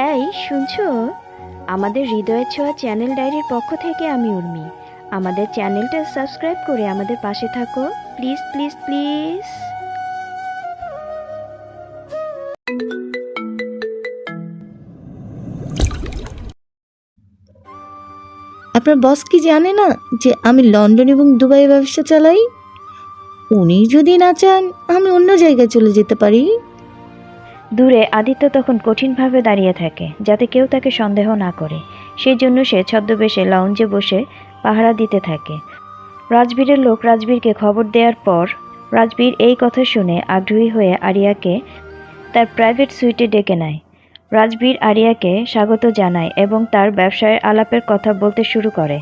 এই শুনছো, আমাদের হৃদয়ের ছোঁয়া চ্যানেল ডায়েরির পক্ষ থেকে আমি উর্মি। আমাদের চ্যানেলটা সাবস্ক্রাইব করে আমাদের পাশে থাকো, প্লিজ প্লিজ প্লিজ। আপনার বস কি জানে না যে আমি লন্ডন এবং দুবাই ব্যবসা চালাই? উনি যদি না চান আমি অন্য জায়গায় চলে যেতে পারি। দূরে আদিত্য তখন কঠিনভাবে দাঁড়িয়ে থাকে, যাতে কেউ তাকে সন্দেহ না করে। সেই জন্য সে ছদ্মবেশে লাউঞ্জে বসে পাহারা দিতে থাকে। রাজবীরের লোক রাজবীরকে খবর দেওয়ার পর রাজবীর এই কথা শুনে আগ্রহী হয়ে আরিয়াকে তার প্রাইভেট সুইটে ডেকে নেয়। রাজবীর আরিয়াকে স্বাগত জানায় এবং তার ব্যবসায়ের আলাপের কথা বলতে শুরু করে।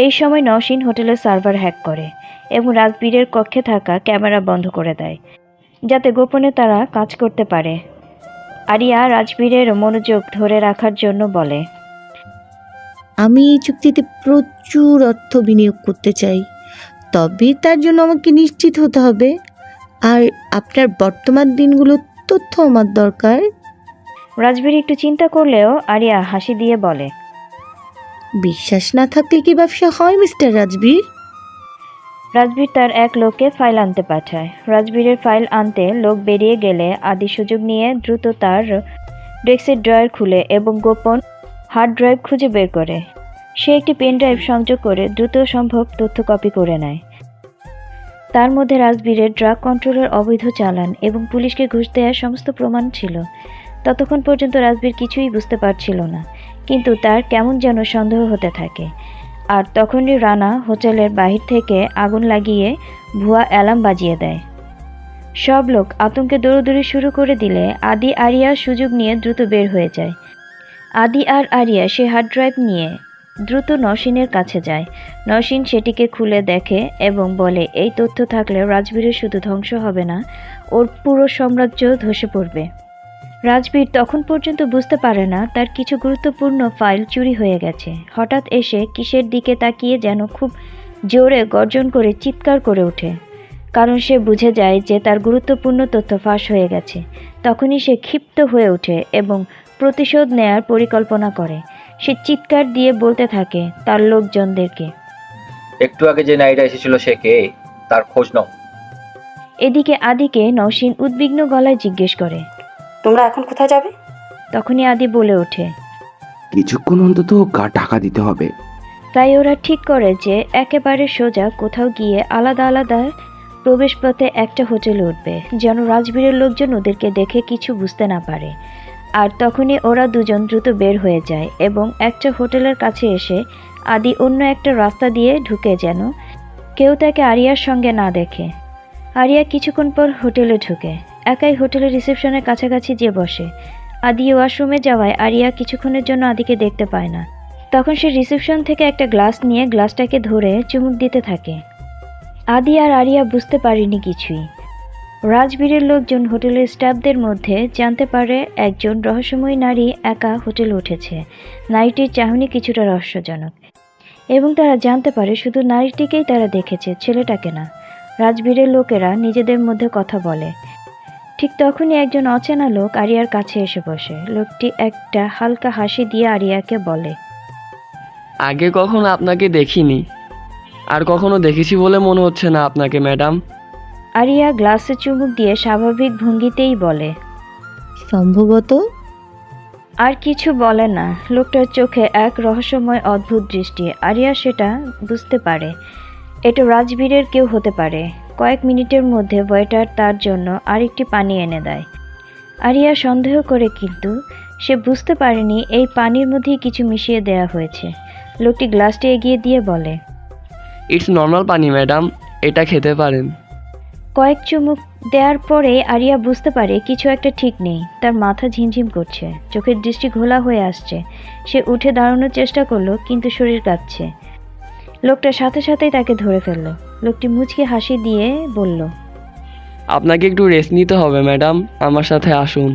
এই সময় নওশীন হোটেলের সার্ভার হ্যাক করে এবং রাজবীরের কক্ষে থাকা ক্যামেরা বন্ধ করে দেয়, যাতে গোপনে তারা কাজ করতে পারে। আরিয়া রাজবীরের মনোযোগ ধরে রাখার জন্য বলে, আমি এই চুক্তিতে প্রচুর অর্থ বিনিয়োগ করতে চাই, তবে তার জন্য আমাকে নিশ্চিত হতে হবে। আর আপনার বর্তমান দিনগুলোর তথ্য আমার দরকার। রাজবীর একটু চিন্তা করলেও আরিয়া হাসি দিয়ে বলে, বিশ্বাস না থাকলে কি ব্যবসা হয় মিস্টার রাজবীর? রাজবীর তার এক লোককে ফাইল আনতে পাঠায়। রাজবীরের ফাইল আনতে লোক বেরিয়ে গেলে আদি সুযোগ নিয়ে দ্রুত তার ডেস্কের ড্রয়ার খুলে এবং গোপন হার্ড ড্রাইভ খুঁজে বের করে। সে একটি পেন ড্রাইভ সংযোগ করে দ্রুত সম্ভব তথ্য কপি করে নেয়। তার মধ্যে রাজবীরের ড্রাগ কন্ট্রোলের অবৈধ চালান এবং পুলিশকে ঘুষ দেওয়ার সমস্ত প্রমাণ ছিল। ততক্ষণ পর্যন্ত রাজবীর কিছুই বুঝতে পারছিল না, কিন্তু তার কেমন যেন সন্দেহ হতে থাকে। আর তখনই রানা হোটেলের বাহির থেকে আগুন লাগিয়ে ভুয়া অ্যালার্ম বাজিয়ে দেয়। সব লোক আতঙ্কে দৌড়দৌড়ি শুরু করে দিলে আদি আরিয়া সুযোগ নিয়ে দ্রুত বের হয়ে যায়। আদি আর আরিয়া সে হার্ড ড্রাইভ নিয়ে দ্রুত নওশীনের কাছে যায়। নওশীন সেটিকে খুলে দেখে এবং বলে, এই তথ্য থাকলে রাজবীরের শুধু ধ্বংস হবে না, ওর পুরো সাম্রাজ্য ধসে পড়বে। রাজবীর তখন পর্যন্ত বুঝতে পারে না তার কিছু গুরুত্বপূর্ণ ফাইল চুরি হয়ে গেছে। হঠাৎ এসে কিসের দিকে তাকিয়ে যেন খুব জোরে গর্জন করে চিৎকার করে ওঠে, কারণ সে বুঝে যায় যে তার গুরুত্বপূর্ণ তথ্য ফাঁস হয়ে গেছে। তখনই সে ক্ষিপ্ত হয়ে ওঠে এবং প্রতিশোধ নেয়ার পরিকল্পনা করে। সে চিৎকার দিয়ে বলতে থাকে তার লোকজনদেরকে, একটু আগে যে নারীটা এসেছিল সে কে? তার খোঁজ নাও। এদিকে আদিকে নওশীন উদ্বিগ্ন গলায় জিজ্ঞেস করে। তোমরা এখন কোথায় যাবে? তখনই আদি বলে ওঠে, কিছুক্ষণ অন্তত গা ঢাকা দিতে হবে। তাই ওরা ঠিক করে যে একেবারে সোজা কোথাও গিয়ে আলাদা আলাদা প্রবেশপথে একটা হোটেলে উঠবে, যেন রাজবীরের লোকজন ওদেরকে দেখে কিছু বুঝতে না পারে। আর তখনই ওরা দুজন দ্রুত বের হয়ে যায় এবং একটা হোটেলের কাছে এসে আদি অন্য একটা রাস্তা দিয়ে ঢুকে, যেন কেউ তাকে আরিয়ার সঙ্গে না দেখে। আরিয়া কিছুক্ষণ পর হোটেলে ঢুকে একাই হোটেলের রিসেপশনের কাছাকাছি যেয়ে বসে। আদি ওয়াশরুমে যাওয়ায় আরিয়া কিছুক্ষণের জন্য আদিকে দেখতে পায় না। তখন সে রিসেপশন থেকে একটা গ্লাস নিয়ে গ্লাসটাকে ধরে চুমুক দিতে থাকে। আদি আর আরিয়া বুঝতে পারেনি কিছুই। রাজবীরের লোকজন হোটেলের স্টাফদের মধ্যে জানতে পারে একজন রহস্যময়ী নারী একা হোটেলে উঠেছে। নারীটির চাহনি কিছুটা রহস্যজনক এবং তারা জানতে পারে শুধু নারীটিকেই তারা দেখেছে, ছেলেটাকে না। রাজবীরের লোকেরা নিজেদের মধ্যে কথা বলে। ঠিক তখনই একজন অচেনা লোক আরিয়ার কাছে এসে বসে। লোকটি একটা হালকা হাসি দিয়ে আরিয়াকে বলে, আগে কখনো আপনাকে দেখিনি, আর কখনো দেখেছি বলে মনে হচ্ছে না আপনাকে ম্যাডাম। আরিয়া গ্লাসে চুমুক দিয়ে স্বাভাবিক ভঙ্গিতেই বলে, সম্ভবত। আর কিছু বলে না। লোকটার চোখে এক রহস্যময় অদ্ভুত দৃষ্টি। আরিয়া সেটা বুঝতে পারে এটা রাজবীরের কেউ হতে পারে। কয়েক মিনিটের মধ্যে ওয়েটার তার জন্য আরেকটি পানি এনে দেয়। আরিয়া সন্দেহ করে, কিন্তু সে বুঝতে পারেনি এই পানির মধ্যেই কিছু মিশিয়ে দেয়া হয়েছে। লোকটি গ্লাসটি এগিয়ে দিয়ে বলে, ইটস নর্মাল পানি ম্যাডাম, এটা খেতে পারেন। কয়েক চুমুক দেওয়ার পরে আরিয়া বুঝতে পারে কিছু একটা ঠিক নেই। তার মাথা ঝিমঝিম করছে, চোখের দৃষ্টি ঘোলা হয়ে আসছে। সে উঠে দাঁড়ানোর চেষ্টা করলো, কিন্তু শরীর কাঁপছে। লোকটা সাথে সাথেই তাকে ধরে ফেললো। লোকটি মুচকি হাসি দিয়ে বলল, আপনাকে একটু রেস্ট নিতে হবে ম্যাডাম, আমার সাথে আসুন।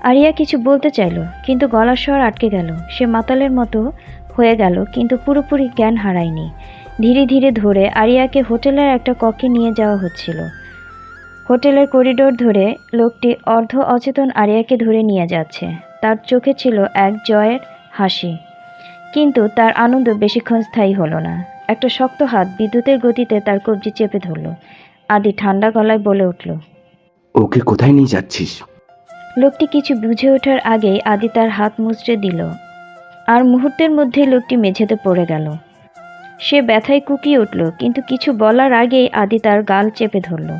আরিয়া কিছু বলতে চাইলো, কিন্তু গলার স্বর আটকে গেল। সে মাতালের মতো হয়ে গেল, কিন্তু পুরোপুরি জ্ঞান হারায়নি। ধীরে ধীরে ধরে আরিয়াকে হোটেলের একটা কক্ষে নিয়ে যাওয়া হচ্ছিল। হোটেলের করিডোর ধরে লোকটি অর্ধ অচেতন আরিয়াকে ধরে নিয়ে যাচ্ছে। তার চোখে ছিল এক জয়ের হাসি, কিন্তু তার আনন্দ বেশিক্ষণ স্থায়ী হলো না। একটা শক্ত হাত বিদ্যুতের গতিতে তার কবজি চেপে ধরল। আদি ঠান্ডা গলায় বলে উঠল। ওকে কোথায় নিয়ে যাচ্ছিস? লোকটি কিছু বুঝে ওঠার আগেই আদি তার হাত মুচড়ে দিল, আর মুহূর্তের মধ্যেই লোকটি মেঝেতে পড়ে গেল। সে ব্যথায় কুকিয়ে উঠল, কিন্তু কিছু বলার আগেই আদি তার গাল চেপে ধরল।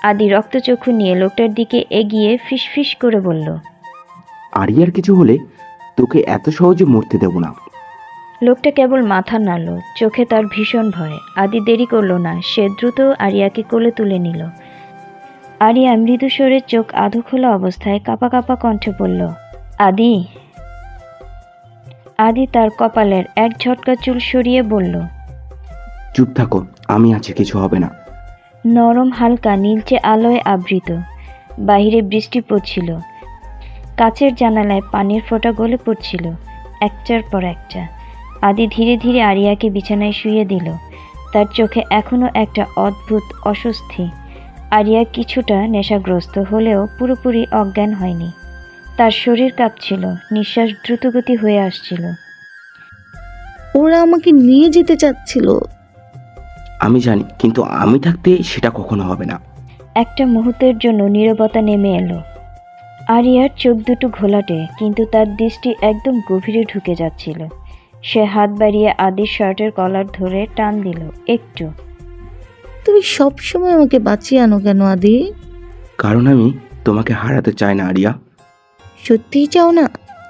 আদি রক্তচক্ষু নিয়ে লোকটার দিকে এগিয়ে ফিসফিস করে বলল। আরিয়ার কিছু হলে তোকে এত সহজে মরতে দেব না। লোকটা কেবল মাথা নাড়ল, চোখে তার ভীষণ ভয়। আদি দেরি করল না, সে দ্রুত আরিয়াকে কোলে তুলে নিল। আরিয়া মৃদু স্বরে চোখ আধো খোলা অবস্থায় কাঁপা কাঁপা কণ্ঠে বলল, আদি। আদি তার কপালের এক ঝটকা চুল সরিয়ে বলল, চুপ থাকো, আমি আছি, কিছু হবে না। নরম হালকা নীলচে আলোয় আবৃত। বাহিরে বৃষ্টি পড়ছিল। কাচের জানালায় পানির ফোঁটা গলে পড়ছিল একটার পর একটা। আদি ধীরে ধীরে আরিয়াকে বিছানায় শুইয়ে দিল। তার চোখে এখনো একটা অদ্ভুত অস্বস্তি। আরিয়া কিছুটা নেশাগ্রস্ত হলেও পুরোপুরি অজ্ঞান হয়নি। তার শরীর কাঁপছিল, নিঃশ্বাস দ্রুতগতি হয়ে আসছিল। ওরা আমাকে নিয়ে যেতে চাচ্ছিল। আমি জানি, কিন্তু আমি থাকতে সেটা কখনো হবে না। একটা মুহূর্তের জন্য নীরবতা নেমে এলো। আরিয়ার চোখ দুটো ঘোলাটে, কিন্তু তার দৃষ্টি একদম গভীরে ঢুকে যাচ্ছিল। সে হাত বাড়িয়ে আদির শার্টের কলার ধরে টান দিল। একটু। তুমি সবসময় আমাকে বাঁচিয়ে আনো কেন আদি? কারণ আমি তোমাকে হারাতে চাই না আরিয়া। সত্যিই চাও না?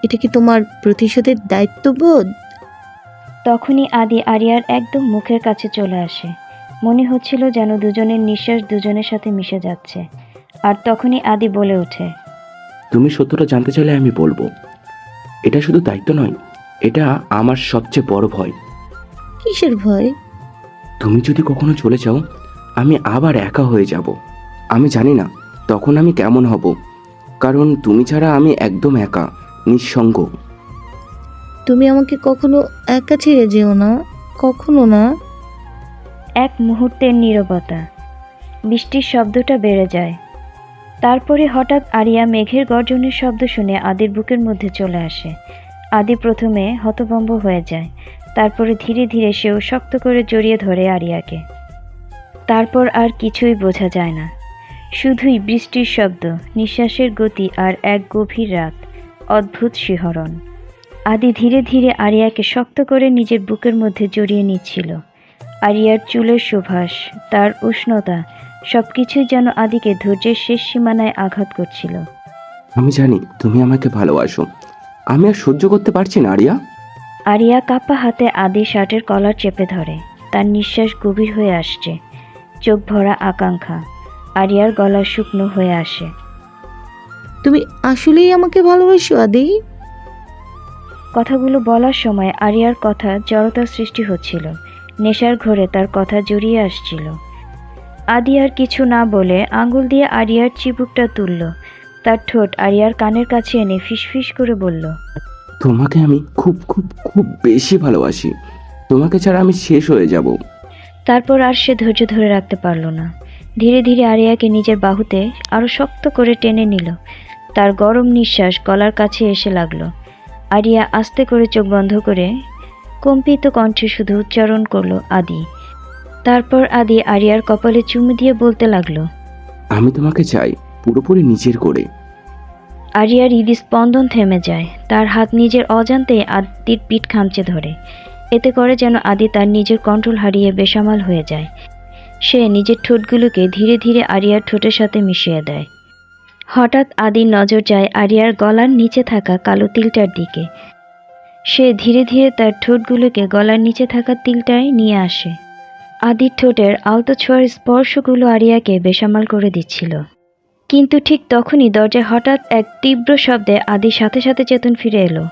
এটা কি তোমার প্রতিশোধের দায়িত্ববোধ? তখনই আদি আরিয়ার একদম মুখের কাছে চলে আসে। মনে হচ্ছিল যেন দুজনের নিঃশ্বাস দুজনের সাথে মিশে যাচ্ছে। আর তখনই আদি বলে ওঠে, তুমি সত্যটা জানতে চাইলে আমি বলবো। এটা শুধু দায়িত্ব নয়, এটা আমার সবচেয়ে বড় ভয়। কিসের ভয়? তুমি যদি কখনো চলে যাও, আমি আবার একা হয়ে যাব। আমি জানি না তখন আমি কেমন হব, কারণ তুমি ছাড়া আমি একদম একা, নিঃসঙ্গ। তুমি আমাকে কখনো একা ছেড়ে যেও না, কখনো না। এক মুহূর্তের নীরবতা। বৃষ্টির শব্দটা বেড়ে যায়। তারপরে হঠাৎ আরিয়া মেঘের গর্জনের শব্দ শুনে আদির বুকের মধ্যে চলে আসে। আদি প্রথমে হতভম্ব হয়ে যায়, তারপরে ধীরে ধীরে সেও শক্ত করে জড়িয়ে ধরে আরিয়াকে। তারপর আর কিছুই বোঝা যায় না, শুধুই বৃষ্টির শব্দ, নিঃশ্বাসের গতি আর এক গভীর রাত, অদ্ভুত শিহরণ। আদি ধীরে ধীরে আরিয়াকে শক্ত করে নিজের বুকের মধ্যে জড়িয়ে নিচ্ছিল। আরিয়ার চুলের সুবাস, তার উষ্ণতা, সবকিছুই যেন আদিকে ধৈর্যের শেষ সীমানায় আঘাত করছিল। আমি জানি তুমি আমাকে ভালোবাসো, আমি আর সহ্য করতে পারছি না আরিয়া। আরিয়া কাঁপা হাতে আদি শার্টের কলার চেপে ধরে। তার নিঃশ্বাস গভীর হয়ে আসছে, চোখ ভরা আকাঙ্ক্ষা। আরিয়ার গলা শুকনো হয়ে আসে। তুমি আসলেই আমাকে ভালোবাসো আদি? কথাগুলো বলার সময় আরিয়ার কথা জড়তার সৃষ্টি হচ্ছিল। নেশার ঘোরে তার কথা জড়িয়ে আসছিল। আদি আর কিছু না বলে আঙুল দিয়ে আরিয়ার চিবুকটা তুলল। তার ঠোঁট আরিয়ার কানের কাছে এনে ফিসফিস করে বলল, তোমাকে আমি খুব খুব খুব বেশি ভালোবাসি। তোমাকে ছাড়া আমি শেষ হয়ে যাব। তারপর আর সে ধৈর্য ধরে রাখতে পারল না। ধীরে ধীরে আরিয়াকে নিজের বাহুতে আরো শক্ত করে টেনে নিল। তার গরম নিঃশ্বাস গলার কাছে এসে লাগলো। আরিয়া আস্তে করে চোখ বন্ধ করে কম্পিত কণ্ঠে শুধু উচ্চারণ করলো, আদি। তারপর আদি আরিয়ার কপালে চুমু দিয়ে বলতে লাগলো, আমি তোমাকে চাই পুরোপুরি নিজের করে। আরিয়ার হৃদস্পন্দন থেমে যায়। তার হাত নিজের অজান্তেই আদির পিঠ খামচে ধরে। এতে করে যেন আদি তার নিজের কন্ট্রোল হারিয়ে বেসামাল হয়ে যায়। সে নিজের ঠোঁটগুলোকে ধীরে ধীরে আরিয়ার ঠোঁটের সাথে মিশিয়ে দেয়। হঠাৎ আদির নজর যায় আরিয়ার গলার নিচে থাকা কালো তিলটার দিকে। সে ধীরে ধীরে তার ঠোঁটগুলোকে গলার নিচে থাকা তিলটায় নিয়ে আসে। আদির ঠোঁটের আলতো ছোঁয়ার স্পর্শগুলো আরিয়াকে বেসামাল করে দিচ্ছিল। কিন্তু ঠিক তখনই দরজায় হঠাৎ এক তীব্র শব্দে আদির সাথে সাথে চেতন ফিরে এলো।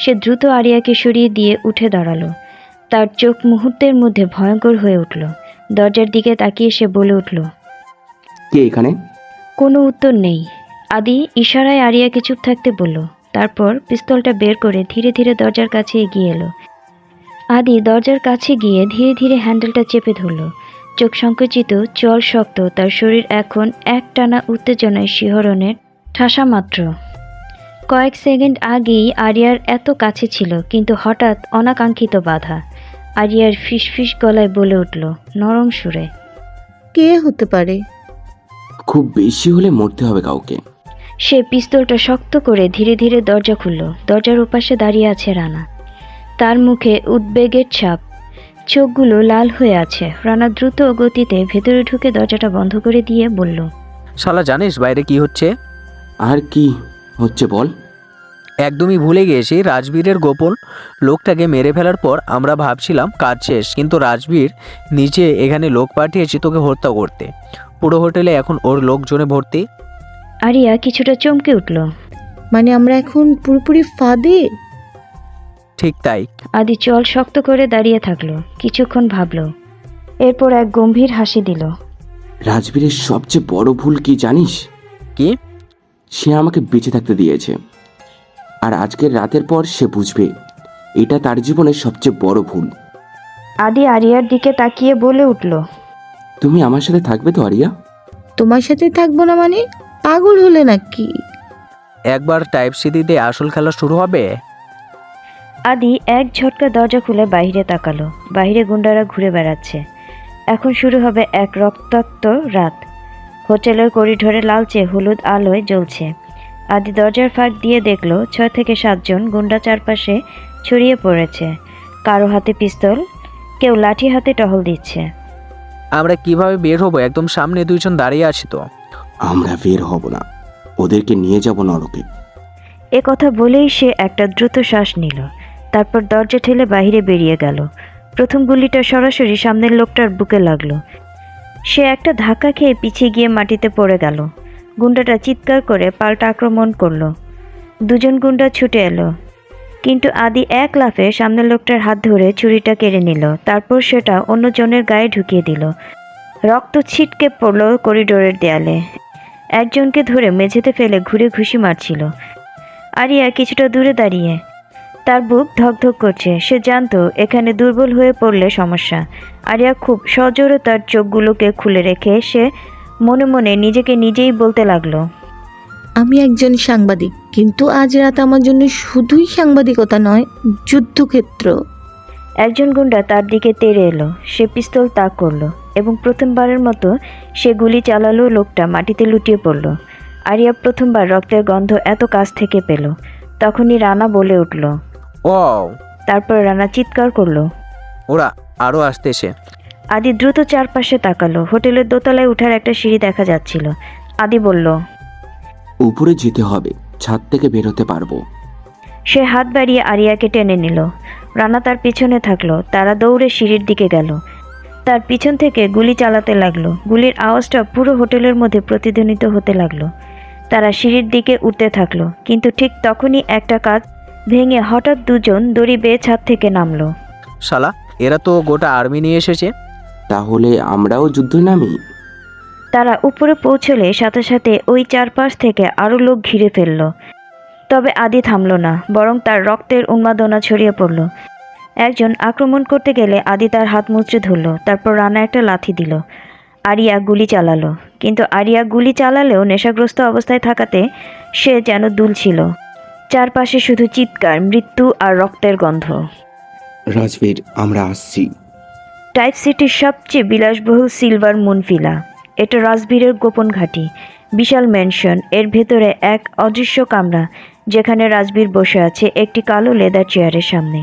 সে দ্রুত আরিয়াকে সরিয়ে দিয়ে উঠে দাঁড়ালো। তার চোখ মুহূর্তের মধ্যে ভয়ঙ্কর হয়ে উঠল। দরজার দিকে তাকিয়ে সে বলে উঠল, কে এখানে? কোনো উত্তর নেই। আদি ইশারায় আরিয়াকে চুপ থাকতে বলল। তারপর পিস্তলটা বের করে ধীরে ধীরে দরজার কাছে এগিয়ে এলো। আদি দরজার কাছে গিয়ে ধীরে ধীরে হ্যান্ডেলটা চেপে ধরল। চোখ সংকুচিত, চল শক্ত, তার শরীর এখন একটানা উত্তেজনায় শিহরণের ঠাসা মাত্র। কয়েক সেকেন্ড আগেই আরিয়ার এত কাছে ছিল, কিন্তু হঠাৎ অনাকাঙ্ক্ষিত বাধা। আরিয়ার ফিসফিস গলায় বলে উঠল নরম সুরে। কে হতে পারে? খুব বেশি হলে মরতে হবে কাউকে। সে পিস্তলটা শক্ত করে ধীরে ধীরে দরজা খুলল। দরজার ওপাশে দাঁড়িয়ে আছে রানা, তার মুখে উদ্বেগের ছাপ, চোখগুলো লাল হয়ে আছে। রানা দ্রুত গতিতে ভেতরে ঢুকে দরজাটা বন্ধ করে দিয়ে বলল, শালা জানিস বাইরে কি হচ্ছে? আর কি হচ্ছে বল। একদমই ভুলে গিয়েছি, রাজবীরের গোপন লোকটাকে মেরে ফেলার পর আমরা ভাবছিলাম কাজ শেষ, কিন্তু রাজবীর নিচে এখানে লোক পাঠিয়েছে তোকে হত্যা করতে। পুরো হোটেলে এখন ওর লোকজনে ভর্তি। আরিয়া কিছুটা চমকে উঠল। মানে আমরা এখন পুরোপুরি ফাঁদে? ঠিক তাই। আদি চল শক্ত করে দাঁড়িয়ে থাকলো, কিছুক্ষণ ভাবলো, এরপর এক গম্ভীর হাসি দিল। রাজবীরের সবচেয়ে বড় ভুল কি জানিস? কি? সে আমাকে বেঁচে থাকতে দিয়েছে, আর আজকের রাতের পর সে বুঝবে এটা তার জীবনের সবচেয়ে বড় ভুল। আদি আরিয়ার দিকে তাকিয়ে বলে উঠল, তুমি আমার সাথে থাকবে তো আরিয়া? তোমার সাথে থাকবো না মানে? পাগল হলে নাকি? একবার টাইপ সি দিতে আসল খেলা শুরু হবে। আদি এক ঝটকা দরজা খুলে বাইরে তাকালো। বাইরে গুন্ডারা ঘুরে বেড়াচ্ছে। এখন শুরু হবে এক রক্তাক্ত রাত। হোটেলের করিডোরে লালচে হলুদ আলোয় জ্বলছে। আদি দরজার ফাঁক দিয়ে দেখলো 6 থেকে 7 জন গুন্ডা চারপাশে ছড়িয়ে পড়েছে। কারো হাতে পিস্তল, কেউ লাঠি হাতে টহল দিচ্ছে। আমরা কিভাবে বের হবো? একদম সামনে দুইজন দাঁড়িয়ে আছি তো। আমরা বের হব না, ওদেরকে নিয়ে যাব নরকে। এ কথা বলেই সে একটা দ্রুত শ্বাস নিল। তারপর দরজা ঠেলে বাইরে বেরিয়ে গেল। প্রথম গুলিটা সরাসরি সামনের লোকটার বুকে লাগলো। সে একটা ধাক্কা খেয়ে পিছিয়ে গিয়ে মাটিতে পড়ে গেল। গুন্ডাটা চিৎকার করে পাল্টা আক্রমণ করলো। 2 জন গুন্ডা ছুটে এলো, কিন্তু আদি এক লাফে সামনের লোকটার হাত ধরে ছুরিটা কেড়ে নিল। তারপর সেটা অন্য জনের গায়ে ঢুকিয়ে দিল। রক্ত ছিটকে পড়ল করিডোরের দেয়ালে। একজনকে ধরে মেঝেতে ফেলে ঘুরে ঘুষি মারছিল। আরিয়া কিছুটা দূরে দাঁড়িয়ে, তার বুক ধকধক করছে। সে জানতো এখানে দুর্বল হয়ে পড়লে সমস্যা। আরিয়া খুব সজোরে তার চোখগুলোকে খুলে রেখে সে মনে মনে নিজেকে নিজেই বলতে লাগলো, আমি একজন সাংবাদিক, কিন্তু আজ রাত আমার জন্য শুধুই সাংবাদিকতা নয়, যুদ্ধক্ষেত্র। একজন গুন্ডা তার দিকে তেড়ে এলো। সে পিস্তল তাক করলো এবং প্রথমবারের মতো সে গুলি চালালো। লোকটা মাটিতে লুটিয়ে পড়ল। আরিয়া প্রথমবার রক্তের গন্ধ এত কাছ থেকে পেল। তখনই রানা বলে উঠল। ও, তারপর রানা চিৎকার করলো, ওরা আরো আসতেছে। আদি দ্রুত চারপাশে তাকালো। হোটেলের দোতলায় ওঠার একটা সিঁড়ি দেখা যাচ্ছিল। আদি বলল, উপরে যেতে হবে, ছাদ থেকে বের হতে পারবো। সে হাত বাড়িয়ে আরিয়াকে টেনে নিল। রানা তার পিছনে থাকলো। তারা দৌড়ে সিঁড়ির দিকে গেল। তার পিছন থেকে গুলি চালাতে লাগলো। গুলির আওয়াজটা পুরো হোটেলের মধ্যে প্রতিধ্বনিত হতে লাগলো। তারা সিঁড়ির দিকে উঠতে থাকলো, কিন্তু ঠিক তখনই একটা কাঁচ ভেঙে হঠাৎ 2 জন দড়ি বেয়ে ছাদ থেকে নামলো। শালা, এরা তো গোটা আর্মি নিয়ে এসেছে। তাহলে আমরাও যুদ্ধ নামি? তারা উপরে পৌঁছলে সাথে সাথে ওই চারপাশ থেকে আরও লোক ঘিরে ফেলল। তবে আদি থামল না, বরং তার রক্তের উন্মাদনা ছড়িয়ে পড়ল। একজন আক্রমণ করতে গেলে আদি তার হাত মুচড়ে ধরল। তারপর রানা একটা লাথি দিল। আরিয়া গুলি চালালো, কিন্তু আরিয়া গুলি চালালেও নেশাগ্রস্ত অবস্থায় থাকাতে সে যেন দুলছিল। চারপাশে শুধু চিৎকার, মৃত্যু আর রক্তের গন্ধ। রাজবীর, আমরা আসছি। টাইপ সিটির সবচেয়ে বিলাসবহুল সিলভার মুন ভিলা। এটা রাজবীরের গোপন ঘাঁটি। বিশাল ম্যানশন, এর ভেতরে এক অদৃশ্য কামরা যেখানে রাজবীর বসে আছে একটি কালো লেদার চেয়ারের সামনে।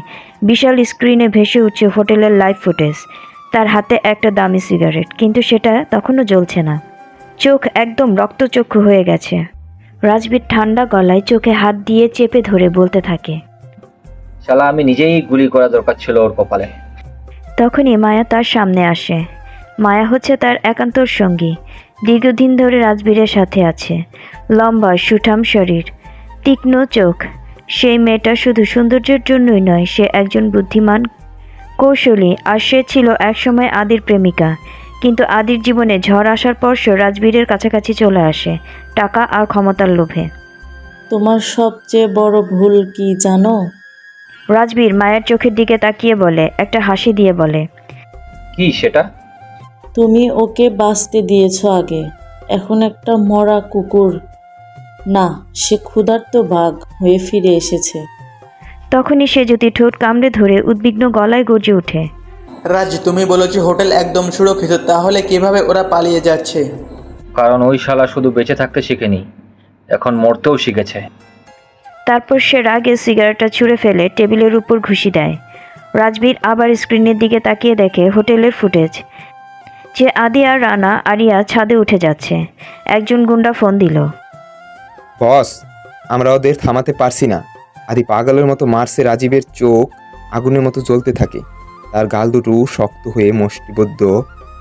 বিশাল স্ক্রিনে ভেসে উঠছে হোটেলের লাইভ ফুটেজ। তার হাতে একটা দামি সিগারেট, কিন্তু সেটা তখনও জ্বলছে না। চোখ একদম রক্তচক্ষু হয়ে গেছে। রাজবীর ঠান্ডা গলায় চোখে হাত দিয়ে চেপে ধরে বলতে থাকে, শালা আমি নিজেই গুলি করা দরকার ছিল ওর কপালে। তখনই মায়া তার সামনে আসে। মায়া হচ্ছে তার একান্তর সঙ্গী। দীর্ঘদিন ধরে রাজবীরের সাথে আছে। লম্বা সুঠাম শরীর, তীক্ষ্ণ চোখ। সেই মেয়েটা শুধু সৌন্দর্যের জন্যই নয়, সে একজন বুদ্ধিমান, কৌশলী, আর সে ছিল একসময় আদির প্রেমিকা। কিন্তু আদির জীবনে ঝড় আসার পর সে রাজবীরের কাছাকাছি চলে আসে, টাকা আর ক্ষমতার লোভে। তোমার সবচেয়ে বড় ভুল কি জানো? রাজবীর মায়ের চোখের দিকে তাকিয়ে বলে, একটা হাসি দিয়ে বলে, কি সেটা? তুমি ওকে বাঁচতে দিয়েছ আগে, এখন একটা মরা কুকুর না, সে ক্ষুধার্ত বাঘ হয়ে ফিরে এসেছে। তখনই সে যদি ঠোঁট কামড়ে ধরে উদ্বিগ্ন গলায় গর্জে ওঠে। রাজ, তুমি বলেছো হোটেল একদম সুরক্ষিত, তাহলে কিভাবে ওরা পালিয়ে যাচ্ছে? কারণ ওই শালা শুধু বেঁচে থাকতে শিখেনি, এখন মরতেও শিখেছে। তারপর সে রাগে সিগারেটটা ছুঁড়ে ফেলে টেবিলের উপর ঘুষি দেয়। রাজবীর আবার স্ক্রিনের দিকে তাকিয়ে দেখে হোটেলের ফুটেজ, যে আদি আর রানা আরিয়া ছাদে উঠে যাচ্ছে। একজন গুন্ডা ফোন দিল। বস, আমরা ওদের থামাতে পারছি না। আদি পাগলের মতো মারছে, রাজীবের চোখ আগুনের মতো জ্বলতে থাকে, তার গাল দুটো শক্ত হয়ে মুষ্টিবদ্ধ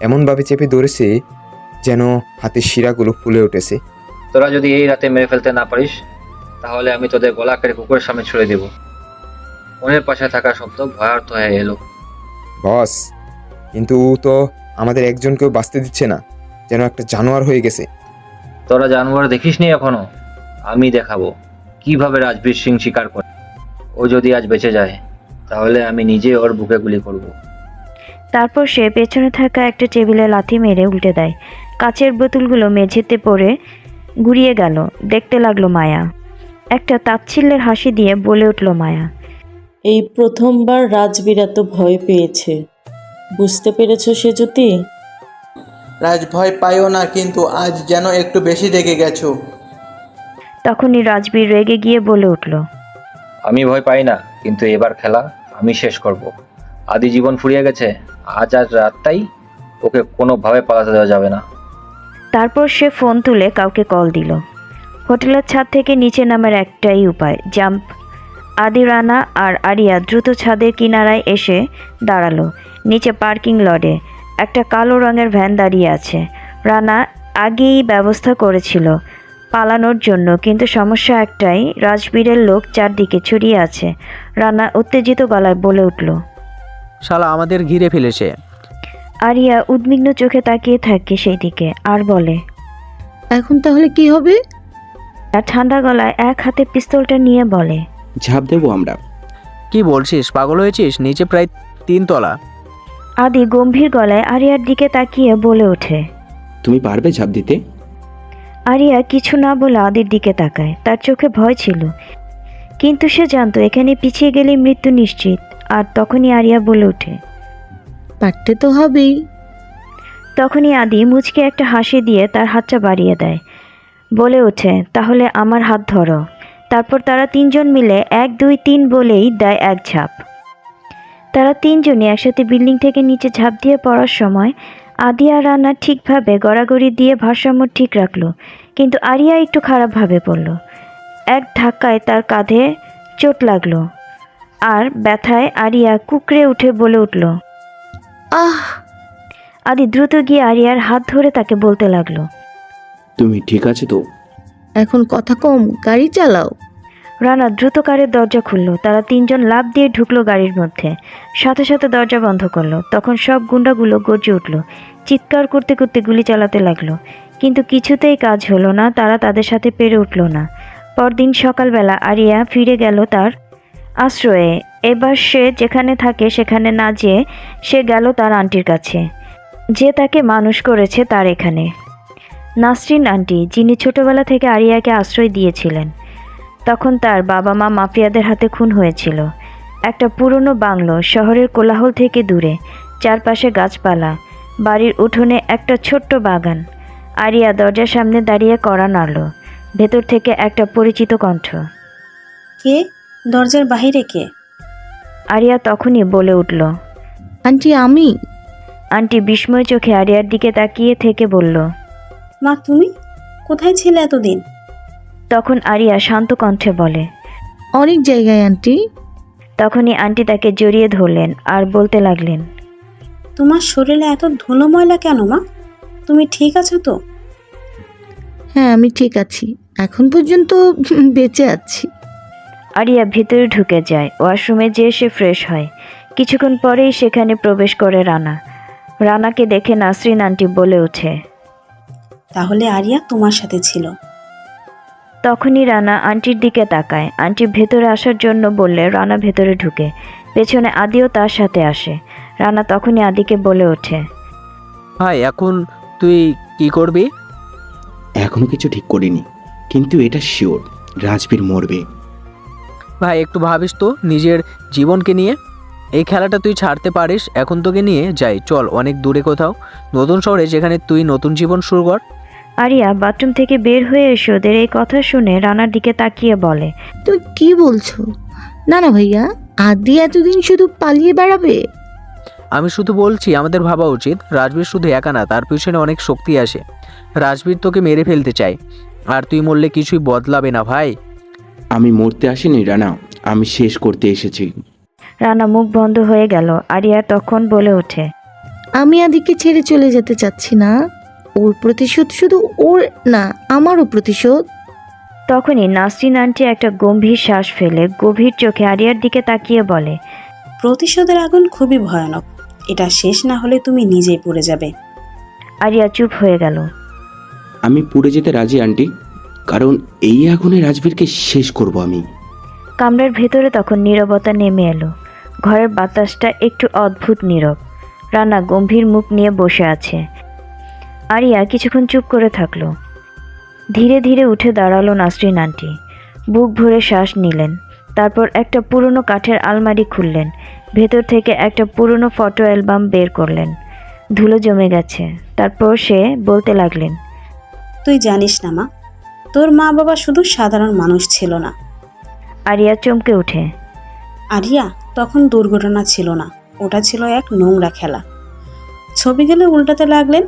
এমনভাবে চেপে ধরেছে যেন হাতের শিরাগুলো ফুলে উঠেছে। তোরা যদি এই রাতে মেরে ফেলতে না পারিস, তাহলে আমি তোদের গলা কেটে কুকুরের সামনে ছুড়ে দেব। ফোনের পাশে থাকা শব্দ ভয়ার্থ হয়ে এলো। বস, কিন্তু ও তো আমাদের একজনকেও বাঁচতে দিচ্ছে না, যেন একটা জানোয়ার হয়ে গেছে। তোরা জানোয়ার দেখিসনি এখনো? আমি দেখাবো কিভাবে রাজবীর সিং শিকার করে। ও যদি আজ বেঁচে যায়, তাহলে আমি নিজে ওর বুকে গুলি করব। তারপর সে পেছনে থাকা একটা টেবিলে লাথি মেরে উল্টে দেয়। কাচের বোতলগুলো মেঝেতে পড়ে গুড়িয়ে গেল। দেখতে লাগলো মায়া। একটা তাচ্ছিল্যের হাসি দিয়ে বলে উঠল মায়া, এই প্রথমবার রাজবীর এত ভয় পেয়েছে। বুঝতে পেরেছো সেজুতি? রাজ, ভয় পাইও না, কিন্তু আজ যেন একটু বেশি রেগে গেছো। তখনই রাজবীর রেগে গিয়ে বলে উঠল, আমি ভয় পাই না, কিন্তু এবার খেলা আমি শেষ করব। আদি জীবন ফুরিয়ে গেছে, আজ রাতটাই ওকে কোনোভাবে পালাতে দেওয়া যাবে না। তারপর সে ফোন তুলে কাউকে কল দিল। হোটেলের ছাদ থেকে নিচে নামার একটাই উপায়, জাম্প। আদি, রানা আর আরিয়া দ্রুত ছাদের কিনারায় এসে দাঁড়ালো। নিচে পার্কিং লটে একটা কালো রঙের ভ্যান দাঁড়িয়ে আছে। রানা আগেই ব্যবস্থা করেছিল পালানোর জন্য, কিন্তু সমস্যা একটাই, রাজবীরের লোক চারদিকে ছড়িয়ে আছে। রানা উত্তেজিত গলায় বলে উঠল। শালা আমাদের ঘিরে ফেলেছে। আরিয়া উদ্বিগ্ন চোখে তাকিয়ে থাকে সেই দিকে আর বলে, এখন তাহলে কি হবে? আর ঠান্ডা গলায় এক হাতে পিস্তলটা নিয়ে বলে, ঝাঁপ দেবো আমরা। কি বলছিস, পাগল হয়েছিস? নিচে প্রায় 3 তলা। আদি গম্ভীর গলায় আরিয়ার দিকে তাকিয়ে বলে ওঠে। তুমি পারবে ঝাঁপ দিতে? আরিয়া কিছু না বলে আদির দিকে তাকায়। তার চোখে ভয় ছিল, কিন্তু সে জানতো এখানে পিছিয়ে গেলে মৃত্যু নিশ্চিত। আর তখনই আরিয়া বলে ওঠে, পারতে তো হবেই। তখনই আদি মুচকে একটা হাসি দিয়ে তার হাতটা বাড়িয়ে দেয়, বলে ওঠে, তাহলে আমার হাত ধরো। তারপর তারা তিনজন মিলে 1 2 3 বলেই দেয় এক ঝাঁপ। তারা তিনজনই একসাথে বিল্ডিং থেকে নিচে ঝাঁপ দিয়ে পড়ার সময় আদি আর রানা ঠিকভাবে গড়াগড়ি দিয়ে ভারসাম্য ঠিক রাখলো, কিন্তু আরিয়া একটু খারাপভাবে পড়ল। এক ধাক্কায় তার কাঁধে চোট লাগলো, আর ব্যথায় আরিয়া কুকড়ে উঠে বলে উঠল। আহ! আদি দ্রুত গিয়ে আরিয়ার হাত ধরে তাকে বলতে লাগলো, তুমি ঠিক আছে তো? এখন কথা কম, গাড়ি চালাও। রানা দ্রুত কারের দরজা খুলল। তারা তিনজন লাফ দিয়ে ঢুকলো গাড়ির মধ্যে, সাথে সাথে দরজা বন্ধ করলো। তখন সব গুন্ডাগুলো গর্জে উঠল, চিৎকার করতে করতে গুলি চালাতে লাগলো, কিন্তু কিছুতেই কাজ হলো না। তারা তাদের সাথে পেরে উঠল না। পরদিন সকালবেলা আরিয়া ফিরে গেল তার আশ্রয়ে। এবার সে যেখানে থাকে সেখানে না যেয়ে সে গেল তার আন্টির কাছে, যে তাকে মানুষ করেছে তার এখানে। নাসরিন আন্টি, যিনি ছোটবেলা থেকে আরিয়াকে আশ্রয় দিয়েছিলেন। তখন তার বাবা মা মাফিয়াদের হাতে খুন হয়েছিল। একটা পুরনো বাংলো, শহরের কোলাহল থেকে দূরে, চারপাশে গাছপালা, বাড়ির উঠোনে একটা ছোট্ট বাগান। আরিয়া দরজার সামনে দাঁড়িয়ে কড়া নাড়ল। ভেতর থেকে একটা পরিচিত কণ্ঠ। কে? দরজার বাহিরে কে? আরিয়া তখনই বলে উঠল, আন্টি, আমি। আন্টি বিস্ময় চোখে আরিয়ার দিকে তাকিয়ে থেকে বলল, মা, তুমি কোথায় ছিলে এতদিন? তখন আরিয়া শান্ত কণ্ঠে বলে, অনেক জায়গায় আন্টি। তখনই আন্টি তাকে জড়িয়ে ধরলেন আর বলতে লাগলেন, তোমার শরীরে এত ধুলো ময়লা কেন মা? তুমি ঠিক আছো তো? হ্যাঁ, আমি ঠিক আছি, এখন পর্যন্ত বেঁচে আছি। আরিয়া ভিতরে ঢুকে যায়। ওয়াশরুমে যেয়ে সে ফ্রেশ হয়। কিছুক্ষণ পরেই সেখানে প্রবেশ করে রানা। রানাকে দেখে নাসরিন আন্টি বলে ওঠে, তাহলে আরিয়া তোমার সাথে ছিল? তখনই রানা আন্টির দিকে তাকায়। আন্টি ভেতরে আসার জন্য বললে রানা ভেতরে ঢুকে। পেছনে আদিও তার সাথে আসে। রানা তখনই আদিকে বলে ওঠে, ভাই এখন তুই কি করবি? এখনো কিছু ঠিক করিনি, কিন্তু এটা শিওর রাজবীর মরবে। ভাই একটু ভাবিস তো নিজের জীবনকে নিয়ে। এই খেলাটা তুই ছাড়তে পারিস। এখন তোকে নিয়ে যাই, চল অনেক দূরে কোথাও, নতুন শহরে, যেখানে তুই নতুন জীবন শুরু কর। আরিয়া বাথরুম থেকে বের হয়ে এসে ওদের এই কথা শুনে রানার দিকে তাকিয়ে বলে, তুমি কি বলছো? না না ভাইয়া, আদি এতদিন শুধু পালিয়ে বেড়াবে? আমি শুধু বলছি আমাদের ভাবা উচিত, রাজবীর শুধু একা না, তার পিছনে অনেক শক্তি আসে। রাজবীর তোকে মেরে ফেলতে চায়, আর তুই মরলে কিছুই বদলাবে না ভাই। আমি মরতে আসিনি রানা, আমি শেষ করতে এসেছি। রানা মুখ বন্ধ হয়ে গেল। আরিয়া তখন বলে ওঠে, আমি আদিকে ছেড়ে চলে যেতে চাচ্ছি না। ওর প্রতিশোধ শুধু ওর না, আমারও প্রতিশোধ। তখনই নাসরিন আন্টি একটা গম্ভীর শ্বাস ফেলে গভীর চোখে আরিয়ার দিকে তাকিয়ে বলে, প্রতিশোধের আগুন খুবই ভয়ানক। এটা শেষ না হলে তুমি নিজেই পড়ে যাবে। আরিয়া চুপ হয়ে গেল। আমি পুড়ে যেতে রাজি আন্টি, কারণ এই আগুনে রাজবীরকে শেষ করব আমি। কামরার ভেতরে তখন নীরবতা নেমে এলো। ঘরের বাতাসটা একটু অদ্ভুত নীরব। রানা গম্ভীর মুখ নিয়ে বসে আছে। আরিয়া কিছুক্ষণ চুপ করে থাকলো। ধীরে ধীরে উঠে দাঁড়ালো নাসরিন আন্টি। বুক ভরে শ্বাস নিলেন। তারপর একটা পুরনো কাঠের আলমারি খুললেন। ভেতর থেকে একটা পুরনো ফটো অ্যালবাম বের করলেন। ধুলো জমে গেছে। তারপর সে বলতে লাগলেন, তুই জানিস না মা, তোর মা বাবা শুধু সাধারণ মানুষ ছিল না। আরিয়া চমকে ওঠে। আরিয়া, তখন দুর্ঘটনা ছিল না, ওটা ছিল এক নোংরা খেলা। ছবিগুলো উল্টাতে লাগলেন।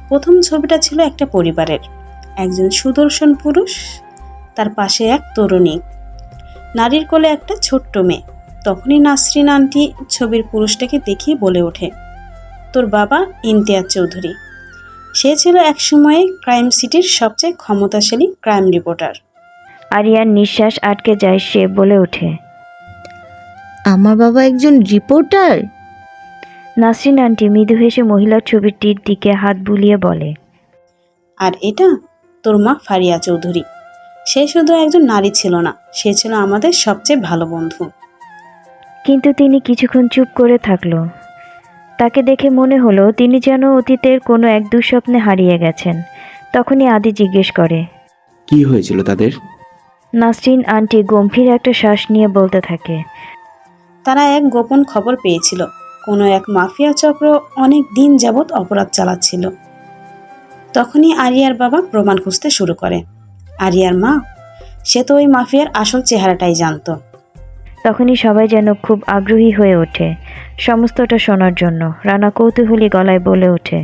প্রথম ছবিটা ছিল একটা পরিবারের, একজন সুদর্শন পুরুষ, তার পাশে এক তরুণী, নারীর কোলে একটা ছোট্ট মেয়ে। তখনই নাসরিন আন্টি ছবির পুরুষটাকে দেখিয়ে বলে ওঠে, তোর বাবা ইমতিয়াজ চৌধুরী। সে ছিল এক সময়ে ক্রাইম সিটির সবচেয়ে ক্ষমতাশালী ক্রাইম রিপোর্টার। আরিয়ার নিঃশ্বাস আটকে যায়। সে বলে ওঠে, আমার বাবা একজন রিপোর্টার? নাসরিন আন্টি মৃদু হেসে মহিলার ছবিটির দিকে হাত বুলিয়ে বলে, আর এটা তোর মা ফারিয়া চৌধুরী। সে শুধু একজন নারী ছিল না, সে ছিল আমাদের সবচেয়ে ভালো বন্ধু। কিন্তু তিনি কিছুক্ষণ চুপ করে থাকলো। তাকে দেখে মনে হলো তিনি যেন অতীতের কোনো এক দুঃস্বপ্নে হারিয়ে গেছেন। তখনই আদি জিজ্ঞেস করে, কি হয়েছিল তাদের? নাসরিন আন্টি গম্ভীর একটা শ্বাস নিয়ে বলতে থাকে, তারা এক গোপন খবর পেয়েছিল, কোনো এক মাফিয়া চক্র অনেক দিন যাবৎ অপরাধ চালাচ্ছিল। তখনই আরিয়ার বাবা প্রমাণ খুঁজতে শুরু করে। আরিয়ার মা, সে তো ওই মাফিয়ার আসল চেহারাটাই জানতো। তখনই সবাই যেন খুব আগ্রহী হয়ে ওঠে সমস্তটা শোনার জন্য। রানা কৌতূহলী গলায় বলে ওঠে,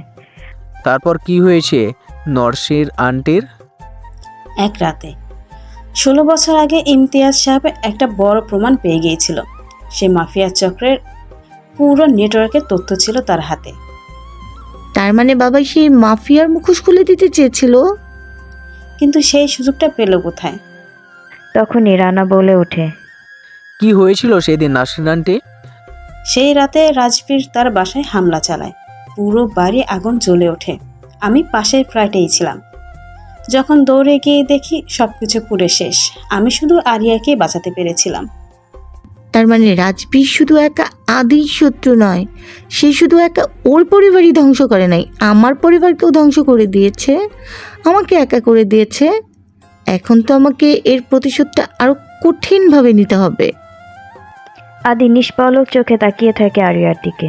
তারপর কি হয়েছে নরসির আন্টির? এক রাতে 16 বছর আগে ইমতিয়াজ সাহেব একটা বড় প্রমাণ পেয়ে গিয়েছিল। সে মাফিয়া চক্রের পুরো নেটওয়ার্কের তথ্য ছিল তার হাতে। তার মানে বাবা সেই মাফিয়ার মুখোশ খুলে দিতে চেয়েছিল? কিন্তু সেই সুযোগটা পেল কোথায়? তখনই রানা বলে ওঠে, কি হয়েছিল সেদিন নাসরিন আন্টি? সেই রাতে রাজবীর তার বাসায় হামলা চালায়। পুরো বাড়ি আগুন জ্বলে ওঠে। আমি পাশের ফ্ল্যাটেই ছিলাম। যখন দৌড়ে গিয়ে দেখি সবকিছু পুড়ে শেষ। আমি শুধু আরিয়াকে বাঁচাতে পেরেছিলাম। তার মানে রাজবীর শুধু একা আদির শত্রু নয়, সে শুধু একা ওর পরিবারই ধ্বংস করে নাই, আমার পরিবারকেও ধ্বংস করে দিয়েছে, আমাকে একা করে দিয়েছে। এখন তো আমাকে এর প্রতিশোধটা আরো কঠিনভাবে নিতে হবে। আদি নিষ্পলক চোখে তাকিয়ে থাকে আরিয়ার দিকে।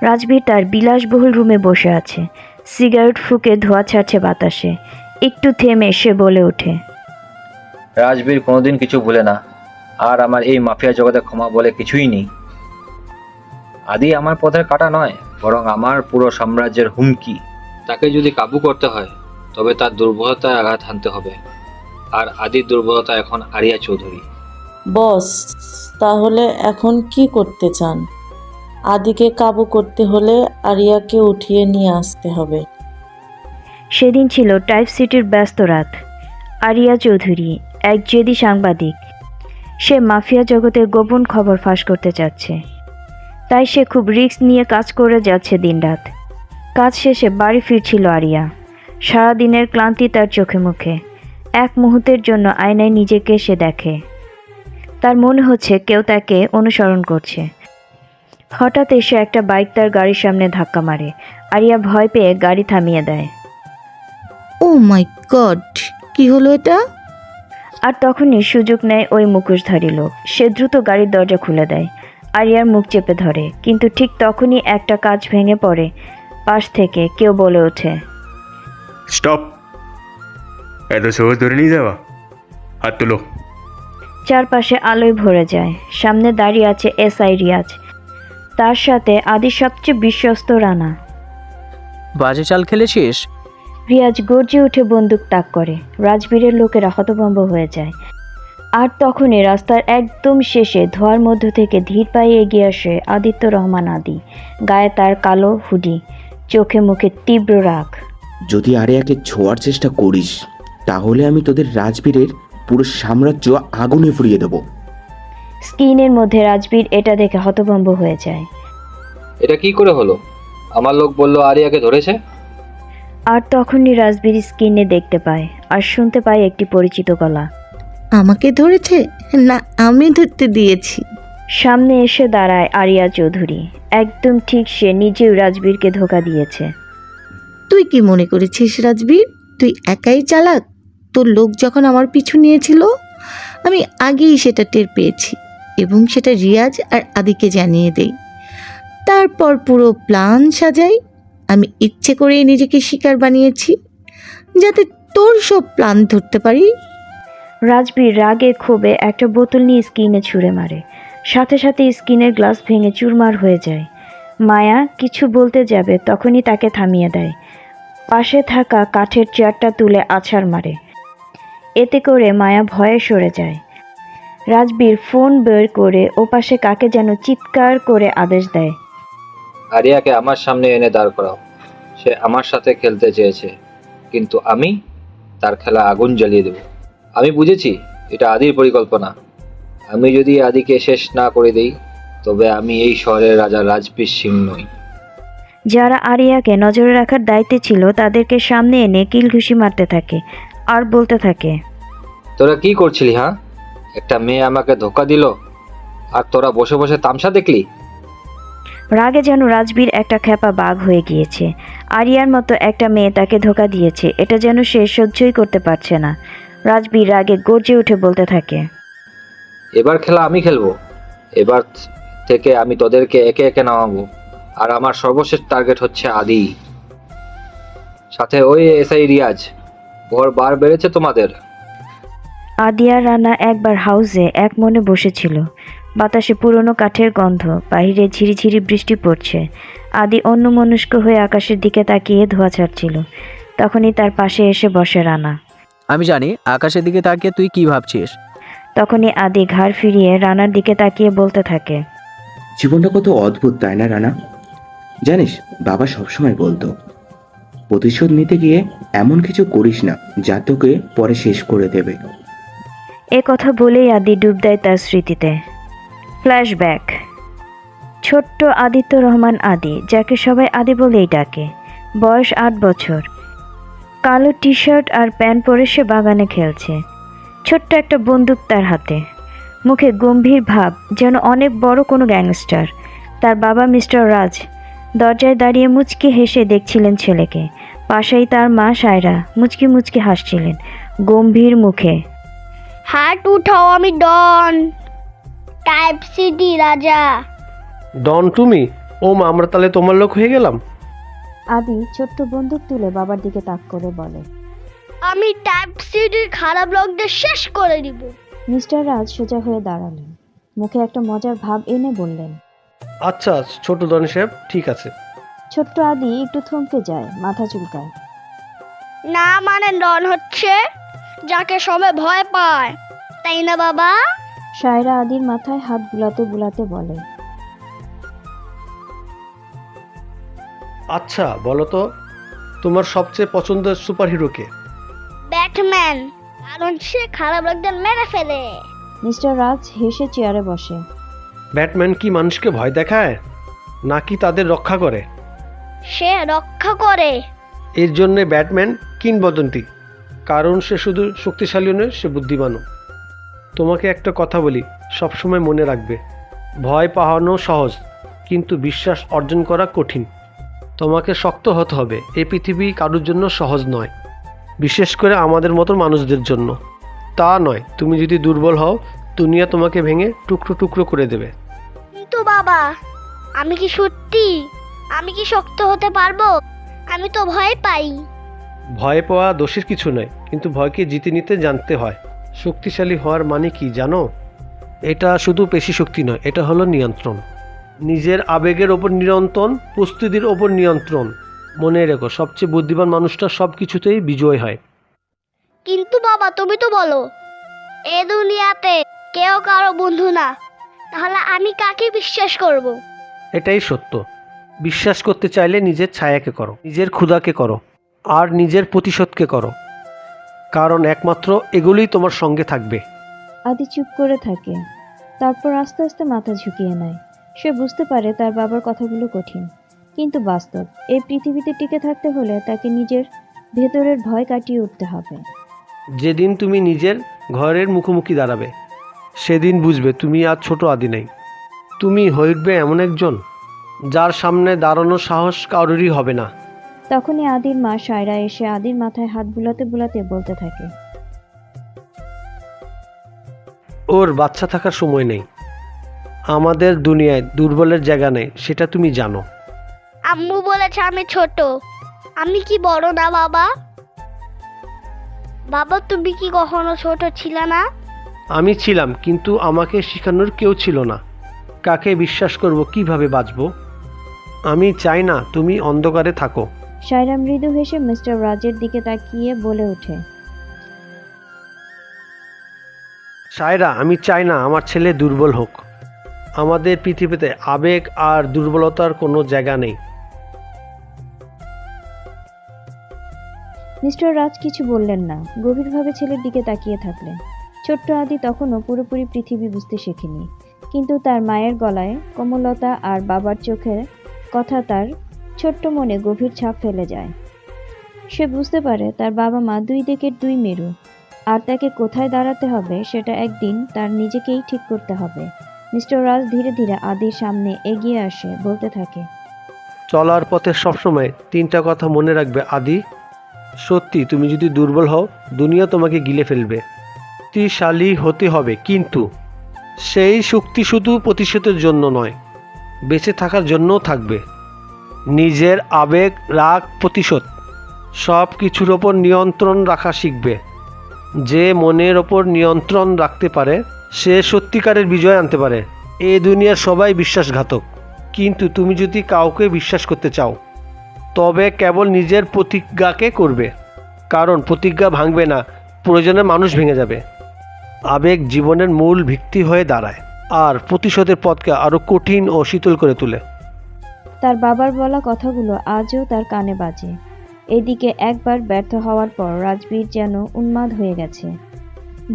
রাজবীর তার বিলাসবহুল রুমে বসে আছে। সিগারেট ফুঁকে ধোঁয়া ছাড়ছে বাতাসে। একটু থেমে সে বলে ওঠে, রাজবীর কোনোদিন কিছু ভুলে না, আর আমার এই মাফিয়া জগতে ক্ষমা বলে কিছুই নেই। আদি আমার পথের কাটা নয়, বরং আমার পুরো সাম্রাজ্যের হুমকি। তাকে যদি কাবু করতে হয় তবে তার দুর্বলতায় আঘাত হানতে হবে, আর আদির দুর্বলতা এখন আরিয়া চৌধুরী। বস, তাহলে এখন কি করতে চান? আদিকে কাবু করতে হলে আরিয়াকে উঠিয়ে নিয়ে আসতে হবে। সেদিন ছিল টাইপ সিটির ব্যস্ত রাত। আরিয়া চৌধুরী এক জেদি সাংবাদিক। সে মাফিয়া জগতের গোপন খবর ফাঁস করতে চাচ্ছে। তাই সে খুব রিস্ক নিয়ে কাজ করে যাচ্ছে দিনরাত। কাজ শেষে বাড়ি ফিরছিল আরিয়া। সারাদিনের ক্লান্তি তার চোখে মুখে। এক মুহূর্তের জন্য আয়নায় নিজেকে সে দেখে। তার মনে হচ্ছে কেউ তাকে অনুসরণ করছে। হঠাৎ এসে একটা বাইক তার গাড়ির সামনে ধাক্কা মারে। আরিয়া ভয় পেয়ে গাড়ি থামিয়ে দেয়। ও মাই গড, কি হলো এটা? আর তখনই সুযোগ নেয় ওই মুখোশধারী লোক। সে দ্রুত গাড়ির দরজা খুলে দেয়, আরিয়ার মুখ চেপে ধরে। কিন্তু ঠিক তখনই একটা কাঁচ ভেঙে পড়ে। পাশ থেকে কেউ বলে ওঠে, স্টপ, এত সহজ ধরে নিয়ে যাওয়া, হাত তুলো। চারপাশে আলোয় ভরে যায়। সামনে দাঁড়িয়ে আছে এসআই রিয়াজ, তার সাথে আদির সবচেয়ে বিশ্বস্ত রানা। বাজে চাল খেলেছিস? রিয়াজ গর্জে উঠে বন্দুক তাক করে। রাজবীরের লোকেরা হতভম্ব হয়ে যায়। আর তখনই রাস্তার একদম শেষে ধোঁয়ার মধ্য থেকে ধীর পায়ে এগিয়ে আসে আদিত্য রহমান আদি। গায়ে তার কালো হুডি, চোখে মুখে তীব্র রাগ। যদি আরিয়াকে ছোঁয়ার চেষ্টা করিস তাহলে আমি তোদের রাজবীরের পুরো সাম্রাজ্য আগুনে পুড়িয়ে দেবো। স্ক্রিনের মধ্যে রাজবীর এটা দেখে হতভম্ব হয়ে যায়। এটা কি করে হলো? আমার লোক বলল আরিয়াকে ধরেছে। আর তখনই রাজবীর স্ক্রিনে দেখতে পায় আর শুনতে পায় একটি পরিচিত গলা। আমাকে ধরেছে? না, আমি ধরতে দিয়েছি। সামনে এসে দাঁড়ায় আরিয়া চৌধুরী। একদম ঠিক সে নিজেও রাজবীরকে ধোঁকা দিয়েছে। তুই কি মনে করেছিস রাজবীর? তুই একাই চালাক? তোর লোক যখন আমার পিছু নিয়েছিল আমি আগেই সেটা টের পেয়েছি এবং সেটা রিয়াজ আর আদিকে জানিয়ে দেই। তারপর পুরো প্ল্যান সাজাই। আমি ইচ্ছে করেই নিজেকে শিকার বানিয়েছি যাতে তোর সব প্ল্যান ধরতে পারি। রাজবীর রাগে ক্ষোভে একটা বোতল নিয়ে স্ক্রিনে ছুঁড়ে মারে। সাথে সাথে স্ক্রিনের গ্লাস ভেঙে চুরমার হয়ে যায়। মায়া কিছু বলতে যাবে তখনই তাকে থামিয়ে দেয়। পাশে থাকা কাঠের চেয়ারটা তুলে আছাড় মারে। এতে করে মায়া ভয়ে সরে যায়। রাজবীর ফোন বের করে ওপাশে কাকে যেন চিৎকার করে আদেশ দেয়, আরিয়াকে আমার সামনে এনে দাঁড় করাও। সে আমার সাথে খেলতে চেয়েছে, কিন্তু আমি তার খেলা আগুন জ্বালিয়ে দেব। আমি বুঝেছি এটা আদির পরিকল্পনা। আমি যদি আদিকে শেষ না করে দেই তবে আমি এই শহরের রাজা রাজবীর সিং নই। যারা আরিয়াকে নজরে রাখার দায়িত্বে ছিল তাদেরকে সামনে এনে কিল ঘুষি মারতে থাকে আর বলতে থাকে, তোরা কি করছিলি? হ্যাঁ, একটা মেয়ে আমাকে ধোকা দিল আর তোরা বসে বসে তামসা দেখলি। রাগে যেন রাজবীর একটা খ্যাপা বাঘ হয়ে গিয়েছে। আরিয়ার মতো একটা মেয়ে তাকে ধোকা দিয়েছে, এটা যেন সে সহ্যই করতে পারছে না। রাজবীর রাগে গর্জে উঠে বলতে থাকে, এবার খেলা আমি খেলবো। এবার থেকে আমি তোদেরকে একে একে নামাবো। আর আমার সর্বশেষ টার্গেট হচ্ছে আদি, সাথে ওই এসআই রিয়াজ। ভর বার বেড়েছে তোমাদের। আদিয়া রানা একবার হাউসে এক মনে বসেছিল। বাতাসে পুরনো কাঠের গন্ধ, বাইরে ঝিরিঝিরি বৃষ্টি পড়ছে। আদি অন্যমনস্ক হয়ে আকাশের দিকে তাকিয়ে ধোঁয়া ছাড়ছিল। তখনই তার পাশে এসে বসে রানা। আমি জানি আকাশের দিকে তাকিয়ে তুই কি ভাবছিস। তখনই আদি ঘাড় ফিরিয়ে রানার দিকে তাকিয়ে বলতে থাকে, জীবনটা কত অদ্ভুত, তাই না রানা? জানিস, বাবা সবসময় বলতো প্রতিশোধ নিতে গিয়ে এমন কিছু করিস না যা তোকে পরে শেষ করে দেবে। এ কথা বলেই আদি ডুব দেয় তার স্মৃতিতে। ফ্ল্যাশব্যাক। ছোট্ট আদিত্য রহমান আদি, যাকে সবাই আদি বলেই ডাকে। বয়স 8 বছর। কালো টি শার্ট আর প্যান্ট পরে সে বাগানে খেলছে। ছোট্ট একটা বন্দুক তার হাতে। মুখে গম্ভীর ভাব, যেন অনেক বড় কোনো গ্যাংস্টার। তার বাবা মিস্টার রাজ দরজায় দাঁড়িয়ে মুচকি হেসে দেখছিলেন ছেলেকে। পাশেই তার মা সায়রা মুচকি মুচকি হাসছিলেন গম্ভীর মুখে। হাত উঠাও, আমি ডন, টাইপ সিটি রাজা। ডন তুমি? ও মা, আমরা তাহলে তোমার লোক হয়ে গেলাম। আদি ছোট্ট বন্দুক তুলে বাবার দিকে তাক করে বলে, আমি টাইপ সিটির খারাপ লোকদের শেষ করে দিব। মিস্টার রাজ সোজা হয়ে দাঁড়ালেন। মুখে একটা মজার ভাব এনে বললেন, আচ্ছা ছোট ডন সাহেব, ঠিক আছে। ছোট্ট আদি একটু থমকে যায়, মাথা চুলকায়। না মানে ডন হচ্ছে যাকে সবাই ভয় পায়, তাই না বাবা? সায়রা আদির মাথায় হাত বুলাতে বুলাতে বলে, আচ্ছা বলো তো, তোমার সবচেয়ে পছন্দের সুপারহিরো কে? ব্যাটম্যান, কারণ সে খারাপ লোকদের মেরে ফেলে। মিস্টার রাজ হেসে চেয়ারে বসে। ব্যাটম্যান কি মানুষকে ভয় দেখায় নাকি তাদের রক্ষা করে? সে রক্ষা করে। এর জন্যে ব্যাটম্যান কিংবদন্তি, কারণ সে শুধু শক্তিশালী নয়, সে বুদ্ধিমানও। তোমাকে একটা কথা বলি, সবসময় মনে রাখবে, ভয় পাওয়ানো সহজ কিন্তু বিশ্বাস অর্জন করা কঠিন। তোমাকে শক্ত হতে হবে। এই পৃথিবী কারোর জন্য সহজ নয়, বিশেষ করে আমাদের মতো মানুষদের জন্য। তা নয়, তুমি যদি দুর্বল হও দুনিয়া তোমাকে ভেঙে টুকরো টুকরো করে দেবে। কিন্তু বাবা, আমি কি সত্যি আমি কি শক্ত হতে পারবো? আমি তো ভয় পাই। ভয় পাওয়া দোষের কিছু নয়, কিন্তু ভয়কে জিতে নিতে জানতে হয়। শক্তিশালী হওয়ার মানে কি জানো? এটা শুধু পেশি শক্তি নয়, এটা হলো নিয়ন্ত্রণ। নিজের আবেগের ওপর নিয়ন্ত্রণ, প্রস্তুতির ওপর নিয়ন্ত্রণ। মনে রেখো, সবচেয়ে বুদ্ধিমান মানুষটা সব কিছুতেই বিজয় হয়। কিন্তু বাবা, তুমি তো বলো এ দুনিয়াতে কেউ কারো বন্ধু না, তাহলে আমি কাকে বিশ্বাস করব? এটাই সত্য। বিশ্বাস করতে চাইলে নিজের ছায়াকে করো, নিজের ক্ষুধাকে করো, আর নিজের প্রতিশোধকে করো, কারণ একমাত্র এগুলোই তোমার সঙ্গে থাকবে। আদি চুপ করে থাকে, তারপর আস্তে আস্তে মাথা ঝুঁকিয়ে নেয়। সে বুঝতে পারে তার বাবার কথাগুলো কঠিন, কিন্তু বাস্তব। এই পৃথিবীতে টিকে থাকতে হলে তাকে নিজের ভেতরের ভয় কাটিয়ে উঠতে হবে। যেদিন তুমি নিজের ঘরের মুখোমুখি দাঁড়াবে, সেদিন বুঝবে তুমি আর ছোট আদি নেই। তুমি হয়ে উঠবে এমন একজন যার সামনে দাঁড়ানোর সাহস কারোরই হবে না। তখনই আদির মা সায়রা এসে আদির মাথায় হাত বুলাতে বুলাতে বলতে থাকে, ওর বাচ্চা থাকার সময় নেই। আমাদের দুনিয়ায় দুর্বলের জায়গা নেই, সেটা তুমি জানো। আম্মু বলেছে আমি ছোট, আমি কি বড় না বাবা? বাবা, তুমি কি কখনো ছোট ছিলে না? আমি ছিলাম, কিন্তু আমাকে শেখানোর কেউ ছিল না। কাকে বিশ্বাস করব, কিভাবে বাঁচব? আমি চাই না তুমি অন্ধকারে থাকো। সায়রা মৃদু হেসে মিস্টার রাজের দিকে তাকিয়ে বলে ওঠে, সায়রা, আমি চাই না আমার ছেলে দুর্বল হোক। আমাদের পৃথিবীতে আবেগ আর দুর্বলতার কোনো জায়গা নেই। মিস্টার রাজ কিছু বললেন না, গভীরভাবে ছেলের দিকে তাকিয়ে থাকলেন। ছোট্ট আদি তখনও পুরোপুরি পৃথিবী বুঝতে শেখেনি, কিন্তু তার মায়ের গলায় কোমলতা আর বাবার চোখের কথা তার ছোট্ট মনে গভীর ছাপ ফেলে যায়। সে বুঝতে পারে তার বাবা মা দুই দিকের দুই মেরু, আর তাকে কোথায় দাঁড়াতে হবে সেটা একদিন তার নিজেকেই ঠিক করতে হবে। মিস্টার রাজ ধীরে ধীরে আদির সামনে এগিয়ে আসে, বলতে থাকে, চলার পথে সবসময় তিনটা কথা মনে রাখবে আদি। সত্যি, তুমি যদি দুর্বল হও দুনিয়া তোমাকে গিলে ফেলবে। শক্তিশালী হতে হবে, কিন্তু সেই শক্তি শুধু প্রতিশোধের জন্য নয়, বেঁচে থাকার জন্যও থাকবে। নিজের আবেগ, রাগ, প্রতিশোধ সব কিছুর ওপর নিয়ন্ত্রণ রাখা শিখবে। যে মনের ওপর নিয়ন্ত্রণ রাখতে পারে সে সত্যিকারের বিজয় আনতে পারে। এই দুনিয়ার সবাই বিশ্বাসঘাতক, কিন্তু তুমি যদি কাউকে বিশ্বাস করতে চাও তবে কেবল নিজের প্রতিজ্ঞাকে করবে, কারণ প্রতিজ্ঞা ভাঙবে না, প্রয়োজনে মানুষ ভেঙে যাবে। আবেগ জীবনের মূল ভিত্তি হয়ে দাঁড়ায়, আর প্রতিশোধের পথকে আরও কঠিন ও শীতল করে তোলে। তার বাবার বলা কথাগুলো আজও তার কানে বাজে। এদিকে একবার ব্যর্থ হওয়ার পর রাজবীর যেন উন্মাদ হয়ে গেছে।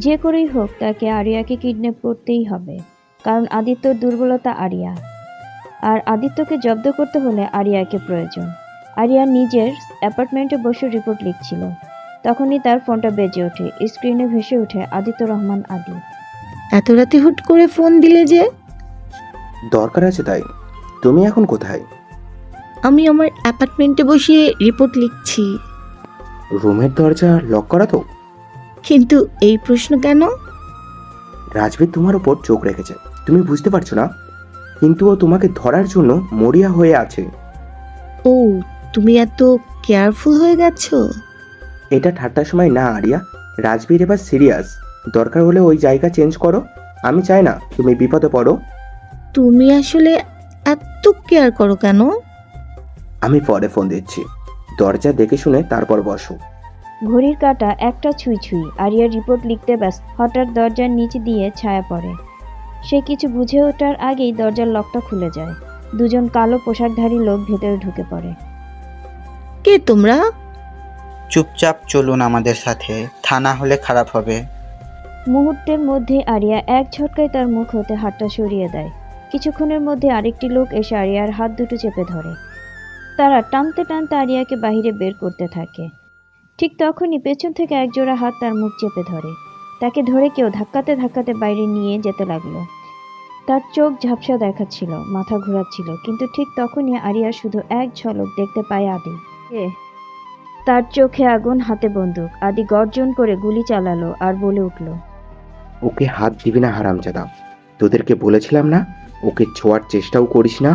যে করেই হোক তাকে আরিয়াকে কিডন্যাপ করতেই হবে, কারণ আদিত্যর দুর্বলতা আরিয়া, আর আদিত্যকে জব্দ করতে হলে আরিয়াকে প্রয়োজন। আরিয়া নিজের অ্যাপার্টমেন্টে বসে রিপোর্ট লিখছিল, তখনই তার ফোনটা বেজে ওঠে। স্ক্রিনে ভেসে ওঠে আদিত্য রহমান আদি। এত রাতে হুট করে ফোন দিলে যে? দরকার আছে তাই। তুমি এখন কোথায়? আমি আমার অ্যাপার্টমেন্টে বসে রিপোর্ট লিখছি। রুমের দরজা লক করা তো? কিন্তু এই প্রশ্ন কেন? রাজবীর তোমার উপর চোখ রেখেছে, তুমি বুঝতে পারছো না? কিন্তু ও তোমাকে ধরার জন্য মরিয়া হয়ে আছে। ও, তুমি এত কেয়ারফুল হয়ে গেছো? এটা ঠাট্টার সময় না আরিয়া, রাজবীর এবার সিরিয়াস। দরকার হলে ওই জায়গা চেঞ্জ করো, আমি চাই না তুমি বিপদে পড়ো। তুমি আসলে এত কেয়ার করো কেন? আমি পরে ফোন দিচ্ছি, দরজা দেখে শুনে তারপর বসো। ঘড়ির কাঁটা একটা ছুঁই ছুঁই। আরিয়ার রিপোর্ট লিখতে ব্যস্ত, হঠাৎ দরজার নিচে দিয়ে ছায়া পড়ে। সে কিছু বুঝে ওঠার আগেই দরজার লকটা খুলে যায়। দুজন কালো পোশাকধারী লোক ভেতরে ঢুকে পড়ে। কে তোমরা? চুপচাপ চলুন আমাদের সাথে, থানা হলে খারাপ হবে। মুহূর্তের মধ্যে আরিয়া এক ঝটকায় তার মুখ হতে হাতটা সরিয়ে দেয়। কিছুক্ষণের মধ্যে আরেকটি লোক এসে আরিয়ার হাত দুটো চেপে ধরে। তারা টানতে টানতে আরিয়াকে বাহিরে বের করতে থাকে। ঠিক তখনই পেছন থেকে একজোড়া হাত তার মুখ চেপে ধরে। তাকে ধরে কেউ ধাক্কাতে ধাক্কাতে বাইরে নিয়ে যেতে লাগলো। তার চোখ ঝাপসা দেখাচ্ছিল, মাথা ঘোরাচ্ছিল, কিন্তু ঠিক তখনই আরিয়া শুধু এক ঝলক দেখতে পায় আদি। তার চোখে আগুন, হাতে বন্দুক। আদি গর্জন করে গুলি চালালো আর বলে উঠল, ওকে হাত দিবি না হারামজাদা, তোদেরকে বলেছিলাম না ওকে ছোঁয়ার চেষ্টাও করিস না।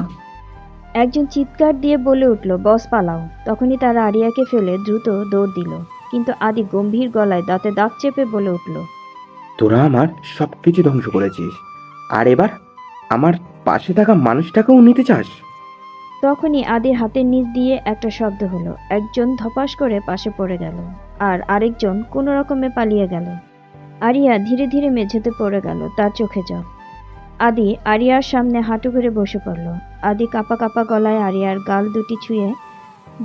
একজন চিৎকার দিয়ে বলে উঠল, বস পালাও। তখনই তারা আরিয়াকে ফেলে দ্রুত দৌড় দিল, কিন্তু আদি গম্ভীর গলায় দাঁতে দাঁত চেপে বলে উঠল, তোরা আমার সব কিছু ধ্বংস করেছিস, আর এবার আমার পাশে থাকা মানুষটাকেও নিতে চাস? তখনই আদির হাতের নিচ দিয়ে একটা শব্দ হলো। একজন ধপাস করে পাশে পড়ে গেল, আর আরেকজন কোনো রকমে পালিয়ে গেল। আরিয়া ধীরে ধীরে মেঝেতে পড়ে গেল, তার চোখে জল। আদি আরিয়ার সামনে হাঁটু করে বসে পড়ল। আদি কাঁপা কাঁপা গলায় আরিয়ার গাল দুটি ছুঁয়ে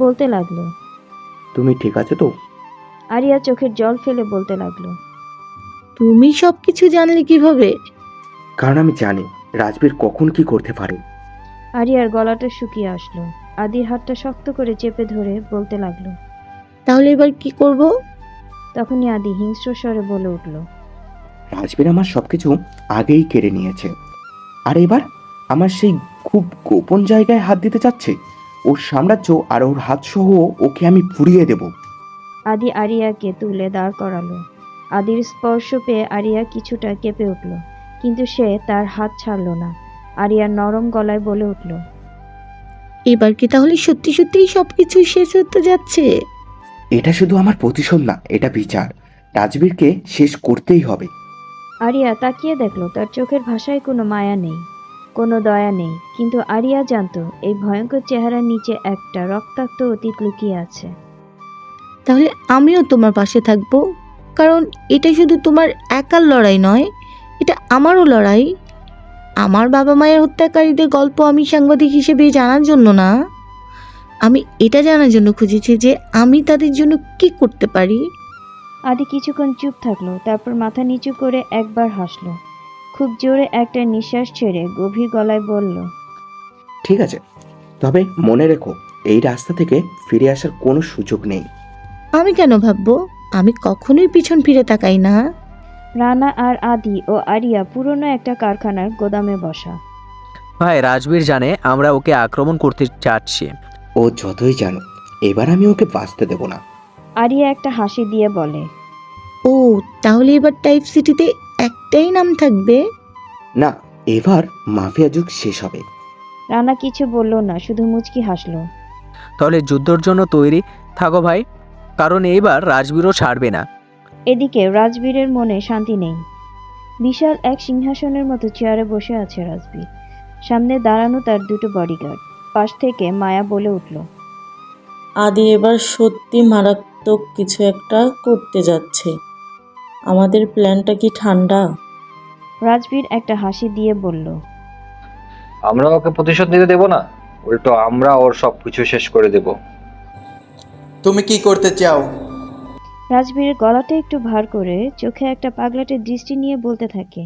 বলতে লাগলো, তুমি ঠিক আছে তো? আরিয়া চোখের জল ফেলে বলতে লাগলো, তুমি সব কিছু জানলে কিভাবে? কারণ আমি জানি রাজবীর কখন কি করতে পারে। আরিয়ার গলাটা শুকিয়ে আসলো। আদির হাতটা শক্ত করে চেপে ধরে বলতে লাগলো, তাহলে এবার কি করব? তখনই আদি হিংস্র স্বরে বলে উঠল, রাজবীর আমার সবকিছু আগেই কেড়ে নিয়েছে, আর এবার আমার সেই খুব গোপন জায়গায় হাত দিতে চাচ্ছে। ওর সাম্রাজ্য আর ওর হাত সহ ওকে আমি পুড়িয়ে দেব। আদি আরিয়াকে তুলে দাঁড় করালো। আদির স্পর্শ পেয়ে আরিয়া কিছুটা কেঁপে উঠল, কিন্তু সে তার হাত ছাড়ল না। আরিয়ার নরম গলায় বলে উঠল, এবার কি তাহলে সত্যি সত্যিই সবকিছু শেষ হতে যাচ্ছে? এটা শুধু আমার প্রতিশোধ না, এটা বিচার। রাজবীরকে শেষ করতেই হবে। আরিয়া তাকিয়ে দেখলো তার চোখের ভাষায় কোনো মায়া নেই, কোনো দয়া নেই, কিন্তু আরিয়া জানতো এই ভয়ঙ্কর চেহারার নিচে একটা রক্তাক্ত অতীত লুকিয়ে আছে। তাহলে আমিও তোমার পাশে থাকবো, কারণ এটা শুধু তোমার একার লড়াই নয়, এটা আমারও লড়াই। আমার বাবা মায়ের হত্যাকারীদের গল্প আমি সাংবাদিক হিসেবে জানার জন্য না, আমি এটা জানার জন্য খুঁজেছি যে আমি তাদের জন্য কি করতে পারি। আদি কিছুক্ষণ চুপ থাকলো, তারপর মাথা নিচু করে একবার হাসলো। খুব জোরে একটা নিঃশ্বাস ছেড়ে গভীর গলায় বলল, ঠিক আছে, তবে মনে রেখো এই রাস্তা থেকে ফিরে আসার কোনো সুযোগ নেই। আমি কেন ভাববো? আমি কখনোই পিছন ফিরে তাকাই না। রানা আর আদি ও আরিয়া পুরনো একটা কারখানার গোদামে বসা। ভাই, রাজবীর জানে আমরা ওকে আক্রমণ করতে চাচ্ছি। ও যতই জানো, এবার আমি ওকে বাঁচতে দেব না। আরিয়া একটা হাসি দিয়ে বলে, ও তাহলে এবার টাইপ সিটিতে একটাই নাম থাকবে? না, এবার মাফিয়া যুগ শেষ হবে। রানা কিছু বলল না, শুধু মুচকি হাসলো। তাহলে যুদ্ধের জন্য তৈরি থাকো ভাই, কারণ এইবার রাজবীরও ছাড়বে না। এদিকে রাজবীরের মনে শান্তি নেই। বিশাল এক সিংহাসনের মতো চেয়ারে বসে আছে রাজবীর। সামনে দাঁড়ানো তার দুটো বডিগার্ড। পাশ থেকে মায়া বলে উঠল, আদি এবার সত্যি মারাত্মক কিছু একটা করতে যাচ্ছে। আমাদের প্ল্যানটা কি ঠান্ডা? রাজবীর একটা হাসি দিয়ে বলল, আমরা ওকে প্রতিশোধ নিতে দেব না, উল্টো আমরা ওর সব কিছু শেষ করে দেব। তুমি কি করতে চাও? রাজবীরের গলাটা একটু ভার করে চোখে একটা পাগলাটে দৃষ্টি নিয়ে বলতে থাকে,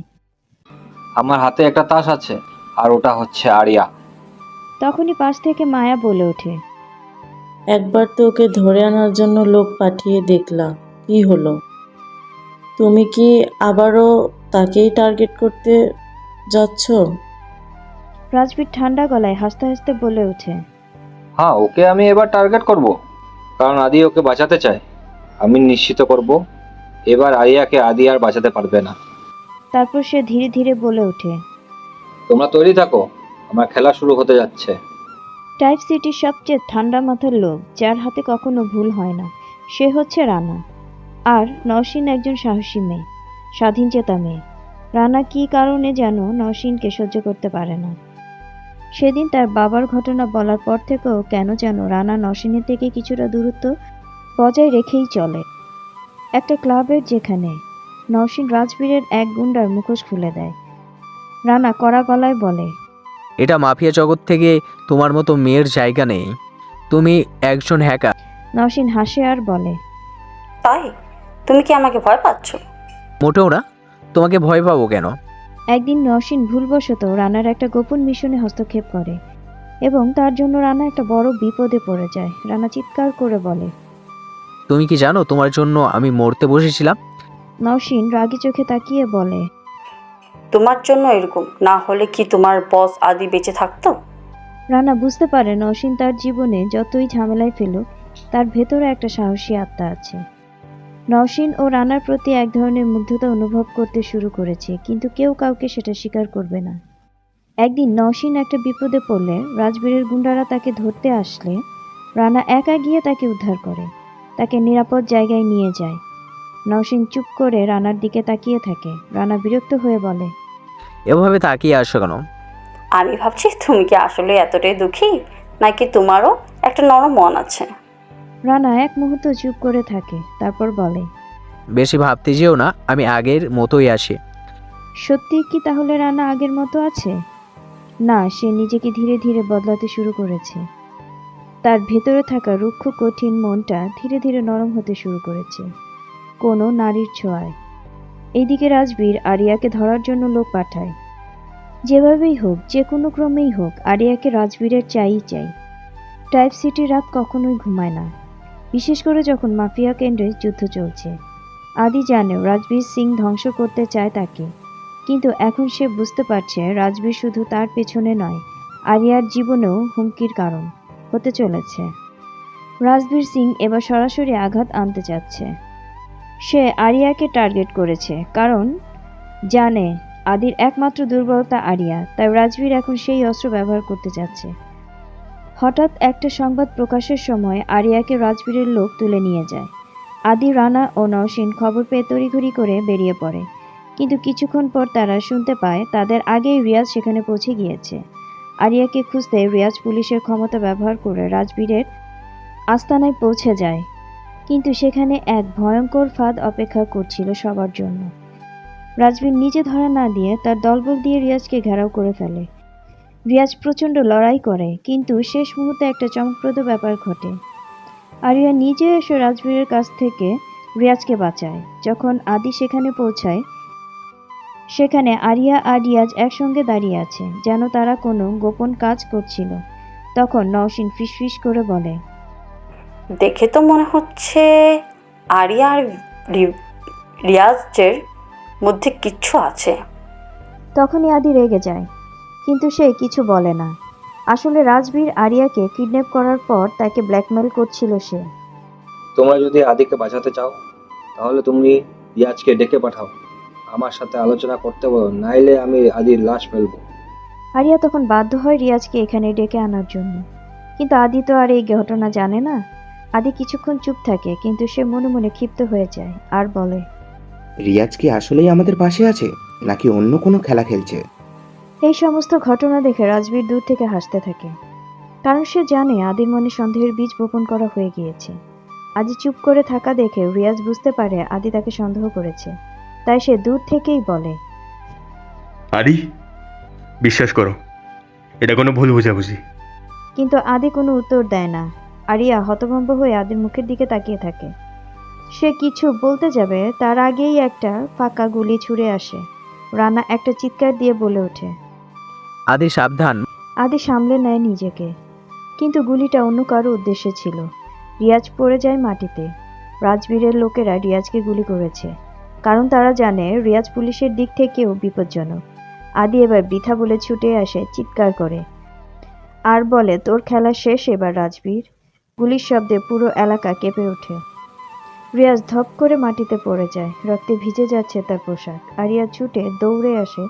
আমার হাতে একটা তাস আছে, আর ওটা হচ্ছে আরিয়া। তখনই পাশ থেকে মায়া বলে ওঠে, একবার তো ওকে ধরে আনার জন্য লোক পাঠিয়ে দেখলাম, কি হলো? তুমি কি আবারও তাকেই টার্গেট করতে যাচ্ছ? রাজবীর ঠান্ডা গলায় হাসতে হাসতে বলে ওঠে, হ্যাঁ, ওকে আমি এবার টার্গেট করব, কারণ আদি ওকে বাঁচাতে চায়। আমি নিশ্চিত করব এবার আরিয়াকে আদি আর বাঁচাতে পারবে না। তারপর সে ধীরে ধীরে বলে ওঠে, তোমরা তৈরি থাকো, আমার খেলা শুরু হতে যাচ্ছে। টাইপ সিটির সবচেয়ে ঠান্ডা মাথার লোক, যার হাতে কখনো ভুল হয় না, সে হচ্ছে রানা। আর নওশিন একজন সাহসী মেয়ে, স্বাধীন চেতা মেয়ে। রানা কী কারণে যেন নওশিনকে সহ্য করতে পারে না। সেদিন তার বাবার ঘটনা বলার পর থেকেও কেন যেন রানা নওশিনের থেকে কিছুটা দূরত্ব বজায় রেখেই চলে। একটা ক্লাবের যেখানে নওশিন রাজবীরের এক গুন্ডার মুখোশ খুলে দেয়, রানা কড়া গলায় বলে, এটা মাফিয়া জগৎ থেকে তোমার মতো মেয়ের জায়গা নেই, তুমি একজন হ্যাকার। নওশিন হাসে আর বলে, তাই তুমি কি আমাকে ভয় পাচ্ছ? মোটেও না, তোমাকে ভয় পাবো কেন? একদিন নওশিন ভুলবশত রানার একটা গোপন মিশনে হস্তক্ষেপ করে এবং তার জন্য রানা একটা বড় বিপদে পড়ে যায়। রানা চিৎকার করে বলে, তুমি কি জানো তোমার জন্য আমি মরতে বসেছিলাম? নওশিন রাগী চোখে তাকিয়ে বলে, তোমার জন্য এরকম, না হলে কি তোমার বস আদি বেঁচে থাকতো? রানা বুঝতে পারে নওশীন তার জীবনে যতই ঝামেলায় ফেলুক, তার ভেতরে একটা সাহসী আত্মা আছে। নওশীন ও রানার প্রতি এক ধরনের মুগ্ধতা অনুভব করতে শুরু করেছে, কিন্তু কেউ কাউকে সেটা স্বীকার করবে না। একদিন নওশীন একটা বিপদে পড়লে, রাজবীরের গুন্ডারা তাকে ধরতে আসলে, রানা একা গিয়ে তাকে উদ্ধার করে, তাকে নিরাপদ জায়গায় নিয়ে যায়। নওশীন চুপ করে রানার দিকে তাকিয়ে থাকে। রানা বিরক্ত হয়ে বলে, এভাবে তাকিয়ে আসো কেন? আমি ভাবছি তুমি কি আসলে এতটাই দুঃখী, নাকি তোমারও একটা নরম মন আছে? রানা এক মুহূর্ত চুপ করে থাকে, তারপর বলে, বেশি ভাবতে যেও না, আমি আগের মতোই আছি। সত্যি কি তাহলে রানা আগের মতো আছে? না, সে নিজেকে ধীরে ধীরে বদলাতে শুরু করেছে। তার ভেতরে থাকা রুক্ষ কঠিন মনটা ধীরে ধীরে নরম হতে শুরু করেছে, কোনো নারীর ছোঁয়ায়। এইদিকে রাজবীর আরিয়াকে ধরার জন্য লোক পাঠায়। যেভাবেই হোক, যে কোনো ক্রমেই হোক, আরিয়াকে রাজবীরের চাই। টাইপ সিটি রাত কখনোই ঘুমায় না, বিশেষ করে যখন মাফিয়া কেন্দ্রে যুদ্ধ চলছে। আদি জানে রাজবীর সিং ধ্বংস করতে চায় তাকে, কিন্তু এখন সে বুঝতে পারছে রাজবীর শুধু তার পেছনে নয়, আরিয়ার জীবনেও হুমকির কারণ হতে চলেছে। রাজবীর সিং এবার সরাসরি আঘাত আনতে চাচ্ছে। সে আরিয়াকে টার্গেট করেছে, কারণ জানে আদির একমাত্র দুর্বলতা আরিয়া, তাই রাজবীর এখন সেই অস্ত্র ব্যবহার করতে যাচ্ছে। হঠাৎ একটা সংবাদ প্রকাশের সময় আরিয়াকে রাজবীরের লোক তুলে নিয়ে যায়। আদি, রানা ও নওশীন খবর পেয়ে তড়িঘড়ি করে বেরিয়ে পড়ে, কিন্তু কিছুক্ষণ পর তারা শুনতে পায় তাদের আগেই রিয়াজ সেখানে পৌঁছে গিয়েছে। আরিয়াকে খুঁজতে রিয়াজ পুলিশের ক্ষমতা ব্যবহার করে রাজবীরের আস্তানায় পৌঁছে যায়, কিন্তু সেখানে এক ভয়ঙ্কর ফাঁদ অপেক্ষা করছিল সবার জন্য। রাজবীর নিজে ধরা না দিয়ে তার দলবল দিয়ে রিয়াজকে ঘেরাও করে ফেলে। রিয়াজ প্রচণ্ড লড়াই করে, কিন্তু শেষ মুহূর্তে একটা চমকপ্রদ ব্যাপার ঘটে। আরিয়া নিজে এসে রাজবীরের কাছ থেকে রিয়াজকে বাঁচায়। যখন আদি সেখানে পৌঁছায়, সেখানে আরিয়া আর রিয়াজ একসঙ্গে দাঁড়িয়ে আছে, যেন তারা কোনো গোপন কাজ করছিল। তখন নওশীন ফিসফিস করে বলে, দেখে তো মনে হচ্ছে আরিয়া আর রিয়াজের মধ্যে কিচ্ছু আছে। তখনই আদি রেগে যায়, কিন্তু সে কিছু বলে না। আসলে রাজবীর আরিয়াকে কিডন্যাপ করার পর তাকে ব্ল্যাকমেল করছিল সে। তোমরা যদি আদিকে বাঁচাতে চাও, তাহলে তুমি রিয়াজকে ডেকে পাঠাও, আমার সাথে আলোচনা করতে বলো, নাইলে আমি আদির লাশ ফেলবো। আরিয়া তখন বাধ্য হয় রিয়াজকে এখানে ডেকে আনার জন্য, কিন্তু আদি তো আর এই ঘটনা জানে না। আদি কিছুক্ষণ চুপ থাকে, কিন্তু সে মনে মনে ক্ষিপ্ত হয়ে যায় আর বলে, রিয়াজ কি আসলেই আমাদের পাশে আছে, নাকি অন্য কোনো খেলা খেলছে? এই সমস্ত ঘটনা দেখে রাজবীর দূর থেকে হাসতে থাকে, কারণ সে জানে আদির মনে সন্দেহের বীজ বপন করা হয়ে গিয়েছে। আদি চুপ করে থাকা দেখে রিয়াজ বুঝতে পারে আদি তাকে সন্দেহ করেছে, তাই সে দূর থেকেই বলে, আদি, বিশ্বাস করো, এটা কোনো ভুল বোঝাবুঝি। কিন্তু আদি কোনো উত্তর দেয় না। আরিয়া হতভম্ব হয়ে আদির মুখের দিকে তাকিয়ে থাকে। সে কিছু বলতে যাবে, তার আগেই একটা ফাঁকা গুলি ছুঁড়ে আসে। রানা একটা চিৎকার দিয়ে বলে ওঠে, আদি সাবধান। আদি সামলে নেয় নিজেকে, কিন্তু গুলিটা অন্য কারো উদ্দেশ্যে ছিল। রিয়াজ পড়ে যায় মাটিতে। রাজবীরের লোকেরা রিয়াজকে গুলি করেছে, কারণ তারা জানে রিয়াজ পুলিশের দিক থেকেও বিপজ্জনক। আদি এবার বৃথা বলে ছুটে আসে, চিৎকার করে আর বলে, তোর খেলা শেষ এবার রাজবীর। গুলির শব্দে পুরো এলাকা কেঁপে ওঠে। রিয়াজ ধপ করে মাটিতে পড়ে যায়, রক্তে ভিজে যাচ্ছে তার পোশাক। আরিয়া ছুটে দৌড়ে আসে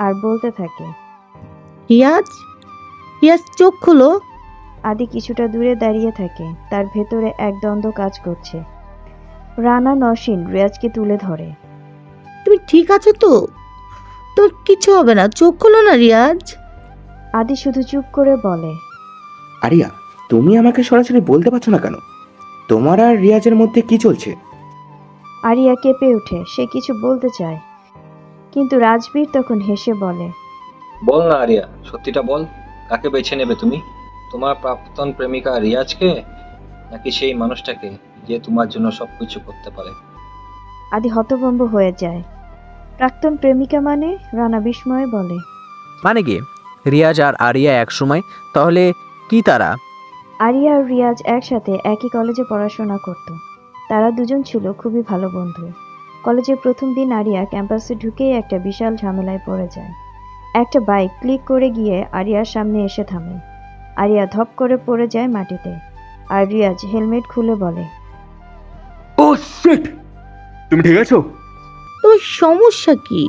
আর বলতে থাকে, রিয়াজ, রিয়াজ চোখ খুলো। আদি কিছুটা দূরে দাঁড়িয়ে থাকে, তার ভেতরে এক দ্বন্দ্ব কাজ করছে। রানা, নওশীন রিয়াজকে তুলে ধরে। তুমি ঠিক আছো তো? তোর কিছু হবে না, চোখ খুলো না রিয়াজ। আদি শুধু চুপ করে বলে, আরিয়া, তুমি আমাকে সরাসরি বলতে পারছো না কেন? তোমার আর রিয়াজের মধ্যে কি চলছে? আরিয়া কেঁপে ওঠে, সে কিছু বলতে চায়, কিন্তু রাজবীর তখন হেসে বলে, বল না আরিয়া, সত্যিটা বল, কাকে বেছে নেবে তুমি? তোমার প্রাক্তন প্রেমিকা রিয়াজকে, নাকি সেই মানুষটাকে যে তোমার জন্য সবকিছু করতে পারে? আদি হতভম্ব হয়ে যায়। প্রাক্তন প্রেমিকা মানে? রানা বিস্ময়ে বলে, মানে কি, রিয়াজ আর আরিয়া একসময়, তাহলে কি তারা? আরিয়া আর রিয়াজ একসাথে একই কলেজে পড়াশোনা করত। তারা দুজন ছিল খুবই ভালো বন্ধু। কলেজের প্রথম দিন আরিয়া ক্যাম্পাসে ঢুকেই একটা বিশাল ঝামেলায় পড়ে যায়। একটা বাইক ক্লিক করে গিয়ে আরিয়ার সামনে এসে থামে। আরিয়া ধপ করে পড়ে যায় মাটিতে, আর রিয়াজ হেলমেট খুলে বলে, ও শিট, তুমি ঠিক আছো? তোমার সমস্যা কি?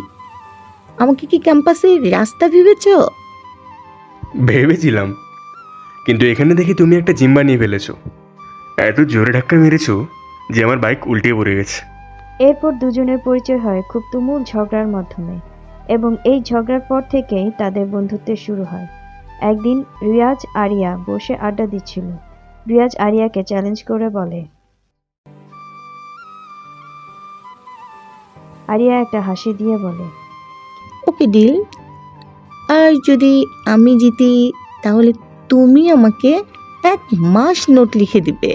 আমাকে কি ক্যাম্পাসের রাস্তা ভেবেছো? ভেবেছিলাম, কিন্তু এখানে দেখি তুমি একটা জিম বানিয়ে ফেলেছো। এত জোরে ধাক্কা মেরেছো যে আমার বাইক উল্টে পড়ে গেছে। এরপর দুজনের পরিচয় হয় খুব তুমুল ঝগড়ার মাধ্যমে, এবং এই ঝগড়ার পর থেকেই তাদের বন্ধুত্বের শুরু হয়। একদিন রিয়াজ আরিয়া বসে আড্ডা দিচ্ছিল। রিয়াজ আরিয়াকে চ্যালেঞ্জ করে বলে, আরিয়া একটা হাসি দিয়ে বলে, ওকে ডিল। আর যদি আমি জিতি তাহলে তুমি আমাকে 1 মাস নোট লিখে দিবে।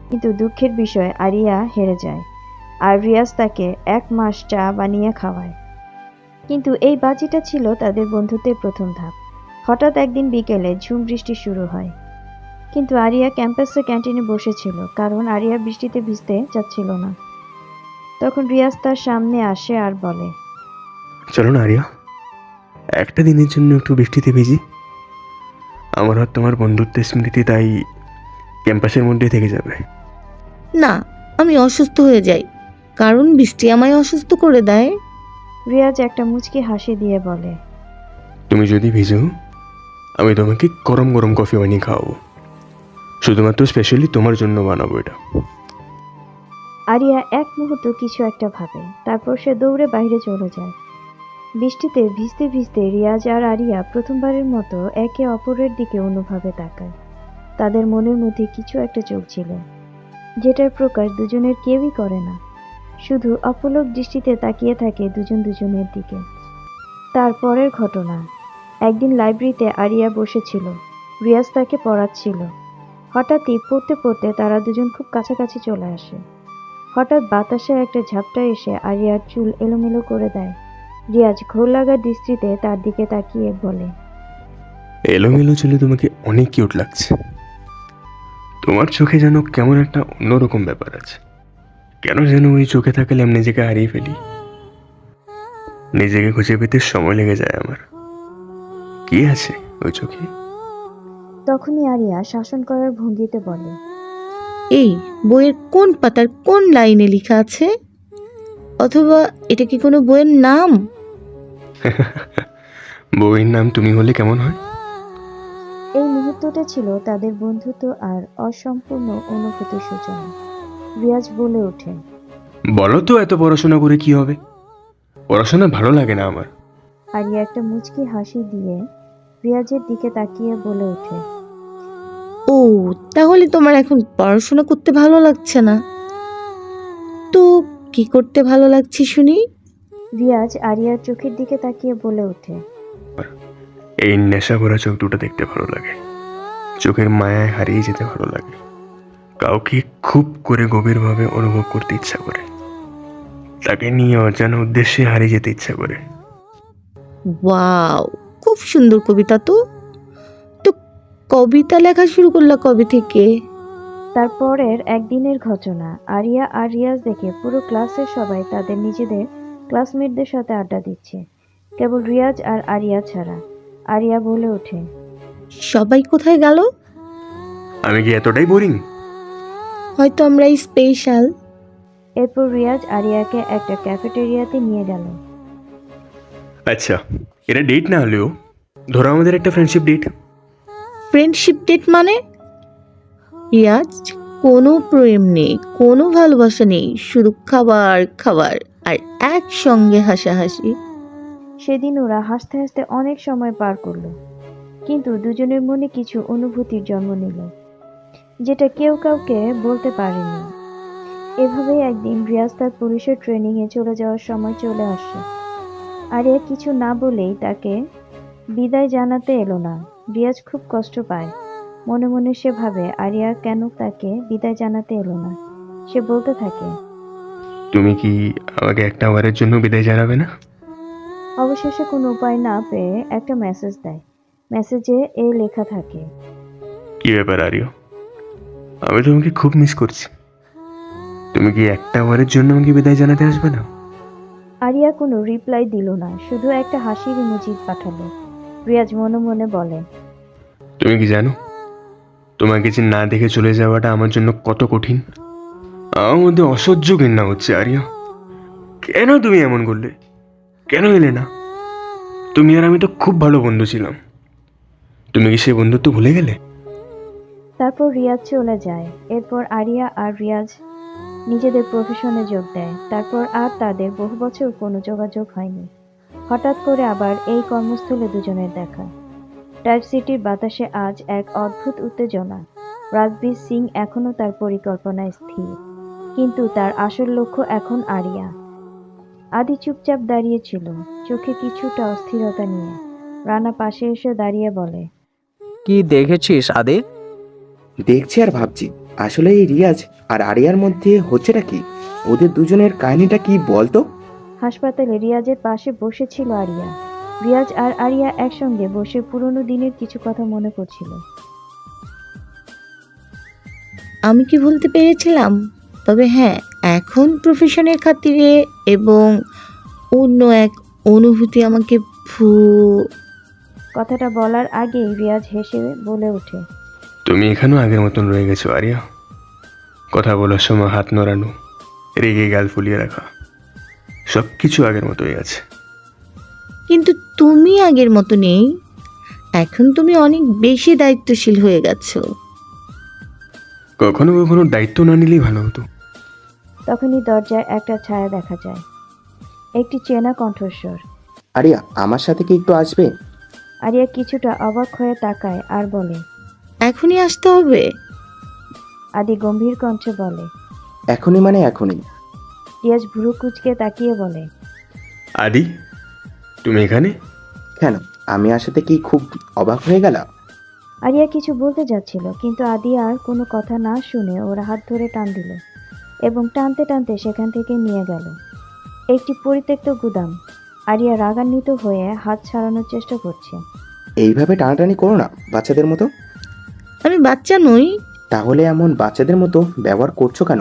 কিন্তু দুঃখের বিষয় আরিয়া হেরে যায়, আর রিয়াজ তাকে 1 মাস চা বানিয়ে খাওয়ায়। কিন্তু এই বাজিটা ছিল তাদের বন্ধুত্বের প্রথম ধাপ। হঠাৎ একদিন বিকেলে ঝুম বৃষ্টি শুরু হয়, কিন্তু আরিয়া ক্যাম্পাসে ক্যান্টিনে বসেছিল, কারণ আরিয়া বৃষ্টিতে ভিজতে চাচ্ছিল না। তখন রিয়াজ তার সামনে আসে আর বলে, চলো না আরিয়া, একটা দিনের জন্য একটু বৃষ্টিতে ভিজি। আমার আর তোমার বন্ধুত্বের স্মৃতি তাই ক্যাম্পাসের মধ্যে থেকে যাবে। না, আমি অসুস্থ হয়ে যাই, কারণ বৃষ্টি আমায় অসুস্থ করে দেয়। রিয়াজ একটা মুচকি হাসি দিয়ে বলে, তুমি যদি ভিজো, আমি তোমাকে গরম গরম কফি বানিয়ে খাওয়াবো, শুধুমাত্র স্পেশালি তোমার জন্য বানাবো এটা। আরিয়া এক মুহূর্ত কিছু একটা ভাবে, তারপর সে দৌড়ে বাইরে চলে যায়। বৃষ্টিতে ভিজতে ভিজতে রিয়াজ আর আরিয়া প্রথমবারের মতো একে অপরের দিকে অনুভাবে তাকায়। তাদের মনের মধ্যে কিছু একটা চলছিল, যেটার প্রকাশ দুজনের কেউই করে না, শুধু অপলক দৃষ্টিতে তাকিয়ে থাকে দুজন দুজনের দিকে। তারপরের ঘটনা, একদিন লাইব্রেরিতে আরিয়া বসেছিল, রিয়াজ তাকে পড়াচ্ছিল। হঠাৎই পড়তে পড়তে তারা দুজন খুব কাছাকাছি চলে আসে। হঠাৎ বাতাসে একটা ঝাপটা এসে আরিয়ার চুল এলোমেলো করে দেয়। রিয়াজ ঘোর লাগা দৃষ্টিতে তার দিকে তাকিয়ে বলে, এলোমেলো চুলে তোমাকে অনেক কিউট লাগছে। তোমার চোখে যেন কেমন একটা অন্যরকম ব্যাপার আছে। কেন যেন ওই চোখে থাকলে আমি নিজেকে হারিয়ে ফেলি। নিজেকে খুঁজে পেতে সময় লেগে যায় আমার। কি আছে ওই চোখে? তখনই আরিয়া শাসন করার ভঙ্গিতে বলে, এই বইয়ের কোন পাতার কোন লাইনে লেখা আছে? অথবা এটা কি কোনো বইয়ের নাম? বইয়ের নাম তুমি হলে কেমন হয়? এই মুহূর্তটা ছিল তাদের বন্ধুত্ব আর অসম্পূর্ণ অনুভূতির সূচনা। রিয়াজ বলে ওঠে, বলো তো, এত পড়াশোনা করে কি হবে? পড়াশোনা ভালো লাগে না আমার। আরিয়া একটা মুচকি হাসি দিয়ে রিয়াজের দিকে তাকিয়ে বলে ওঠে, ও, তাহলে তোমার এখন পড়াশোনা করতে ভালো লাগছে না? তো কি করতে ভালো লাগছে শুনি? রিয়াজ আরিয়ার চোখের দিকে তাকিয়ে বলে ওঠে, এই নেশা ভরা চোখ দুটো দেখতে ভালো লাগে, চোখের মায়ায় হারিয়ে যেতে ভালো লাগে, কাউকে খুব করে গভীরভাবে অনুভব করতে ইচ্ছা করে, তাকে নিয়ে অজানা উদ্দেশ্যে হারিয়ে যেতে ইচ্ছা করে। ওয়াও, খুব সুন্দর কবিতা। তো তো কবিতা লেখা শুরু করলা কবে থেকে? তারপরের একদিনের ঘটনা, আরিয়া আর রিয়াজ দেখে পুরো ক্লাসের সবাই তাদের নিজেদের ক্লাসমেটদের সাথে আড্ডা দিচ্ছে, কেবল রিয়াজ আর আরিয়া ছাড়া। আরিয়া বলে ওঠে, সবাই কোথায় গেল? আমি কি এতটাই বোরিং? হয়তো আমরা স্পেশাল। এরপর রিয়াজ আরিয়াকে একটা ক্যাফেটেরিয়াতে নিয়ে গেল। আচ্ছা, এটা ডেট না হলেও ধরো আমাদের একটা ফ্রেন্ডশিপ ডেট। ফ্রেন্ডশিপ ডেট মানে? রিয়াজ, কোনো প্রেম নেই, কোনো ভালোবাসা নেই, শুধু খাবার খাবার আর একসঙ্গে হাসাহাসি। সেদিন ওরা হাসতে হাসতে অনেক সময় পার করলো, কিন্তু দুজনের মনে কিছু অনুভূতির জন্ম নিল, যেটা কেউ কাউকে বলতে পারেনি। এভাবেই একদিন রিয়াজ তার পুলিশের ট্রেনিংয়ে চলে যাওয়ার সময় চলে আসে। আরিয়া কিছু না বলেই তাকে বিদায় জানাতে এলো না। রিয়াজ খুব কষ্ট পায়। মনে মনে সে ভাবে আরিয়া কেন তাকে বিদায় জানাতে এলো না। সে বলতে থাকে, তুমি কি আমাকে একটা বারের জন্য বিদায় জানাবে না? অবশেষে কোনো উপায় না পেয়ে একটা মেসেজ দেয়। মেসেজে এই লেখা থাকে, কি ব্যাপার আরিও, আমি তোমাকে খুব মিস করছি। তুমি কি একটা বারের জন্য আমাকে বিদায় জানাতে আসবে না? আরিয়া কোনো রিপ্লাই দিল না, শুধু একটা হাসির ইমোজি পাঠালো। রিয়াজ মনে মনে বলে, তুমি কি জানো তোমাকে যে না দেখে চলে যাওয়াটা আমার জন্য কত কঠিন? আমার মধ্যে অসহ্য ঘৃণা হচ্ছে আরিয়া। কেন তুমি এমন করলে? কেন এলে না? তুমি আর আমি তো খুব ভালো বন্ধু ছিলাম। তুমি কি সেই বন্ধুত্ব ভুলে গেলে? তারপর রিয়াজ চলে যায়। এরপর আরিয়া আর রিয়াজ নিজেদের প্রফেশনে যোগ দেয়। তারপর আর তাদের বহু বছর কোনো যোগাযোগ হয়নি। হঠাৎ করে আবার এই কর্মস্থলে দুজনের দেখা। টাইপ সিটির বাতাসে আজ এক অদ্ভুত উত্তেজনা। রাজবীর সিং এখনও তার পরিকল্পনায় স্থির, কিন্তু তার আসল লক্ষ্য এখন আরিয়া। আদি চুপচাপ দাঁড়িয়েছিল, চোখে কিছুটা অস্থিরতা নিয়ে। রানা পাশে এসে দাঁড়িয়ে বলে, কি দেখেছিস আদে? দেখছি আর ভাবছি, আসলে এই রিয়াজ আর আরিয়ার মধ্যে হচ্ছেটা কি? ওদের দুজনের কাহিনীটা কি বলতো? হাসপাতালে রিয়াজের পাশে বসেছিল আরিয়া। রিয়াজ আর আরিয়া একসঙ্গে বসে পুরনো দিনের কিছু কথা মনে করছিল। আমি কি বলতে পেরেছিলাম? তবে হ্যাঁ, এখন প্রফেশনের খাতিরে এবং অন্য এক অনুভূতি আমাকে কথাটা বলার আগেই রিয়াজ হেসে বলে ওঠে, তুমি এখানেও আগের মতন রয়ে গেছো আরিয়া। কথা বলার সময় হাত নড়ানো, রেগে গাল ফুলিয়ে রাখা, সব কিছু আগের মতোই আছে। কিন্তু তুমি আগের মতো নেই। এখন তুমি অনেক বেশি দায়িত্বশীল হয়ে গেছো। কখনো কখনো দায়িত্ব না নিলেই ভালো হতো। তখনই দরজায় একটা ছায়া দেখা যায়, একটি চেনা কণ্ঠস্বর। আরিয়া, আমার সাথে কি একটু আসবে? আরিয়া কিছুটা অবাক হয়ে তাকায় আর বলে, এখনই আসতে হবে? আদি গম্ভীর কণ্ঠে বলে। এখনই মানে এখনই? রিয়াজ ভুরু কুঁচকে তাকিয়ে বলে, আদি, তুমি এখানে? কেন, আমি আসাতে কি খুব অবাক হয়ে গেল? আরিয়া কিছু বলতে যাচ্ছিল, কিন্তু আদি আর কোনো কথা না শুনে ওর হাত ধরে টান দিল এবং টানতে টানতে সেখান থেকে নিয়ে গেল একটি পরিত্যক্ত গুদাম। আরিয়া রাগান্বিত হয়ে হাত ছাড়ানোর চেষ্টা করছে। এইভাবে টানাটানি করো না, বাচ্চাদের মতো। আমি বাচ্চা নই। তাহলে এমন বাচ্চাদের মতো ব্যবহার করছো কেন?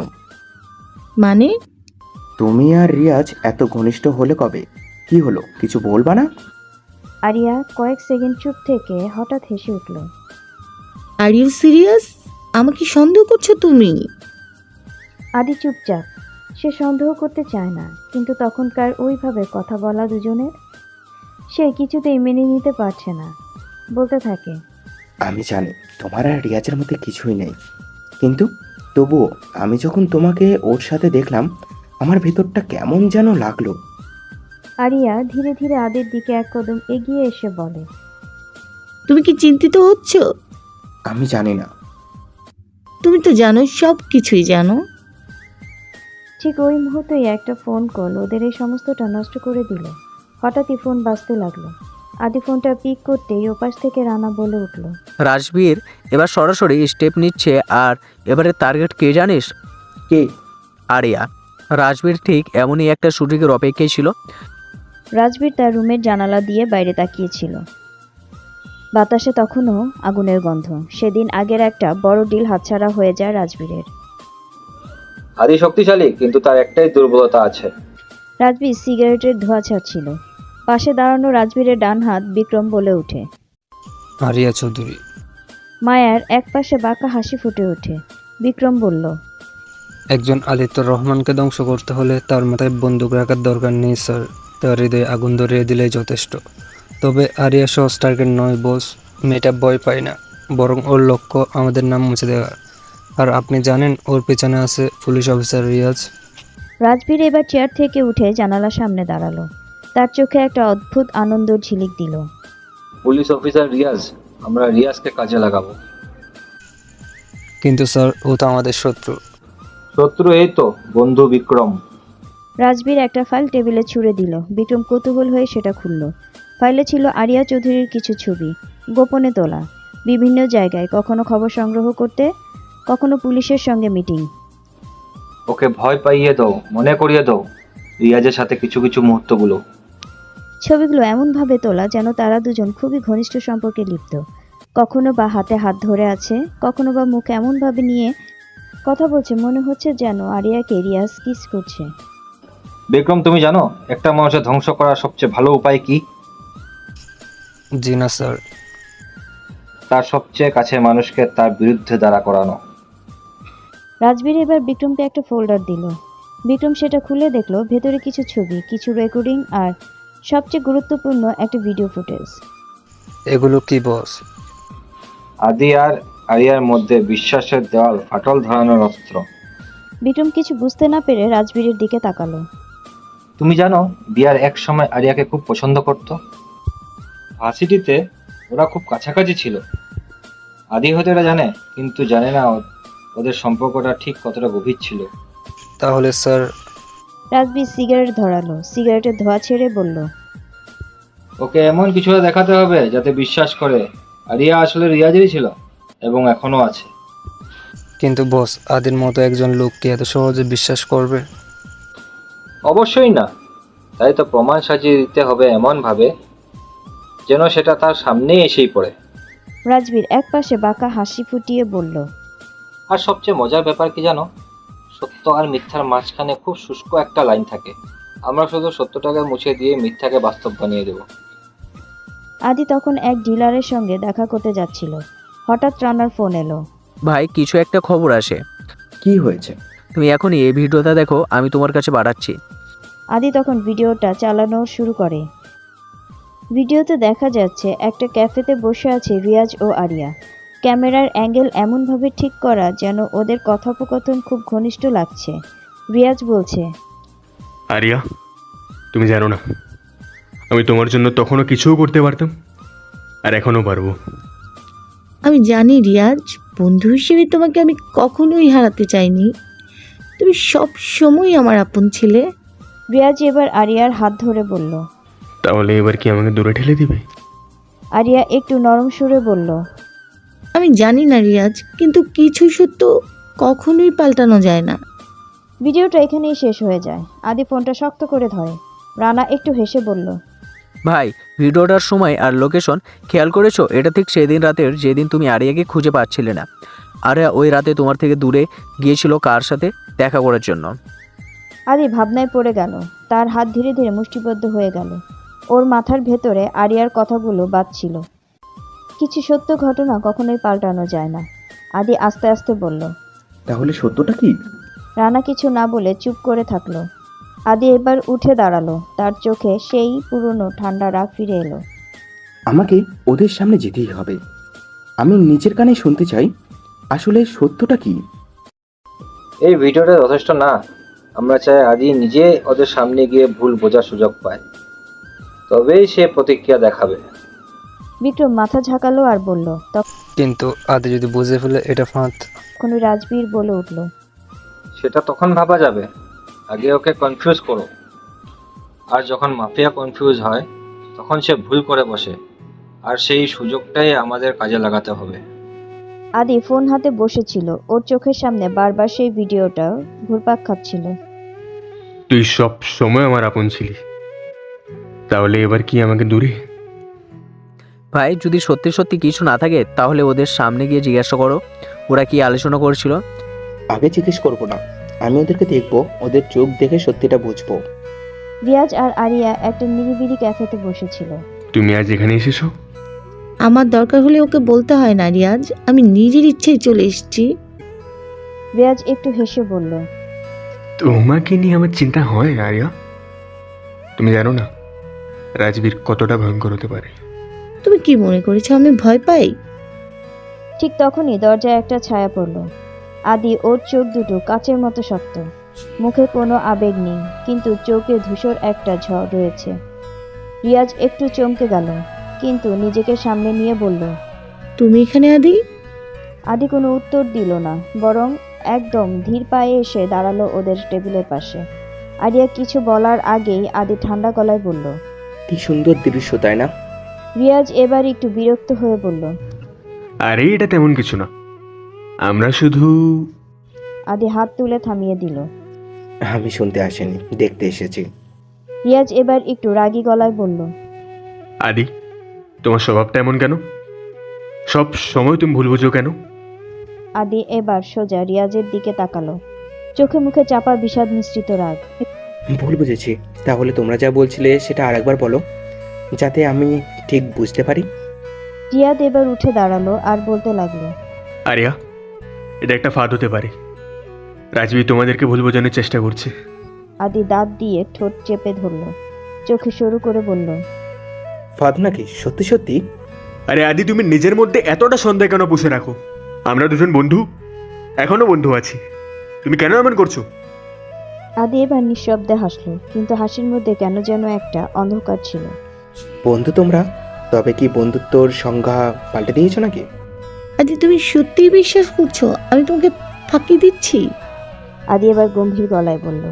মানে? তুমি আর রিয়াজ এত ঘনিষ্ঠ হলে কবে? কি হলো, কিছু বলবা না? আরিয়া কয়েক সেকেন্ড চুপ থেকে হঠাৎ হেসে উঠল। Are you serious? আমাকে সন্দেহ করছো তুমি? আদি চুপচাপ। সে সন্দেহ করতে চায় না, কিন্তু তখনকার ওইভাবে কথা বলা দুজনের, সে কিছুতেই মেনে নিতে পারছে না। বলতে থাকে, আমি জানি তোমার আর রিয়াজের মধ্যে কিছুই নেই, কিন্তু তবুও আমি যখন তোমাকে ওর সাথে দেখলাম, আমার ভেতরটা কেমন যেন লাগলো। আরিয়া ধীরে ধীরে আদির দিকে এক কদম এগিয়ে এসে বলে, তুমি কি চিন্তিত হচ্ছ? আমি জানি না। তুমি তো জানো, সব কিছুই জানো। ঠিক ওই মুহূর্তেই একটা ফোন কল ওদের এই সমস্তটা নষ্ট করে দিল। হঠাৎই ফোন বাজতে লাগলো। আদি ফোনটা পিক করতেই ওপাশ থেকে রানা বলে উঠল, রাজবীর এবার সরাসরি স্টেপ নিচ্ছে। আর এবারে টার্গেট কে জানিস? কে? আরিয়া। রাজবীর ঠিক এমনই একটা সুযোগের অপেক্ষায় ছিল। রাজবীর তার রুমের জানালা দিয়ে বাইরে তাকিয়েছিল। বাতাসে তখনও আগুনের গন্ধ। সেদিন আগের একটা বড় ডিল হাতছাড়া হয়ে যায় রাজবীরের। আদি শক্তিশালী, কিন্তু তার একটাই দুর্বলতা আছে। রাজবীর সিগারেটের ধোঁয়া ছাড়ছিল। পাশে দাঁড়ানো রাজবীরের ডান হাত বিক্রম বলে ওঠে, আরিয়া চৌধুরী। মায়ার এক পাশে বাঁকা হাসি ফুটে ওঠে। বিক্রম বলল, একজন আদিত্য রহমানকে ধ্বংস করতে হলে তার মাথায় বন্দুক রাখার দরকার নেই স্যার, তার হৃদয়ে আগুন ধরিয়ে দিলেই যথেষ্ট। তবে আরিয়া সহজ টার্গেট নয় বস। মেয়েটা ভয় পায় না, বরং ওর লক্ষ্য আমাদের নাম মুছে দেওয়া। আর আপনি জানেন ওর পেছনে আছে পুলিশ অফিসার রিয়াজ। রাজবীর এবার চেয়ার থেকে উঠে জানালার সামনে দাঁড়ালো। তার চোখে একটা অদ্ভুত আনন্দের ঝিলিক দিল। পুলিশ অফিসার রিয়াজ, আমরা রিয়াজকে কাজে লাগাবো। কিন্তু স্যার, ও তো আমাদের শত্রু। শত্রু এই তো বন্ধু বিক্রম। রাজবীর একটা ফাইল টেবিলে ছুঁড়ে দিল। বিক্রম কৌতূহল হয়ে সেটা খুলল। ফাইলে ছিল আরিয়া চৌধুরীর কিছু ছবি, গোপনে তোলা, বিভিন্ন জায়গায়, কখনো খবর সংগ্রহ করতে, কখনো পুলিশের সঙ্গে মিটিং। ওকে ভয় পাইয়ে দাও, মনে করিয়ে দাও রিয়াজের সাথে কিছু কিছু মুহূর্তগুলো। ছবিগুলো এমনভাবে তোলা যেন তারা দুজন খুবই ঘনিষ্ঠ সম্পর্কে লিপ্ত। কখনো বা হাতে হাত ধরে আছে, কখনো বা মুখ এমনভাবে নিয়ে কথা বলছে, মনে হচ্ছে যেন আরিয়াকে রিয়াজ কিস করছে। বিক্রম, তুমি জানো একটা মানুষের ধ্বংস করার সবচেয়ে ভালো উপায় কি? জি না স্যার। তার সবচেয়ে কাছের মানুষকে তার বিরুদ্ধে দাঁড়া করানো। রাজবীর এবার বিক্রমকে একটা ফোল্ডার দিল। বিক্রম সেটা খুলে দেখলো ভেতরে কিছু ছবি, কিছু রেকর্ডিং আর সবচেয়ে গুরুত্বপূর্ণ একটা ভিডিও ফুটেজ। এগুলো কি বস? আদি আর আরিয়ার মধ্যে বিশ্বাসের দেওয়াল ফাটল ধরানোর অস্ত্র। বিক্রম কিছু বুঝতে না পেরে রাজবীরের দিকে তাকালো। তুমি জানো বিয়ার এক সময় আরিয়াকে খুব পছন্দ করত। ভার্সিটিতে ওরা খুব কাছাকাছি ছিল। আদি হয়তো এটা জানে, কিন্তু জানে না ওদের সম্পর্কটা ঠিক কতটা গভীর ছিল। তাহলে স্যার? রাজবীর সিগারেট ধরালো, সিগারেটের ধোঁয়া ছেড়ে বলল, ওকে এমন কিছু দেখাতে হবে যাতে বিশ্বাস করে আরিয়া আসলে রিয়াজেরই ছিল এবং এখনো আছে। কিন্তু বস, আদির মতো একজন লোককে এত সহজে বিশ্বাস করবে? অবশ্যই না। তাই তো প্রমাণ সাজিয়ে দিতে হবে এমন ভাবে যেন সেটা তার সামনেই এসেই পড়ে। রাজবীর একপাশে বাঁকা হাসি ফুটিয়ে বলল, আর সবচেয়ে মজার ব্যাপার কি জানো, সত্য আর মিথ্যার মাঝখানে খুব শুষ্ক একটা লাইন থাকে। আমরা শুধু সত্যটাকে মুছে দিয়ে মিথ্যাকে বাস্তব বানিয়ে দেব। আদি তখন এক ডিলারের সঙ্গে দেখা করতে যাচ্ছিল। হঠাৎ রানার ফোন এলো। ভাই, কিছু একটা খবর আসে। কি হয়েছে? তুমি এখনই এই ভিডিওটা দেখো, আমি তোমার কাছে পাঠাচ্ছি। আদি তখন ভিডিওটা চালানো শুরু করে। ভিডিওতে দেখা যাচ্ছে একটা ক্যাফেতে বসে আছে রিয়াজ ও আরিয়া। ক্যামেরার অ্যাঙ্গেল এমনভাবে ঠিক করা যেন ওদের কথোপকথন খুব ঘনিষ্ঠ লাগছে। রিয়াজ বলছে, আরিয়া, তুমি জানো না আমি তোমার জন্য তখনও কিছুও করতে পারতাম, আর এখনও পারবো। আমি জানি রিয়াজ, বন্ধু হিসেবে তোমাকে আমি কখনোই হারাতে চাইনি। তুমি সব সময় আমার আপন ছিলে। রিয়াজ এবার আরিয়ার হাত ধরে বলল। তাহলে এবার কি আমাকে দূরে ঠেলে দিবে? আরিয়া একটু নরম সুরে বলল, আমি জানি না রিয়াজ, কিন্তু কিছু সত্য কখনোই পাল্টানো যায় না। ভিডিওটা এখানেই শেষ হয়ে যায়। আদি ফোনটা শক্ত করে ধরে। রানা একটু হেসে বলল, ভাই, ভিডিওটার সময় আর লোকেশন খেয়াল করেছো? এটা ঠিক সেদিন রাতের যেদিন তুমি আরিয়াকে খুঁজে পাচ্ছিলে না। আরিয়া ওই রাতে তোমার থেকে দূরে গিয়েছিল কার সাথে দেখা করার জন্য। আদি ভাবনায় পড়ে গেল। তার হাত ধীরে ধীরে মুষ্টিবদ্ধ হয়ে গেল। ওর মাথার ভেতরে আরিয়ার কথাগুলো বাজছিল। কিছু সত্য ঘটনা কখনোই পাল্টানো যায় না। আদি আস্তে আস্তে বলল, তাহলে সত্যটা কি? রানা কিছু না বলে চুপ করে থাকলো। আদি এবার উঠে দাঁড়ালো। তার চোখে সেই পুরনো ঠান্ডা রাগ ফিরে এলো। আমাকে ওদের সামনে যেতেই হবে। আমি নিজের কানে শুনতে চাই আসলে সত্যটা কি। এই ভিডিওটা যথেষ্ট না। আমরা চাই আদি নিজে ওদের সামনে গিয়ে ভুল বোঝার সুযোগ পায়, তবেই সে প্রতিক্রিয়া দেখাবে। বিক্রম মাথা ঝাঁকালো আর বলল, কিন্তু আদি যদি বুঝে ফেলে এটা ফাঁদ? তখনই রাজবীর বলে উঠল, সেটা তখন ভাবা যাবে। আগে ওকে কনফিউজ করো। আর যখন মাফিয়া কনফিউজ হয় তখন সে ভুল করে বসে, আর সেই সুযোগটাই আমাদের কাজে লাগাতে হবে। আদি ফোন হাতে বসেছিল। ওর চোখের সামনে বারবার সেই ভিডিওটা ঘুরপাক খাচ্ছিল। তুই সব সময় আমার আপন ছিলি, তাহলে এবার কি আমাকে দূরে? ভাই, যদি সত্যি সত্যি কিছু না থাকে তাহলে ওদের সামনে গিয়ে জিজ্ঞাসা করো ওরা কি আলোচনা করছিল। আগে জিজ্ঞেস করবো না, আমি ওদেরকে দেখবো, ওদের চোখ দেখে সত্যিটা বুঝবো। রিয়াজ আর আরিয়া একটা নিরিবিলি ক্যাফেতে বসেছিল। তুমি আজ এখানে এসেছো? আমার দরকার হলে ওকে বলতে হয় না রিয়াজ, আমি নিজের ইচ্ছেই চলে এসেছি। রিয়াজ একটু হেসে বলল, তোমাকে নিয়ে আমার চিন্তা হয় আরিয়া। তুমি জানো না রাজবীর কতটা ভয়ঙ্কর হতে পারে। তুমি কি মনে করেছো আমি ভয় পাই? ঠিক তখনই দরজায় একটা ছায়া পড়ল। আদি, ওর চোখ দুটো কাচের মতো শক্ত। মুখে কোনো আবেগ নেই, কিন্তু চোখে ধূসর একটা ঝড় রয়েছে। রিয়াজ একটু চমকে গেল, কিন্তু নিজেকে সামনে নিয়ে বলল, তুমি এখানে আদি? আদি কোনো উত্তর দিল না, বরং একদম ধীর পায়ে এসে দাঁড়ালো ওদের টেবিলের পাশে। আরিয়া কিছু বলার আগেই আদি ঠান্ডা গলায় বলল, কি সুন্দর দৃশ্য, তাই না? রিয়াজ এবার একটু বিরক্ত হয়ে বলল, আরে এটা তেমন কিছু না, আমরা শুধু। আদি হাত তুলে থামিয়ে দিল। আমি শুনতে আসিনি, দেখতে এসেছি। রিয়াজ এবার একটু রাগী গলায় বলল, আদি, তোমার স্বভাবটা এমন কেন? সব সময় তুমি ভুল বুঝো কেন? আদি এবার সোজা রিয়াজের দিকে তাকালো। চোখে মুখে চাপা বিষাদ মিশ্রিত রাগ। ভুল বুঝেছি। তাহলে তোমরা যা বলছিলে সেটা আরেকবার বলো, যাতে আমি ঠিক বুঝতে পারি। রিয়াদ এবার উঠে দাঁড়ালো আর বলতে লাগলো, আরিয়া, এটা একটা ফাঁদ হতে পারে। রাজবীর তোমাদেরকে ভুল বোঝানোর চেষ্টা করছে। আদি দাঁত দিয়ে ঠোঁট চেপে ধরলো, চোখে সরু করে বলল, ফাঁদ নাকি? সত্যি সত্যি? আরে আদি, তুমি নিজের মধ্যে এতটা সন্দেহ কেন পুষে রাখো? আমরা দুজন বন্ধু, এখনো বন্ধু আছি, তুমি কেন এমন করছো? আদি এবার নিঃশব্দে হাসলো, কিন্তু হাসির মধ্যে কেন যেন একটা অন্ধকার ছিল। বন্ধু তোমরা? তবে কি বন্ধুত্বর সংজ্ঞা পাল্টে দিয়েছো নাকি? আদি তুমি সত্যিই বিশ্বাস করছো আমি তোমাকে ফাঁকি দিচ্ছি? আদি এবার গম্ভীর গলায় বলল,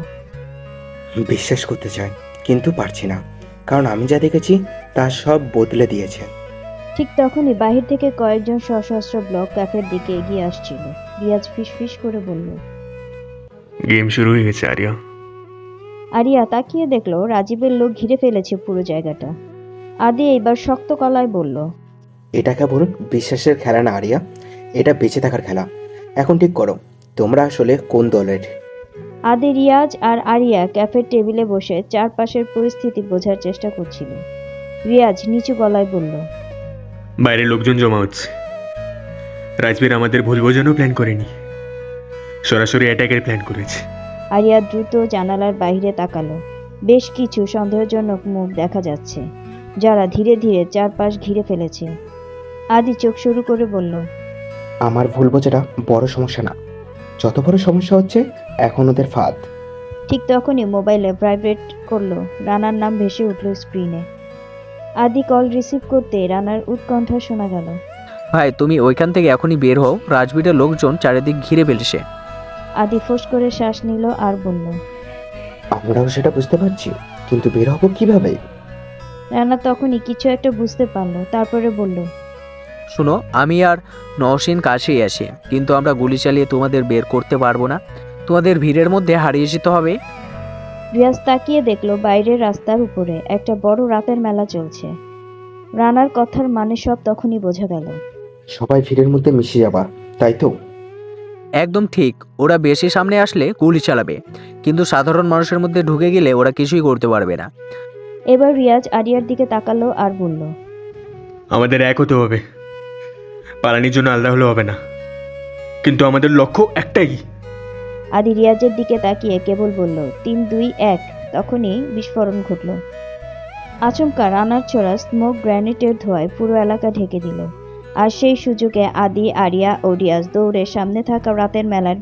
বিশ্বাস করতে চাই, কিন্তু পারছি না, কারণ আমি যা দেখেছি তা সব বদলে দিয়েছে। ঠিক তখনই বাহির থেকে কয়েকজন সশস্ত্র ব্লক ক্যাফের দিকে এগিয়ে আসছিল। রিয়াজ ফিসফিস করে বলল, গেম শুরু হয়ে গেছে আরিয়া। আরিয়া তাকিয়ে দেখলো রাজীবের লোক ঘিরে ফেলেছে পুরো জায়গাটা। আদি এইবার শক্ত গলায় বলল, এটা কেবল বিশ্বাসের খেলা না আরিয়া, এটা বেঁচে থাকার খেলা। এখন ঠিক করো, তোমরা আসলে কোন দলের? আদি, রিয়াজ আর আরিয়া ক্যাফের টেবিলে বসে চারপাশের পরিস্থিতি বোঝার চেষ্টা করছিল। রিয়াজ নিচু গলায় বলল, বাইরে লোকজন জমা হচ্ছে। রাজবীর আমাদের ভুল বোঝানো প্ল্যান করেনি, সরাসরি অ্যাটাকের প্ল্যান করেছে। আরিয়া দ্রুত জানালার বাইরে তাকালো। বেশ কিছু সন্দেহজনক মুখ দেখা যাচ্ছে, যারা ধীরে ধীরে চারপাশ ঘিরে ফেলেছে। আদি চোখ শুরু করে বলল, আমার ভুল বোঝাটা বড় সমস্যা না, যত বড় সমস্যা হচ্ছে এখন ওদের ফাঁদ। ঠিক তখনই মোবাইলে ভাইব্রেট করলো। রানার নাম ভেসে উঠল স্ক্রিনে। আদি কল রিসিভ করতে রানার উৎকণ্ঠ শোনা গেল। ভাই তুমি ওইখান থেকে এখনই বের হও, রাজবীরের লোকজন চারিদিক ঘিরে ফেলেছে। আদি ফোঁস করে শ্বাস নিল আর বলল, আমরাও সেটা বুঝতে পারছি, কিন্তু বের হবো কিভাবে? রানা তখনই কিছু একটা বুঝতে পারলো, তারপরে বলল, শুনো, আমি আর নওশিন কাছেই আছি, কিন্তু আমরা গুলি চালিয়ে তোমাদের বের করতে পারবো না। তোমাদের ভিড়ের মধ্যে হারিয়ে যেতে হবে। রিয়াজ তাকিয়ে দেখলো বাইরের রাস্তার উপরে একটা বড় রাতের মেলা চলছে। রানার কথার মানে সব তখনই বোঝা গেল। সবাই ভিড়ের মধ্যে মিশে যাবা, তাই তো? একদম ঠিক, ওরা বেশি সামনে আসলে গুলি চালাবে, কিন্তু সাধারণ মানুষের মধ্যে ঢুকে গেলে ওরা কিছুই করতে পারবে না। এবার রিয়াজ আরিয়ার দিকে তাকালো আর বলল, আমাদের এক হতে হবে, পালানির জন্য আলাদা হলে হবে না, কিন্তু আমাদের লক্ষ্য একটাই। আদি রিয়াজের দিকে তাকিয়ে কেবল বলল, 3, 2, 1। তখনই বিস্ফোরণ ঘটল। আচমকা রানার ছোড়া স্মোক গ্র্যানেটের ধোঁয়ায় পুরো এলাকা ঢেকে দিল। আর সেই সুযোগে আদি, আরিয়া ও রিয়াজ দৌড়ে সামনে থাকা রাতের মেলার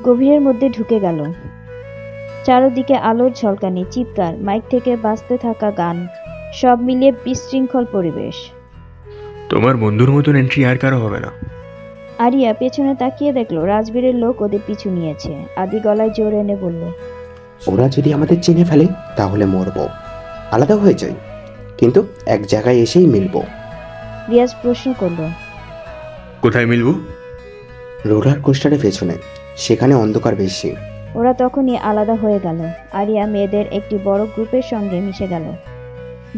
গভীরের মধ্যে ঢুকে গেল। চারদিকে আলোর ঝলকানি, চিৎকার, মাইক থেকে বাজতে থাকা গান, সব মিলিয়ে বিশৃঙ্খল পরিবেশ। তোমার বন্ধুর মতন এন্ট্রি আর কারো হবে না। আরিয়া পেছনে তাকিয়ে দেখলো রাজবীরের লোক ওদের পিছু নিয়েছে। আদি গলায় জোর এনে বলল, ওরা যদি আমাদের চিনে ফেলে তাহলে মরবো, আলাদা হয়ে যাই, কিন্তু এক জায়গায় এসেই মিলবো। রিয়াজ প্রশ্ন করলো, কোথায় মিলবো? রোলার কোস্টারের পেছনে, সেখানে অন্ধকার বেশি। ওরা তখনই আলাদা হয়ে গেল। আরিয়া মেয়েদের একটি বড় গ্রুপের সঙ্গে মিশে গেল,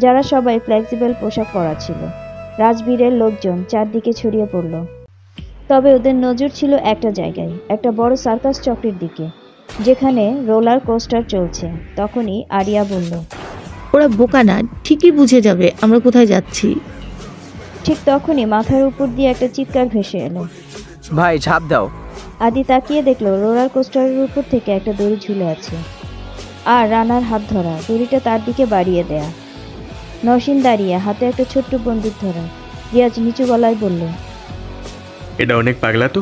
যারা সবাই ফ্লেক্সিবল পোশাক পরা ছিল। রাজবীরের লোকজন চারদিকে ছড়িয়ে পড়ল, তবে ওদের নজর ছিল একটা জায়গায়, একটা বড় সার্কাস চক্রের দিকে, যেখানে রোলার কোস্টার চলছে। তখনই আরিয়া বলল, ওরা বোকা না, ঠিকই বুঝে যাবে আমরা কোথায় যাচ্ছি। ঠিক তখনই মাথার উপর দিয়ে একটা চিৎকার ভেসে এলো। ভাই ঝাঁপ দাও। আদি তাকিয়ে দেখলো রোলার কোস্টারের উপর থেকে একটা দড়ি ঝুলে আছে, আর রানার হাত ধরা, দড়িটা তার দিকে বাড়িয়ে দেয়া। নওশিন দাঁড়িয়ে, হাতে একটা ছোট্ট বন্দুক ধরা। রিয়াজ নিচু গলায় বলল, এটা অনেক পাগলা তো,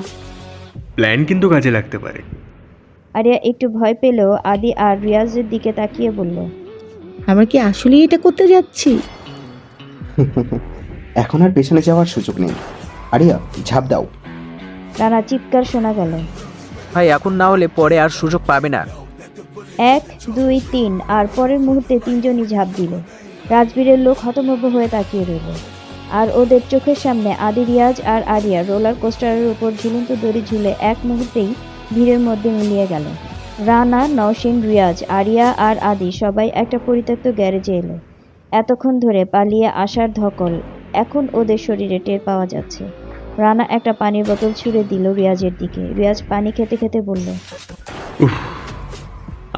প্ল্যান কিন্তু কাজে লাগতে পারে। আরিয়া একটু ভয় পেলেও আদি আর রিয়াজের দিকে তাকিয়ে বলল, আমরা কি আসলেই এটা করতে যাচ্ছি? এখন আর পেছনে যাওয়ার সুযোগ নেই, আরিয়া ঝাঁপ দাও। রানা চিৎকার শোনা গেল, ভাই এখন না হলে পরে আর সুযোগ পাবে না। 1, 2, 3, আর পরের মুহূর্তে তিনজনই ঝাঁপ দিল। রাজবীরের লোক হতভম্ব হয়ে তাকিয়ে রইল, আর ওদের চোখের সামনে আদি, রিয়াজ আর আরিয়া রোলার কোস্টারের উপর ঝুলন্ত দড়ি ঝুলে এক মুহূর্তেই ভিড়ের মধ্যে মিলিয়ে গেল। রানা, নওশিন, রিয়াজ, আরিয়া আর আদি সবাই একটা পরিত্যক্ত গ্যারেজে এলো। এতক্ষণ ধরে পালিয়ে আসার ধকল এখন ওদের শরীরে টের পাওয়া যাচ্ছে। রানা একটা পানির বোতল ছুঁড়ে দিল রিয়াজের দিকে। রিয়াজ পানি খেতে খেতে বলল, উফ,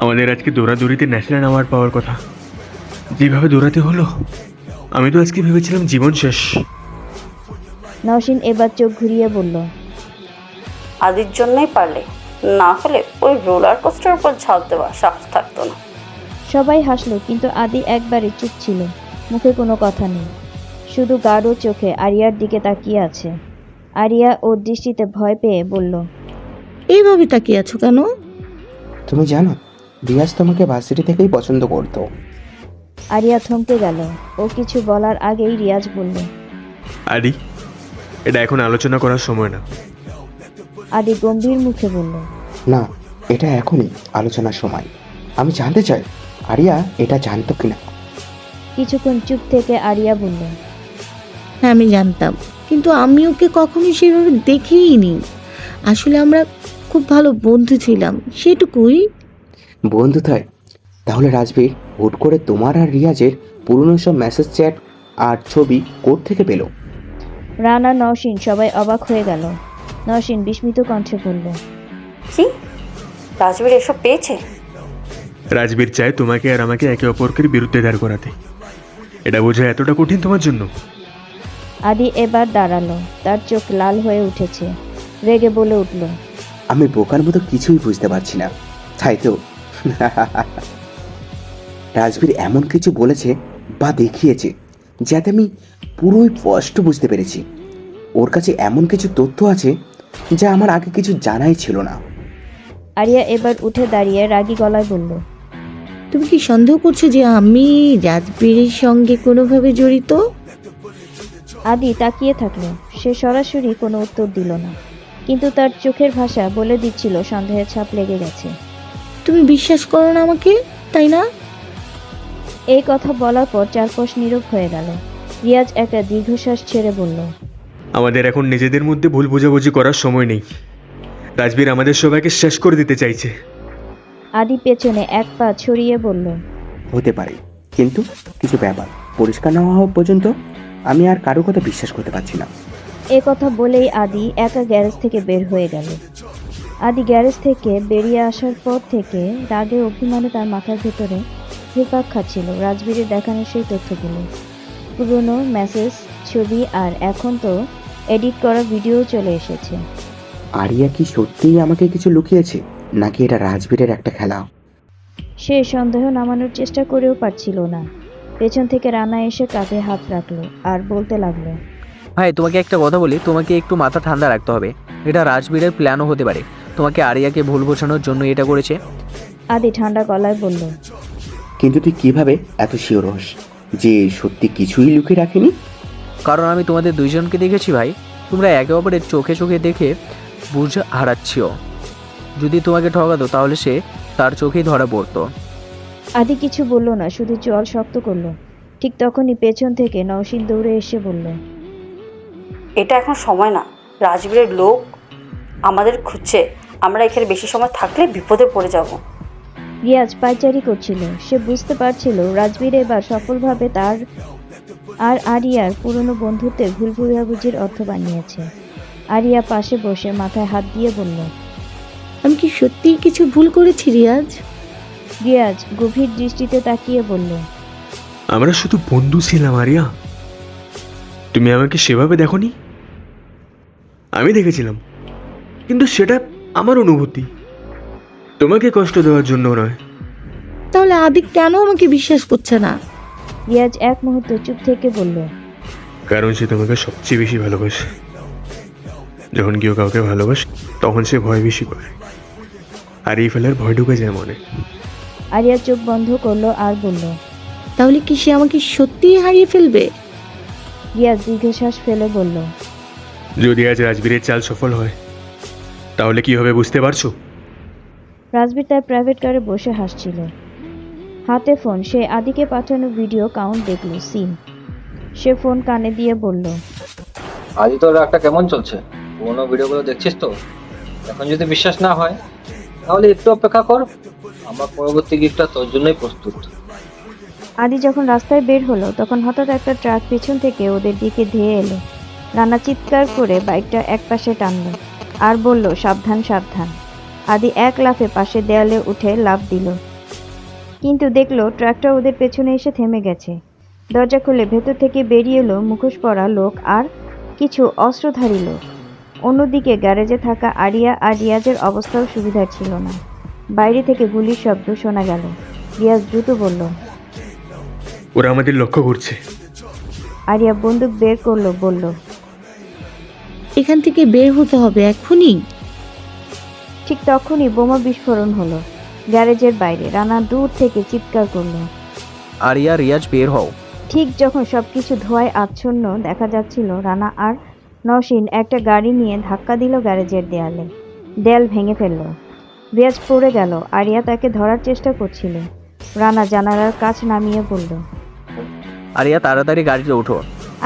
আমাদের আজকে দৌড়াদৌড়িতে ন্যাশনাল অ্যাওয়ার্ড পাওয়ার কথা, যেভাবে দৌড়াতে হলো আমি তো আজকে ভেবেছিলাম জীবন শেষ। নওশীন এবার চোখ ঘুরিয়ে বলল, আদির জন্যই পারলে, না হলে ওই রোলার কোস্টার উপর ঝাঁপ দেওয়া সাহস থাকতো না। সবাই হাসলো, কিন্তু আদি একবারে চুপ ছিল। মুখে কোনো কথা নেই, শুধু গাঢ় চোখে আরিয়ার দিকে তাকিয়ে আছে। আরিয়া ওর দৃষ্টিতে ভয় পেয়ে বলল, এইভাবে তাকিয়ে আছো কেন? তুমি জানো রিয়াজ তোমাকে ভার্সিটি থেকেই পছন্দ করতো। আরিয়া থমকে গেল। ও কিছু বলার আগেই রিয়াজ বলল, আদি, এটা এখন আলোচনা করার সময় না। আদি গম্ভীর মুখে বলল, না, এটা এখনই আলোচনার সময়। আমি জানতে চাই আরিয়া এটা জানতো কিনা। কিছুক্ষণ চুপ থেকে আরিয়া বলল, হ্যাঁ আমি জানতাম, কিন্তু আমি ওকে কখনোই সেভাবে দেখিনি। আসলে আমরা খুব ভালো বন্ধু ছিলাম, সেটুকুই। বন্ধু তাই? তাহলে রাজবীর হুট করে তোমার আর রিয়াজের পুরনো সব মেসেজ, চ্যাট আর ছবি কোথা থেকে পেল? রানা, নওশীন সবাই অবাক হয়ে গেল। নওশীন বিস্মিত কণ্ঠে বলল, কি, রাজবীর এসব পেয়েছে? রাজবীর চায় তোমাকে আর আমাকে একে অপরকে বিরুদ্ধে দাঁড় করাতে। এটা বোঝা এতটা কঠিন তোমার জন্য? আদি এবার দাঁড়ালো, তার চোখ লাল হয়ে উঠেছে। রেগে বলে উঠল, আমি বোকার মতো কিছুই বুঝতে পারছি না, তাই তো? রাজবীর এমন কিছু বলেছে বা দেখিয়েছে যাতে আমি পুরোই স্পষ্ট বুঝতে পেরেছি ওর কাছে এমন কিছু তথ্য আছে যা আমার আগে কিছু জানাই ছিল না। আরিয়া এবার উঠে দাঁড়িয়ে রাগী গলায় বলল, তুমি কি সন্দেহ করছো যে আমি রাজবীরের সঙ্গে কোনোভাবে জড়িত? আদি তাকিয়ে থাকলো। সে সরাসরি কোনো উত্তর দিল না, কিন্তু তার চোখের ভাষা বলে দিচ্ছিল সন্দেহের ছাপ লেগে গেছে। তুমি বিশ্বাস করো না আমাকে, তাই না? এই কথা বলার পর চারপাশ নীরব হয়ে গেল। রিয়াজ একটা দীর্ঘশ্বাস ছেড়ে বলল, আমাদের এখন নিজেদের মধ্যে ভুল বোঝাবুঝি করার সময় নেই। রাজবীর আমাদের সবাইকে শেষ করে দিতে চাইছে। আদি পেছনে এক পা ছড়িয়ে বলল, হতে পারে, কিন্তু কিছু ব্যাপার পরিষ্কার না হওয়া পর্যন্ত আমি আর কারো কথা বিশ্বাস করতে পারছি না। এ কথা বলেই আদি একা গ্যারেজ থেকে বের হয়ে গেল। আদি গ্যারেজ থেকে বেরিয়ে আসার পর থেকে রাগে অভিমানে তার মাথার ভেতরে ঘুরপাক খাচ্ছিল রাজবীরের দেখানো সেই তথ্যগুলো, পুরনো মেসেজ, ছবি, আর এখন তো এডিট করা ভিডিও চলে এসেছে। আরিয়া কি সত্যিই আমাকে কিছু লুকিয়েছে, নাকি এটা রাজবীরের একটা খেলা? সে সন্দেহ নামানোর চেষ্টা করেও পারছিল না। পেছন থেকে রানা এসে কাঁধে হাত রাখলো আর বলতে লাগলো, ভাই তোমাকে একটা কথা বলি, তোমাকে একটু মাথা ঠান্ডা রাখতে হবে। এটা রাজবীরের প্ল্যানও হতে পারে, তোমাকে আরিয়াকে ভুল বোঝানোর জন্য এটা করেছে। আদি ঠান্ডা গলায় বলল, কিন্তু তুই কিভাবে এত শিওর হস যে সত্যি কিছুই লুকিয়ে রাখেনি? কারণ আমি তোমাদের দুইজনকে দেখেছি ভাই, তোমরা একে অপরের চোখে চোখে দেখে বুঝ হারাচ্ছিও। যদি তোমাকে ঠকাতো তাহলে সে তার চোখেই ধরা পড়তো। আদি কিছু বলল না, শুধু চল শক্ত করলো। ঠিক তখনই পেছন থেকে নওশীন দৌড়ে এসে বলল, এটা এখন সময় না, রাজবীরের লোক আমাদের খুঁজছে, আমরা এখানে বেশি সময় থাকলে বিপদে পড়ে যাব। রিয়াজ পায়চারি করছিল। সে বুঝতে পারছিল রাজবীর এবার সফলভাবে তার আর আরিয়ার পুরনো বন্ধুত্বের ভুল বুঝাবুঝির অর্থ বানিয়েছে। আরিয়া পাশে বসে মাথায় হাত দিয়ে বলল, আমি কি সত্যিই কিছু ভুল করেছি রিয়াজ? রিয়াজ গভীর দৃষ্টিতে তাকিয়ে বলল, আমরা শুধু বন্ধু ছিলাম আরিয়া, তুমি আমাকে সেভাবে দেখোনি। আমি দেখেছিলাম, কিন্তু সেটা আমার অনুভূতি, তোমাকে কষ্ট দেওয়ার জন্য নয়। তাহলে আদি কেন আমাকে বিশ্বাস করছে না? রিয়াজ এক মুহূর্ত চুপ থেকে বলল, কারণ সে তোমাকে সবচেয়ে বেশি ভালোবাসে। যখন কেউ কাউকে ভালোবাসে তখন সে ভয় বেশি করে, আর এই ফেলার ভয় ঢুকে যায় মনে। আরিয়া চোখ বন্ধ করলো আর বলল, তাহলে কি সে আমাকে সত্যিই হারিয়ে ফেলবে? রিয়াজ দীর্ঘশ্বাস ফেলে বলল, যদি আজ রাজবীরের চাল সফল হয় তাহলে কি হবে বুঝতে পারছো? রাজবীর তার প্রাইভেট কারে বসে হাসছিল, হাতে ফোন। সে আদিকে পাঠানো ভিডিও কাউন্ট দেখল, সিন। সে ফোন কানে দিয়ে বলল, আদি তোর রাগটা কেমন চলছে? পুরোনো ভিডিওগুলো দেখছিস তো? এখন যদি বিশ্বাস না হয় তাহলে একটু অপেক্ষা কর, আমার পরবর্তী গিফটটা তোর জন্যই প্রস্তুত। আদি যখন রাস্তায় বের হলো তখন হঠাৎ একটা ট্রাক পেছন থেকে ওদের দিকে ধেয়ে এলো। রানা চিৎকার করে বাইকটা একপাশে টানলো আর বলল, সাবধান সাবধান। আদি এক লাফে পাশে দেয়ালে উঠে লাফ দিল, কিন্তু দেখলো ট্রাকটা ওদের পেছনে এসে থেমে গেছে। দরজা খুলে ভেতর থেকে বেরিয়ে এলো মুখোশ পরা লোক আর কিছু অস্ত্রধারী লোক। অন্যদিকে গ্যারেজে থাকা আরিয়া আর রিয়াজের অবস্থাও সুবিধার ছিল না। বাইরে থেকে গুলির শব্দ শোনা গেল। রিয়াজ দ্রুত বলল, ওরা আমাদের লক্ষ্য করছে। আরিয়া বন্দুক বের করলো, বলল, এখান থেকে বের হতে হবে এখনই। ঠিক তখনই বোমা বিস্ফোরণ হলো গ্যারেজের বাইরে। রানা দূর থেকে চিৎকার করলো। আরিয়া, রিয়াজ, বের হও। ঠিক যখন সবকিছু ধোঁয়ায় আচ্ছন্ন দেখা যাচ্ছিল, রানা আর নওশীন একটা গাড়ি নিয়ে ধাক্কা দিল গ্যারেজের দেয়ালে। দেয়াল ভেঙে ফেলল। রিয়াজ পড়ে গেল। আরিয়া তাকে ধরার চেষ্টা করছিল। রানা জানালার কাছ নামিয়ে বলল, আরিয়া, তাড়াতাড়ি গাড়িতে ওঠো।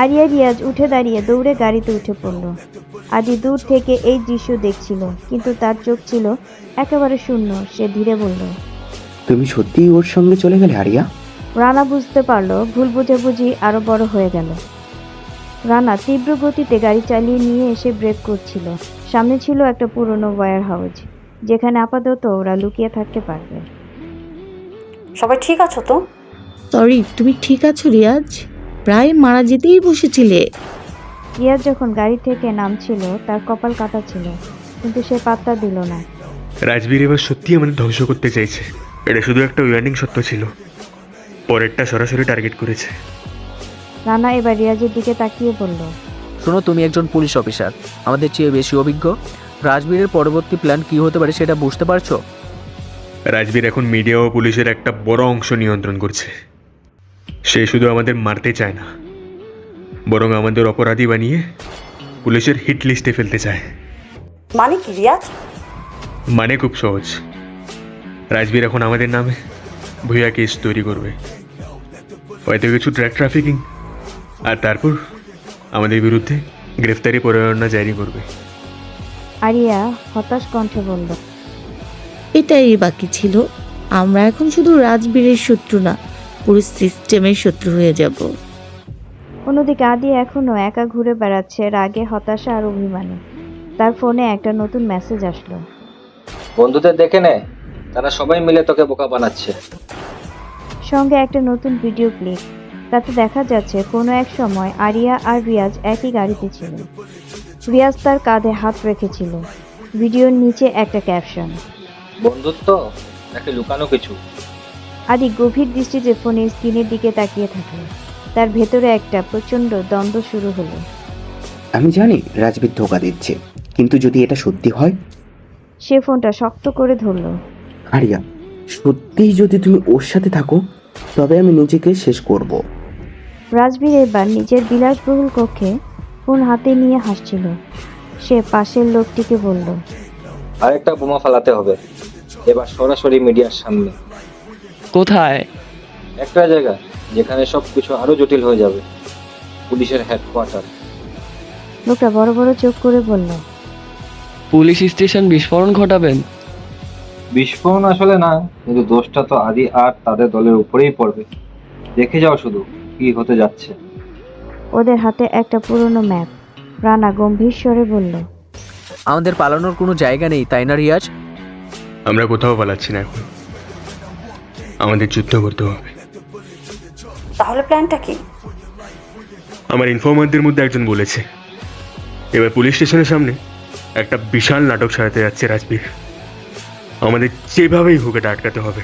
আরিয়া রিয়াজ উঠে দাঁড়িয়ে দৌড়ে গাড়িতে উঠে পড়ল। আদি দূর থেকে এই দৃশ্য দেখছিল, কিন্তু তার চোখ ছিল একেবারে শূন্য। সে ধীরে বলল, তুমি সত্যিই ওর সঙ্গে চলে গেলে আরিয়া? রানা বুঝতে পারল ভুল বোঝাবুঝি আরো বড় হয়ে গেল। রানা তীব্র গতিতে গাড়ি চালিয়ে নিয়ে এসে ব্রেক করছিল। সামনে ছিল একটা পুরনো ওয়্যার হাউস, যেখানে আপাতত ওরা লুকিয়ে থাকতে পারবে। সবাই ঠিক আছো তো? সরি, তুমি ঠিক আছো রিয়াজ? প্রায় মারা যেতেই বসেছিলে। রিয়াজ যখন গাড়ি থেকে নামছিল তার কপাল কাটা ছিল, কিন্তু সে পাত্তা দিল না। রাজবীর এবার সত্যি আমাদের ধ্বংস করতে চাইছে। এটা শুধু একটা ওয়ার্নিং সত্য ছিল, পরেরটা সরাসরি টার্গেট করেছে। রানা এবার রিয়াজের দিকে তাকিয়ে বলল, শোনো, তুমি একজন পুলিশ অফিসার, আমাদের চেয়ে বেশি অভিজ্ঞ। রাজবীরের পরবর্তী প্ল্যান কি হতে পারে সেটা বুঝতে পারছো? রাজবীর এখন মিডিয়া ও পুলিশের একটা বড় অংশ নিয়ন্ত্রণ করছে। সে শুধু আমাদের মারতে চায় না, বরং আমাদের অপরাধী বানিয়ে পুলিশের হিট লিস্টে ফেলতে চায়। মানে কি রিয়াজ? মানে খুব সহজ। রাজবীর এখন আমাদের নামে ভুয়া কেস তৈরি করবে, হয়তো কিছু ড্রাগ ট্রাফিকিং, আর তারপর আমাদের বিরুদ্ধে গ্রেফতারি পরোয়ানা জারি করবে। আরিয়া হতাশ কণ্ঠে বলল, এটাই বাকি ছিল। আমরা এখন শুধু রাজবীরের শত্রু না, পুরো সিস্টেমের শত্রু হয়ে যাব। অন্যদিকে আদি এখনো একা ঘুরে বেড়াচ্ছে, রাগে, হতাশা আর অভিমানে। তার ফোনে একটা নতুন মেসেজ আসলো। বন্ধুদের দেখে নে, তারা সবাই মিলে তোকে বোকা বানাচ্ছে। সঙ্গে একটা নতুন ভিডিও ক্লিপ। তাতে দেখা যাচ্ছে কোনো এক সময় আরিয়া আর রিয়াজ একই গাড়িতে ছিল। রিয়াজ তার কাঁধে হাত রেখেছিল। ভিডিওর নিচে একটা ক্যাপশন, বন্ধুত্ব নাকি লুকানো কিছু। আদি গভীর দৃষ্টিতে ফোনের স্ক্রিনের দিকে তাকিয়ে থাকলো। তার ভেতরে একটা প্রচণ্ড দ্বন্দ্ব শুরু হলো। আমি জানি রাজবীর ধোকা দিচ্ছে, কিন্তু যদি এটা সত্যি হয়? সে ফোনটা শক্ত করে ধরলো। আরিয়া, সত্যিই যদি তুমি ওর সাথে থাকো, তবে আমি নিজেকে শেষ করব। রাজবীর এবার নিজের বিলাসবহুল কক্ষে ফোন হাতে নিয়ে হাসছিল। সে পাশের লোকটিকে বলল, আরেকটা বোমা ফালাতে হবে, এবার সরাসরি মিডিয়ার সামনে। কোথায়? একটা জায়গা যেখানে সবকিছু আরো জটিল হয়ে যাবে, পুলিশের হেডকোয়ার্টার। লোকটা বড় বড় চোখ করে বলল, পুলিশ স্টেশন বিস্ফোরণ ঘটাবেন? বিস্ফোরণ আসলে না, কিন্তু দোষটা তো আদি আর তাদের দলের উপরেই পড়বে। দেখে যাও শুধু কি হতে যাচ্ছে। ওদের হাতে একটা পুরনো ম্যাপ। রানা গম্ভীর স্বরে বলল, আমাদের পালানোর কোনো জায়গা নেই, তাই না রিয়াজ? আমরা কোথাও পালাচ্ছি না, এখন আমাদের যুদ্ধ করতে হবে। তাহলে প্ল্যানটা কি? আমার ইনফরমারদের মধ্যে একজন বলেছে এবার পুলিশ স্টেশনের সামনে একটা বিশাল নাটক সাজাতে যাচ্ছে রাজবীর। আমাদের যেভাবেই হোক এটা আটকাতে হবে।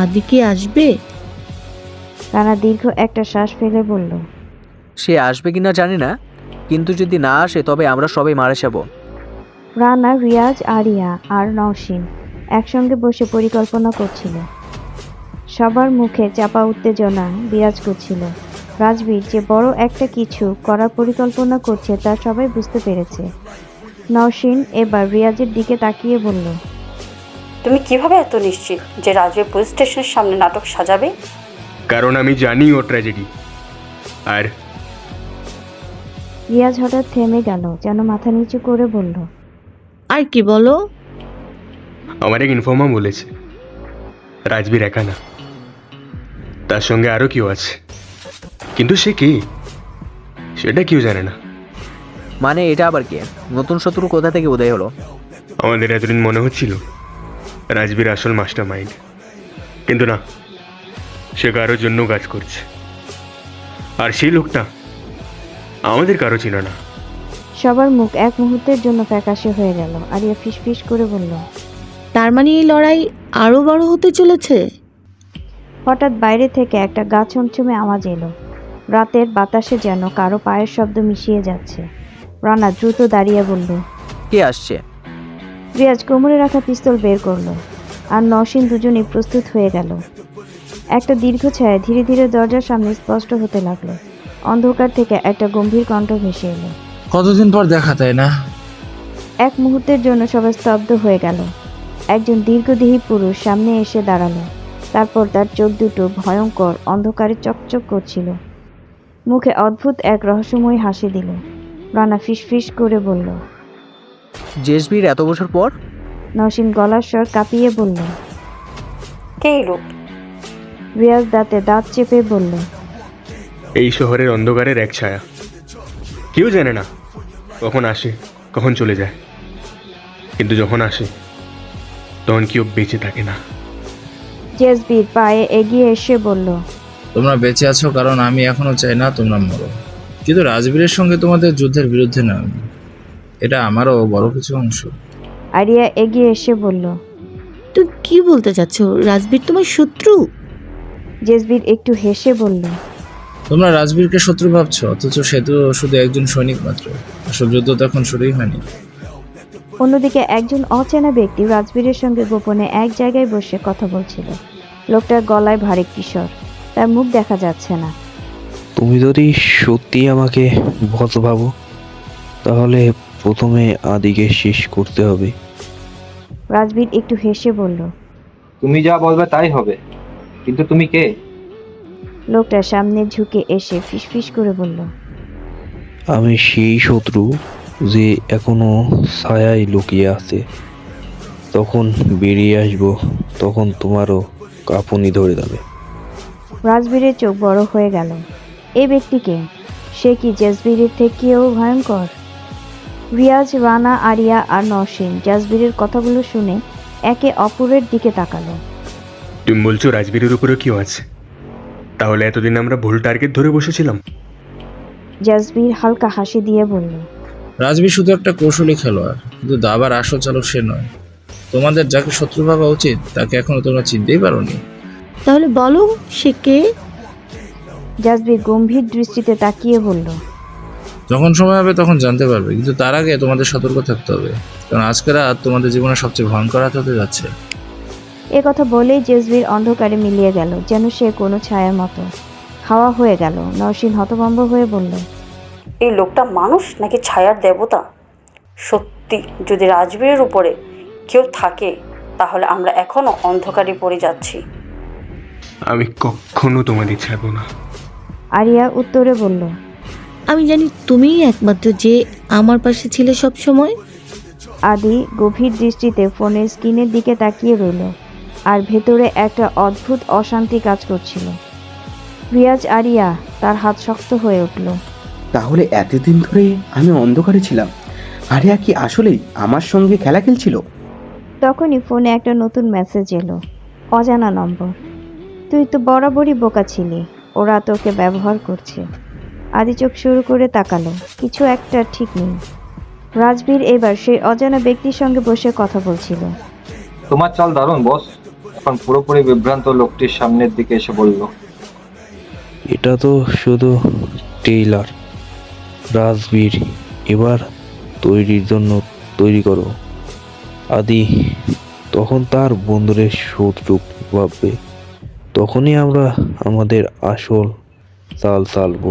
আদি কি আসবে? রানা দীর্ঘ একটা শ্বাস ফেলে বলল, সে আসবে কিনা জানি না, কিন্তু যদি না আসে তবে আমরা সবাই মারা যাব। রানা, রিয়াজ, আরিয়া আর নওশীন একসঙ্গে বসে পরিকল্পনা করছিল। সবার মুখে চাপা উত্তেজনা বিরাজ করছিল। রাজবীর যে বড় একটা কিছু করার পরিকল্পনা করছে তা সবাই বুঝতে পেরেছে। নওশীন এবার রিয়াজের দিকে তাকিয়ে বলল, তুমি কিভাবে এত নিশ্চিত যে রাজবীর পুলিশ স্টেশনের সামনে নাটক সাজাবে? কারণ আমি জানি ও ট্র্যাজেডি। আর রিয়াজ হঠাৎ থেমে গেল, যেন মাথা নিচু করে বলল, আর কি বলো? আমার এক ইনফর্মার বলেছে রাজবীর একা না, তার সঙ্গে আরও কেউ আছে, কিন্তু সে কে সেটা কেউ জানে না। মানে এটা আবার কে? নতুন শত্রু কোথা থেকে উদয় হলো? আমাদের এতদিন মনে হচ্ছিল রাজবীর আসল মাস্টার মাইন্ড, কিন্তু না, সে কারোর জন্য কাজ করছে। আর সেই লোকটা আমাদের কারো ছিল না। সবার মুখ এক মুহূর্তের জন্য ফ্যাকাশে হয়ে গেল। আরিয়া ফিসফিস করে বলল, তার মানে এই লড়াই আরো বড় হতে চলেছে। হঠাৎ বাইরে থেকে একটা গা ছমছমে আওয়াজ এলো। রাতের বাতাসে যেন কারো পায়ের শব্দ মিশিয়ে যাচ্ছে। রানা দ্রুত দাঁড়িয়ে বলল, কে আসছে? রিয়াজ কোমরে রাখা পিস্তল বের করলো, আর নওশীন দুজনেই প্রস্তুত হয়ে গেল। একটা দীর্ঘ ছায়া ধীরে ধীরে দরজার সামনে স্পষ্ট হতে লাগলো। অন্ধকার থেকে একটা গম্ভীর কণ্ঠ ভেসে এলো। কতদিন পর দেখা, তাই না? এক মুহূর্তের জন্য সবাই স্তব্ধ হয়ে গেল। একজন দীর্ঘদেহী পুরুষ সামনে এসে দাঁড়ালো। তারপর তার চোখ দুটো ভয়ঙ্কর অন্ধকারে চকচক করছিল। মুখে অদ্ভুত এক রহস্যময় হাসি দিল। রানা ফিসফিস করে বলল, জেসবির এত বছর পর? নওশীন গলার স্বর কাঁপিয়ে বলল, কে এই লোক? রিয়াজ দাঁতে দাঁত চেপে বলল, এই শহরের অন্ধকারের এক ছায়া, কেউ জানে না কখন আসে কখন চলে যায়, কিন্তু যখন আসে তখন কেউ বেঁচে থাকে না। জেসবির পায়ে এগিয়ে এসে বলল, তোমরা বেঁচে আছো কারণ আমি এখনো চাই না তোমরা মরো, কিন্তু রাজবীরের সঙ্গে তোমাদের যুদ্ধের বিরুদ্ধে নয়, এটা আমারও বড় কিছু অংশ। আরিয়া এগিয়ে এসে বলল, তুই কি বলতে চাচ্ছ? রাজবীর তোমার শত্রু? জেসবির একটু হেসে বলল, তোমরা রাজবীরকে শত্রু ভাবছো, অথচ সে তো শুধু একজন সৈনিক মাত্র। আসল যুদ্ধ তো এখন শুরুই হয়নি। অন্যদিকে একজন অচেনা ব্যক্তি রাজবীরের সঙ্গে গোপনে এক জায়গায় বসে কথা বলছিল। লোকটার গলায় ভারী কিশোর, তার মুখ দেখা যাচ্ছে না। তুমি যদি সত্যি আমাকে বধ ভাবো, তাহলে প্রথমে আদিকে শেষ করতে হবে। রাজবীর একটু হেসে বলল, তুমি যা বলবে তাই হবে, কিন্তু তুমি কে? লোকটা সামনে ঝুঁকে এসে ফিসফিস করে বলল, আমি সেই শত্রু যে এখনো ছায়ায় লুকিয়ে আছে। তখন বেরিয়ে আসবো, তখন তোমারও কাঁপুনি ধরে যাবে। রাজবীরের চোখ বড় হয়ে গেল। এই ব্যক্তিকে, সে কি জেসবীরের থেকেও ভয়ঙ্কর? রিয়াজ, রানা, আরিয়া আর নওশীন জেসবীরের কথাগুলো শুনে একে অপরের দিকে তাকালো। তুমি বলছো রাজবীরের উপরে কেউ আছে? তাহলে এতদিন আমরা ভুল টার্গেট ধরে বসেছিলাম। জেসবীর হালকা হাসি দিয়ে বলল, রাজবীর শুধু একটা কৌশলী খেলোয়াড়, কিন্তু দাবার আসল চালক সে নয়। তোমাদের যাকে শত্রু ভাবা উচিত তাকে এখনো তোমরা চিনতেই পারোনি। তাহলে বলো সে কে? জেসবীর গম্ভীর দৃষ্টিতে তাকিয়ে বলল, যখন সময় হবে তখন জানতে পারবে, কিন্তু তার আগে তোমাদের সতর্ক থাকতে হবে, কারণ আজকে রাত তোমাদের জীবনের সবচেয়ে ভয়ঙ্কর রাত হতে যাচ্ছে। এ কথা বলেই জেসবীর অন্ধকারে মিলিয়ে গেল, যেন সে কোনো ছায়ার মতো হাওয়া হয়ে গেল। নওশীন হতভম্ব হয়ে বলল, এই লোকটা মানুষ নাকি ছায়ার দেবতা? সত্যি যদি রাজবীরের উপরে কেউ থাকে, তাহলে আমরা এখনো অন্ধকারে পড়ে যাচ্ছি। আমি কখনো তোমাদের ছাড়বো না। আরিয়া উত্তরে বলল, আমি জানি তুমিই একমাত্র যে আমার পাশে ছিলে সব সময়। আদি গভীর দৃষ্টিতে ফোনের স্ক্রিনের দিকে তাকিয়ে রইল, আর ভেতরে একটা অদ্ভুত অশান্তি কাজ করছিল। রিয়াজ, আরিয়া, তার হাত শক্ত হয়ে উঠল। তাহলে এতদিন ধরে আমি অন্ধকারে ছিলাম, আরিয়া কি আসলেই আমার সঙ্গে খেলা খেলছিল? তখনই ফোনে একটা নতুন মেসেজ এলো, অজানা নম্বর। তুই তো বরাবরই বোকা ছিলি, ওরা তোকে ব্যবহার করছে। আদি চোখ শুরু করে তাকালো, কিছু একটা ঠিক নেই। রাজবীর এবার সেই অজানা ব্যক্তির সঙ্গে বসে কথা বলছিল। তোমার চাল দারুণ বস। এখন পুরোপুরি বিভ্রান্ত লোকটির সামনের দিকে এসে বলল, এটা তো শুধু টেইলার। রাজবীর এবার তৈরির জন্য তৈরি করো। আদি তখন তার বন্ধুদের শত্রু ভাববে, তখনই আমরা আমাদের আসল চাল চালবো।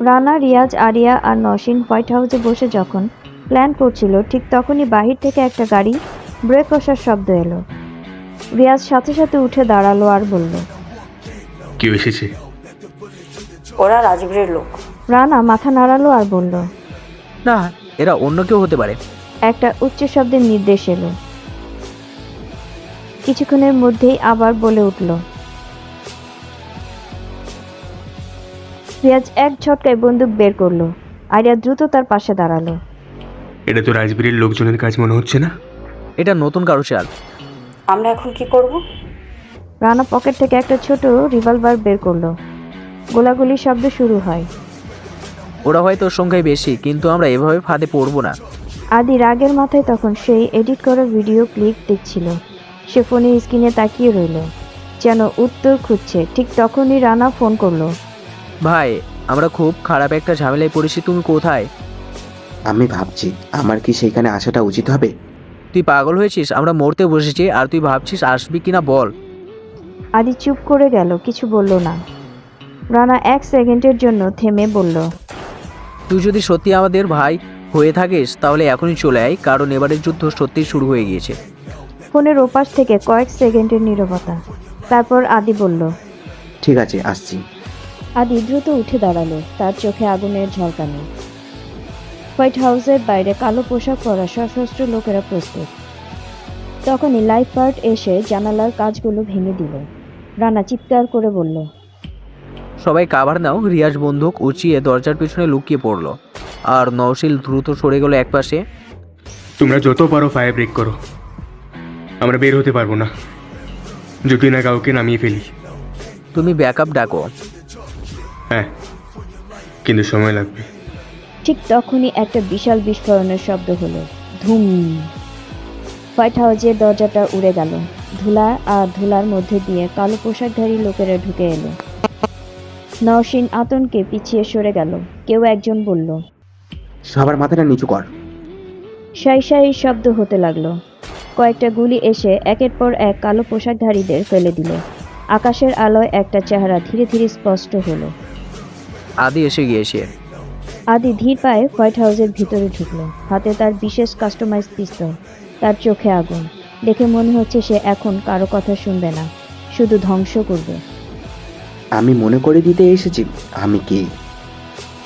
রানা, রিয়াজ, আরিয়া আর নওশীন হোয়াইট হাউসে বসে যখন প্ল্যান করছিল, ঠিক তখনই বাহির থেকে একটা গাড়ি ব্রেক কষার শব্দ এলো। রিয়াজ সাথে সাথে উঠে দাঁড়ালো আর বলল, কেউ এসেছে। ওরা রাজবীরের লোক। রানা মাথা নাড়ালো আর বলল, না, এরা অন্য কেউ হতে পারে। একটা উচ্চ শব্দের নির্দেশ এলো। কিছুক্ষণের মধ্যেই আবার বলে উঠল। রিয়াজ এক ঝটকায় বন্দুক বের করলো। আরিয়া দ্রুত তার পাশে দাঁড়ালো। এটা তো রাজবীরের লোকজনের কাজ মনে হচ্ছে না। এটা নতুন কারো চাল। আমরা এখন কি করব? রানা পকেট থেকে একটা ছোট রিভলভার বের করলো। গোলাগুলির শব্দ শুরু হয়। ওরা হয়তো সংখ্যায় বেশি, কিন্তু আমরা এভাবে ফাঁদে পড়বো না। আদি রাগের মাথায় তখন সেই এডিট করা ভিডিও ক্লিপ দেখছিল। সে ফোনের স্ক্রিনে তাকিয়ে রইল, যেন উত্তর খুঁজছে। ঠিক তখনই রানা ফোন করলো। ভাই, আমরা খুব খারাপ একটা ঝামেলায় পড়েছি, তুমি কোথায়? আমি ভাবছি আমার কি সেইখানে আসাটা উচিত হবে। তুই পাগল হয়েছিস? আমরা মরতে বসেছি আর তুই ভাবছিস আসবি কিনা বল। আদি চুপ করে গেল, কিছু বলল না। রানা 1 সেকেন্ডের জন্য থেমে বলল, তুই যদি সত্যি আমাদের ভাই হয়ে থাকিস তাহলে এখনই চলে আয়, কারণ এবারের যুদ্ধ সত্যিই শুরু হয়ে গিয়েছে। ফোনের ওপাশ থেকে কয়েক সেকেন্ডের নীরবতা। তারপর আদি বলল, ঠিক আছে, আসছি। আদি দ্রুত উঠে দাঁড়ালো, তার চোখে আগুনের ঝলকানি। হোয়াইট হাউসের বাইরে কালো পোশাক পরা সশস্ত্র লোকেরা প্রস্তুত। তখনই লাইফ পার্ট এসে জানালার কাঁচগুলো ভেঙে দিল। রানা চিৎকার করে বলল, সবাই কাভার নাও। রিয়াজ বন্দুক উঁচিয়ে দরজার পিছনে লুকিয়ে পড়লো, আর নওশিল দ্রুত সরে গেল একপাশে। তোমরা যত পারো ফায়ার ব্রেক করো, আমরা বের হতে পারবো না যদি না কাউকে নামিয়ে ফেলি। তুমি ব্যাকআপ ডাকো। হ্যাঁ, কিন্তু সময় লাগবে। ঠিক তখনই একটা বিশাল বিস্ফোরণের শব্দ হলো। ধুম! হোয়াইট হাউসের দরজাটা উড়ে গেল। ধুলা আর ধুলার মধ্যে দিয়ে কালো পোশাকধারী লোকেরা ঢুকে এলো। নওশিন আতঙ্কে পিছিয়ে সরে গেল। কেউ একজন বলল, সবার মাথাটা নিচু কর। সাই সাই শব্দ হতে লাগলো। কয়েকটা গুলি এসে একের পর এক কালো পোশাকধারীদের ফেলে দিল। আকাশের আলোয় একটা চেহারা ধীরে ধীরে স্পষ্ট হলো। আদি এসে গিয়েছে। আদি ধীর পায়ে হোয়াইট হাউসের ভিতরে ঢুকলো। হাতে তার বিশেষ কাস্টমাইজ পিস্তল, তার চোখে আগুন। দেখে মনে হচ্ছে সে এখন কারো কথা শুনবে না, শুধু ধ্বংস করবে। আমি মনে করে দিতে এসেছি আমি কে।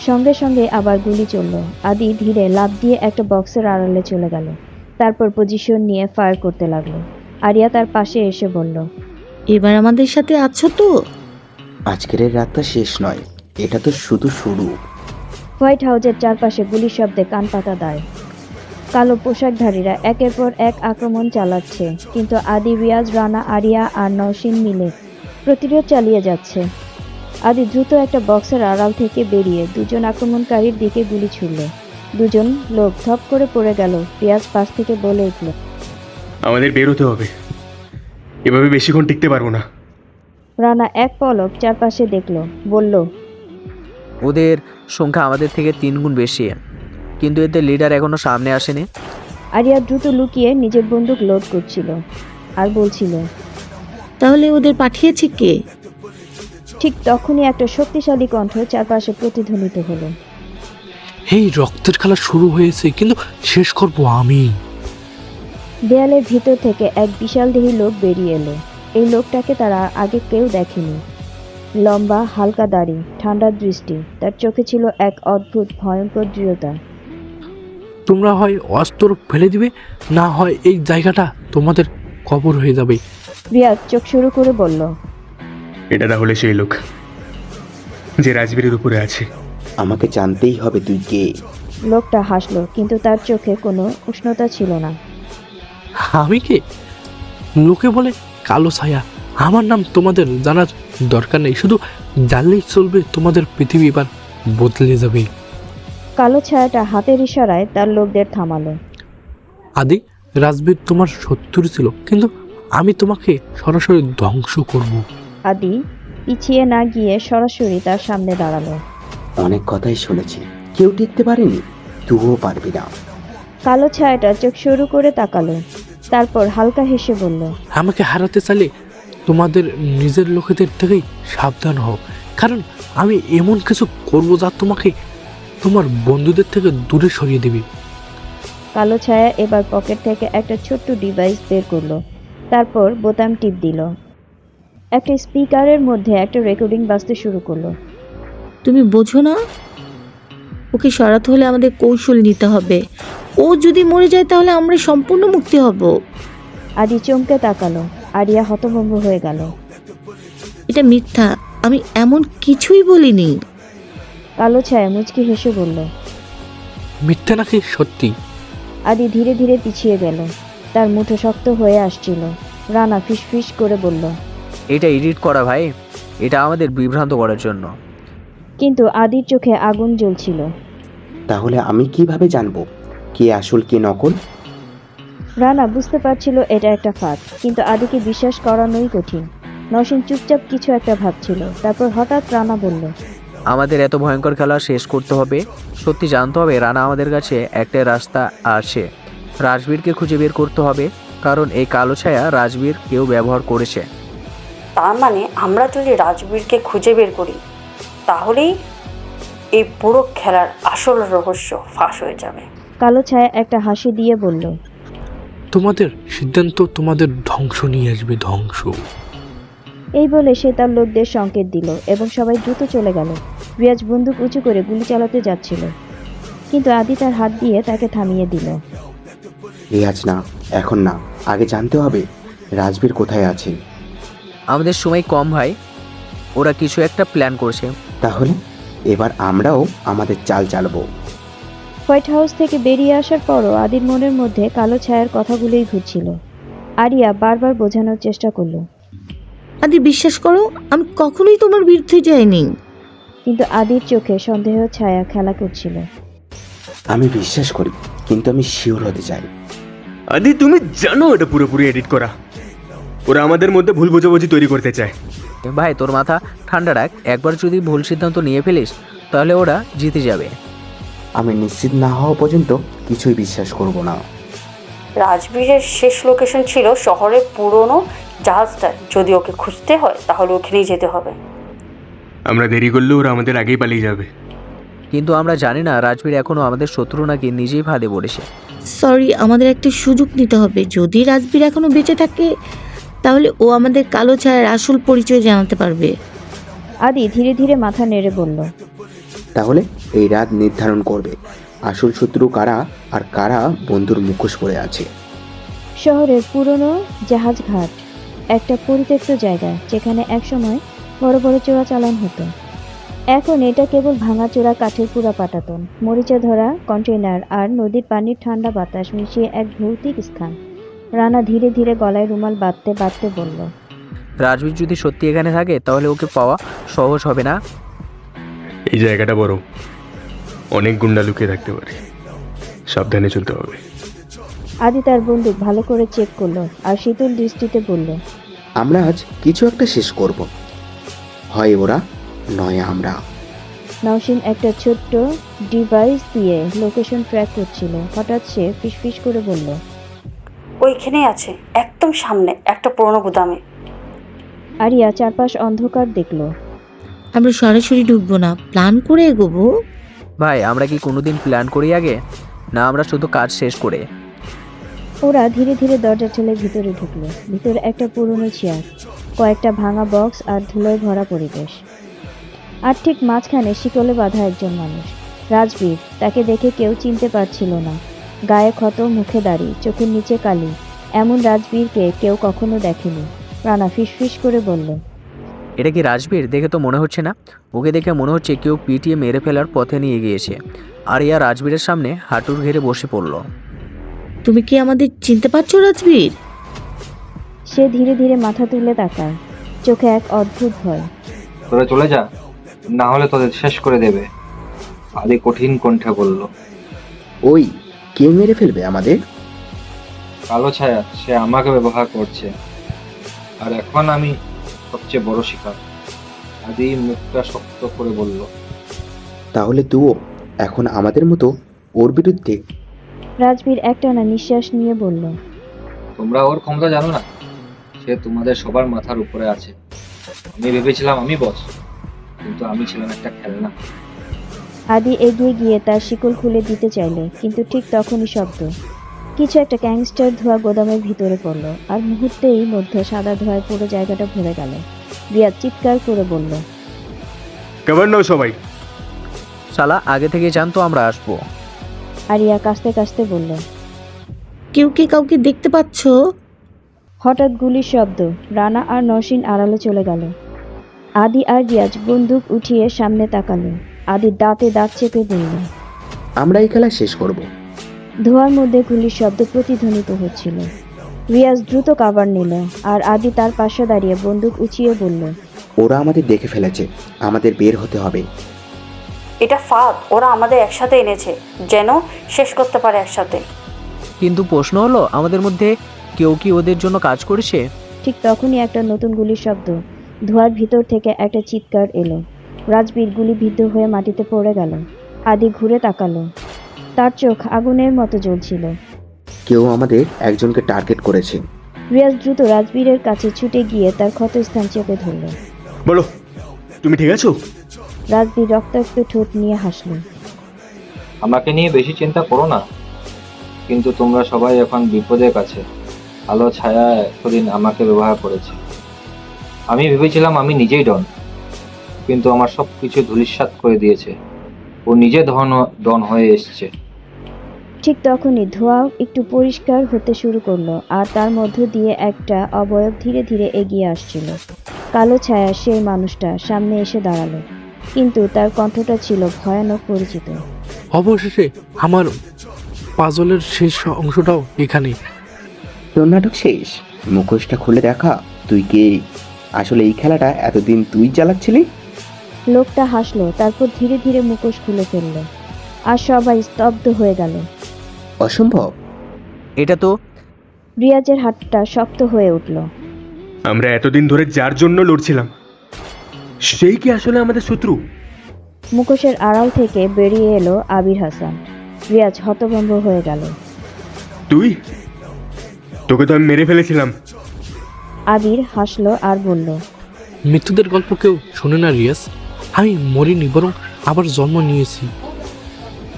সঙ্গে সঙ্গে আবার গুলি চলল। আদি ধীরে লাফ দিয়ে একটা বক্সের আড়ালে চলে গেল। তারপর পজিশন নিয়ে ফায়ার করতে লাগলো। আরিয়া তার পাশে এসে বলল, এবার আমাদের সাথে আছো তো? আজকের এই রাতটা শেষ নয়, এটা তো শুধু শুরু। হোয়াইট হাউসের চারপাশে গুলির শব্দে কান পাতা দেয়। কালো পোশাকধারীরা একের পর এক আক্রমণ চালাচ্ছে, কিন্তু আদি, রিয়াজ, রানা, আরিয়া আর নওশিন মিলে প্রতিরোধ চালিয়ে যাচ্ছে। আদি দ্রুত একটা বক্সের আড়াল থেকে বেরিয়ে দুজন আক্রমণকারীর দিকে গুলি ছুড়ল। দুজন লোক ধপ করে পড়ে গেল। রিয়াজ পাশ থেকে বলে উঠল, আমাদের বের হতে হবে, এভাবে বেশিক্ষণ টিকতে পারবো না। রানা এক পলক চারপাশে দেখল, বলল, ওদের সংখ্যা আমাদের থেকে 3 গুণ বেশি, কিন্তু এদের লিডার এখনো সামনে আসেনি। আরিয়া দ্রুত লুকিয়ে নিজের বন্দুক লোড করছিল আর বলছিল, তাহলে ওদের পাঠিয়েছে কে? ঠিক তখনই একটা শক্তিশালী কণ্ঠ চারপাশে প্রতিধ্বনিত হলো, এই রক্তের খেলা শুরু হয়েছে, কিন্তু শেষ করব আমি। দেয়ালের ভিতর থেকে এক বিশালদেহী লোক বেরিয়ে এলো। এই লোকটাকে তারা আগে কেউ দেখেনি। লম্বা, হালকা দাড়ি, ঠান্ডা দৃষ্টি, তার চোখে ছিল এক অদ্ভুত ভয়ঙ্কর দৃঢ়তা। তোমরা হয় অস্ত্র ফেলে দিবে, না হয় এই জায়গাটা তোমাদের কবর হয়ে যাবে। রিয়াজ চোখ শুরু করে বলল, এটা তাহলে সেই লোক যে রাজবীরের উপরে আছে। আমাকে জানতেই হবে তুই কে। লোকটা হাসলো, কিন্তু তার চোখে কোনো উষ্ণতা ছিল না। আমি কে? লোকে বলে কালো ছায়া। আমার নাম তোমাদের জানার দরকার নেই, শুধু জানলেই চলবে তোমাদের পৃথিবী এবার বদলে যাবে। কালো ছায়াটা হাতের ইশারায় তার লোকদের থামালো। আদি, রাজবীর তোমার শত্রু ছিল, কিন্তু আমি তোমাকে সরাসরি ধ্বংস করব। আদি পিছিয়ে না গিয়ে সরাসরি তার সামনে দাঁড়ালো। অনেক কথাই শুনেছি, কেউ টিকতে পারেনি, তুইও পারবি না। কালো ছায়াটা চোখ শুরু করে তাকালো, তারপর হালকা হেসে বলল, আমাকে হারাতে চাইলে তোমাদের নিজের লোকেদের থেকেই সাবধান হও, কারণ আমি এমন কিছু করবো যা তোমাকে তোমার বন্ধুদের থেকে দূরে সরিয়ে দেবে। কালো ছায়া এবার পকেট থেকে একটা ছোট্ট ডিভাইস বের করলো, তারপর বোতাম টিপ দিল। একটা স্পিকারের মধ্যে একটা রেকর্ডিং বাজতে শুরু করলো। তুমি বোঝো না? ওকে সরাতে হলে আমাদের কৌশল নিতে হবে। ও যদি মরে যায় তাহলে আমরা সম্পূর্ণ মুক্তি হব। আদি চমকে তাকালো। আরিয়া হতভম্ব হয়ে গেল। এটা মিথ্যা, আমি এমন কিছুই বলিনি। কালো ছায়া মুচকি হেসে বলল, মিথ্যা নাকি সত্যি? আদি ধীরে ধীরে পিছিয়ে গেল। তার মুঠো শক্ত হয়ে আসছিল। রানা ফিসফিস করে বলল, এটা এডিট করা ভাই, এটা আমাদের বিভ্রান্ত করার জন্য। কিন্তু আদির চোখে আগুন জ্বলছিল। তাহলে আমি কিভাবে জানবো কে আসল কে নকল? রানা বুঝতে পারছিল এটা একটা ফাঁদ, কিন্তু আদিকে বিশ্বাস করানোই কঠিন। নওশীন চুপচাপ কিছু একটা ভাবছিল। তারপর হঠাৎ রানা বলল, আমাদের এত ভয়ঙ্কর খেলা শেষ করতে হবে। সত্যি জানতে হবে রানা আমাদের কাছে একটা রাস্তা আছে। রাজবীরকে খুঁজে বের করতে হবে, কারণ এই কালো ছায়া রাজবীর কেউ ব্যবহার করেছে। তার মানে আমরা যদি রাজবীরকে খুঁজে বের করি তাহলেই এই পুরো খেলার আসল রহস্য ফাঁস হয়ে যাবে। কালো ছায়া একটা হাসি দিয়ে বলল, তোমাদের সিদ্ধান্ত তোমাদের ধ্বংস নিয়ে আসবে, ধ্বংস। এই বলে সে তার লোকদের সংকেত দিল এবং সবাই দ্রুত চলে গেল। রিয়াজ বন্দুক উঁচু করে গুলি চালাতে যাচ্ছিল, কিন্তু আদি তার হাত দিয়ে তাকে থামিয়ে দিল। রিয়াজ না, এখন না, আগে জানতে হবে রাজবীর কোথায় আছে। আমাদের সময় কম ভাই, ওরা কিছু একটা প্ল্যান করছে। তাহলে এবার আমরাও আমাদের চাল চালবো। হোয়াইট হাউস থেকে বেরিয়ে আসার পরও আদির মনের মধ্যে কালো ছায়ার কথাগুলোই ঘুরছিল। আরিয়া বারবার বোঝানোর চেষ্টা করলো, আদি বিশ্বাস করো, আমি কখনোই তোমার বিরুদ্ধে যাইনি। কিন্তু আদির চোখে সন্দেহ ছায়া খেলা করছিল। আমি বিশ্বাস করি, কিন্তু আমি শিওর হতে চাই। আদি তুমি জানো এটা পুরোপুরি এডিট করা। ওরা আমাদের মধ্যে ভুল বোঝাবুঝি তৈরি করতে চায়। ভাই তোর মাথা ঠান্ডা রাখ, একবার যদি ভুল সিদ্ধান্ত নিয়ে ফেলিস তাহলে ওরা জিতে যাবে। আমি নিশ্চিত না হওয়া পর্যন্ত কিছুই বিশ্বাস করব না। রাজবীরের শেষ লোকেশন ছিল শহরের পুরনো জাহাজটা। যদি ওকে খুঁজতে হয় তাহলে ওখানেই যেতে হবে। আমরা দেরি করলে ওরা আমাদের আগেই পালিয়ে যাবে। কিন্তু আমরা জানি না রাজবীর এখনো আমাদের শত্রু নাকি নিজেই ফাঁদে পড়েছে। সরি, আমাদের একটা সুযোগ নিতে হবে। যদি রাজবীর এখনো বেঁচে থাকে তাহলে ও আমাদের কালো ছায়ার আসল পরিচয় জানাতে পারবে। আদি ধীরে ধীরে মাথা নেড়ে বলল, তাহলে এই রাত নির্ধারণ করবে আসল শত্রু কারা আর কারা বন্ধুর মুখোশ পরে আছে। শহরের পুরনো জাহাজ ঘাট একটা পরিত্যক্ত জায়গা, যেখানে একসময় বড় বড় চোরাচালান হতো। এখন এটা কেবল ভাঙাচোরা কাঠের পুরা পাটাতন, মরিচা ধরা কন্টেইনার আর নদীর পানির ঠান্ডা বাতাস মিশিয়ে এক ভৌতিক স্থান। রানা ধীরে ধীরে গলায় রুমাল বাঁধতে বাঁধতে বলল, রাজবীর যদি সত্যি এখানে থাকে তাহলে ওকে পাওয়া সহজ হবে না। এই জায়গাটা বড়, অনেক গুন্ডা লুকিয়ে থাকতে পারে, সাবধানে চলতে হবে। আদি তার বন্দুক ভালো করে চেক করলো আর শীতল দৃষ্টিতে বলল, আমরা আজ কিছু একটা শেষ করব, হয় ওরা নয় আমরা। নওশীন একটা ছোট্ট ডিভাইস দিয়ে লোকেশন ট্র্যাক করছিল। হঠাৎ সে ফিসফিস করে বলল, ওইখানেই আছে, একদম সামনে একটা পুরনো গুদামে। আরিয়া চারপাশ অন্ধকার দেখলো। আমরা সরাসরি ঢুকবো না, প্ল্যান করে এগোবো। ভাই আমরা কি কোনোদিন প্ল্যান করি আগে, না আমরা শুধু কাজ শেষ করে? ওরা ধীরে ধীরে দরজা ঠেলে ভিতরে ঢুকলো। ভিতরে একটা পুরনো চেয়ার, কয়েকটা ভাঙা বক্স আর ধুলোয় ভরা পরিবেশ। আর ঠিক মাঝখানে শিকলে বাঁধা একজন মানুষ, রাজবীর। তাকে দেখে কেউ চিনতে পারছিল না। গায়ে ক্ষত, মুখে দাড়ি, চোখের নিচে কালি। এমন রাজবীরকে কেউ কখনো দেখেনি। রানা ফিসফিস করে বলল, এটা কি রাজবীর? দেখে তো মনে হচ্ছে না। ওকে দেখে মনে হচ্ছে কেউ পিটিয়ে মেরে ফেলার পথে নিয়ে গিয়েছে। আর ইয়া রাজবীরের সামনে হাঁটুর ঘেরে বসে পড়ল। তুমি কি আমাদের চিনতে পারছো রাজবীর? সে ধীরে ধীরে মাথা তুলে তাকায়, চোখে এক অদ্ভুত ভয়। তোরা চলে যা, না হলে তোদের শেষ করে দেবে, আদি কঠিন কণ্ঠে বলল। ওই কে মেরে ফেলবে আমাদের? কালো ছায়া, সে আমাকে ব্যবহার করছে, আর এখন আমি সবচেয়ে বড় শিকার। আদি মুখটা শক্ত করে বলল। তাহলে তুইও এখন আমাদের মতো ওর বিরুদ্ধে? রাজবীর একটানা নিঃশ্বাস নিয়ে বলল, তোমরা ওর ক্ষমতা জানো না, সে তোমাদের সবার মাথার উপরে আছে। আমি ভেবেছিলাম আমি বস, কিন্তু আমি ছিলাম একটা খেলনা। আদি এগিয়ে গিয়ে তার শিকল খুলে দিতে চাইলে, কিন্তু ঠিক তখনই শব্দ। কিছু একটা গ্যাংস্টার ধোয়া গোদামের ভিতরে পড়ল, আর মুহূর্তেই মধ্যে সাদা ধোঁয়ায় পুরো জায়গাটা ভরে গেল। রিয়াদ চিৎকার করে বলল, কভার নাও সবাই। শালা আগে থেকে জানতো আমরা আসবো। আরিয়া কাঁচতে কাঁচতে বলল, কেউ কি কাউকে দেখতে পাচ্ছো? হঠাৎ গুলির শব্দ। রানা আর নওশীন আড়ালে চলে গেল। আদি আর রিয়াজ বন্দুক উঠিয়ে সামনে তাকালো। আদি দাঁতে দাঁত চেপে বলল, আমরা এই খেলা শেষ করব। ধোঁয়ার মধ্যে গুলির শব্দ প্রতিধ্বনিত হচ্ছিল। রিয়াজ দ্রুত কাভার নিল, আর আদি তার পাশে দাঁড়িয়ে বন্দুক উঁচিয়ে বলল, ওরা আমাদের দেখে ফেলেছে, আমাদের বের হতে হবে। এটা ফাঁদ, ওরা আমাদের একসাথে এনেছে যেন শেষ করতে পারে একসাথে। কিন্তু প্রশ্ন হলো, আমাদের মধ্যে কেউ কি ওদের জন্য কাজ করেছে? ঠিক তখনই একটা নতুন গুলির শব্দ। ধোঁয়ার ভিতর থেকে একটা চিৎকার এলো। রাজবীর গুলিবিদ্ধ হয়ে মাটিতে পড়ে গেল। আদি ঘুরে তাকালো, তার চোখ আগুনের মতো জ্বলছিল। কেউ আমাদের একজনকে টার্গেট করেছে। রিয়াজ দ্রুত রাজবীরের কাছে ছুটে গিয়ে তার ক্ষতস্থান চেপে ধরল। বলো, তুমি ঠিক আছো? রাজবীর রক্তাক্ত ঠোঁট নিয়ে হাসল। আমাকে নিয়ে বেশি চিন্তা করো না, কিন্তু তোমরা সবাই এখন বিপদের কাছে। আলো ছায়া এতদিন আমাকে ব্যবহার করেছে। আমি ভেবেছিলাম আমি নিজেই ডন, কিন্তু আমার সব কিছু ধূলিসাৎ করে দিয়েছে। ও নিজে ডন হয়ে এসছে। ঠিক তখনই ধোঁয়া একটু পরিষ্কার হতে শুরু করলো, আর তার মধ্য দিয়ে একটা অবয়ব ধীরে ধীরে এগিয়ে আসছিল। কালো ছায়া সেই মানুষটা সামনে এসে দাঁড়ালো, কিন্তু তার কণ্ঠটা ছিল ভয়ানক পরিচিত। অবশেষে আমার পাজলের শেষ অংশটাও এখানে। তোর নাটক শেষ, মুখোশটা খুলে দেখা। তুই কে? আসলে এই খেলাটা এতদিন তুই চালাচ্ছিলি? লোকটা হাসলো, তারপর ধীরে ধীরে মুখোশ খুলে ফেললো, আর সবাই স্তব্ধ হয়ে গেল। অসম্ভব। এটা তো। রিয়াজের হাতটা শক্ত হয়ে উঠল। আমরা এতদিন ধরে যার জন্য লড়ছিলাম, সেই কি আসলে আমাদের শত্রু? মুখোশের আড়াল থেকে বেরিয়ে এলো আবির হাসান। রিয়াজ হতভম্ব হয়ে গেল। তোকে তো আমি মেরে ফেলেছিলাম। আবির হাসলো আর বলল, মৃত্যুদের গল্প কেউ শোনে না রিয়াজ। আমি মরিনি, বরং আবার জন্ম নিয়েছি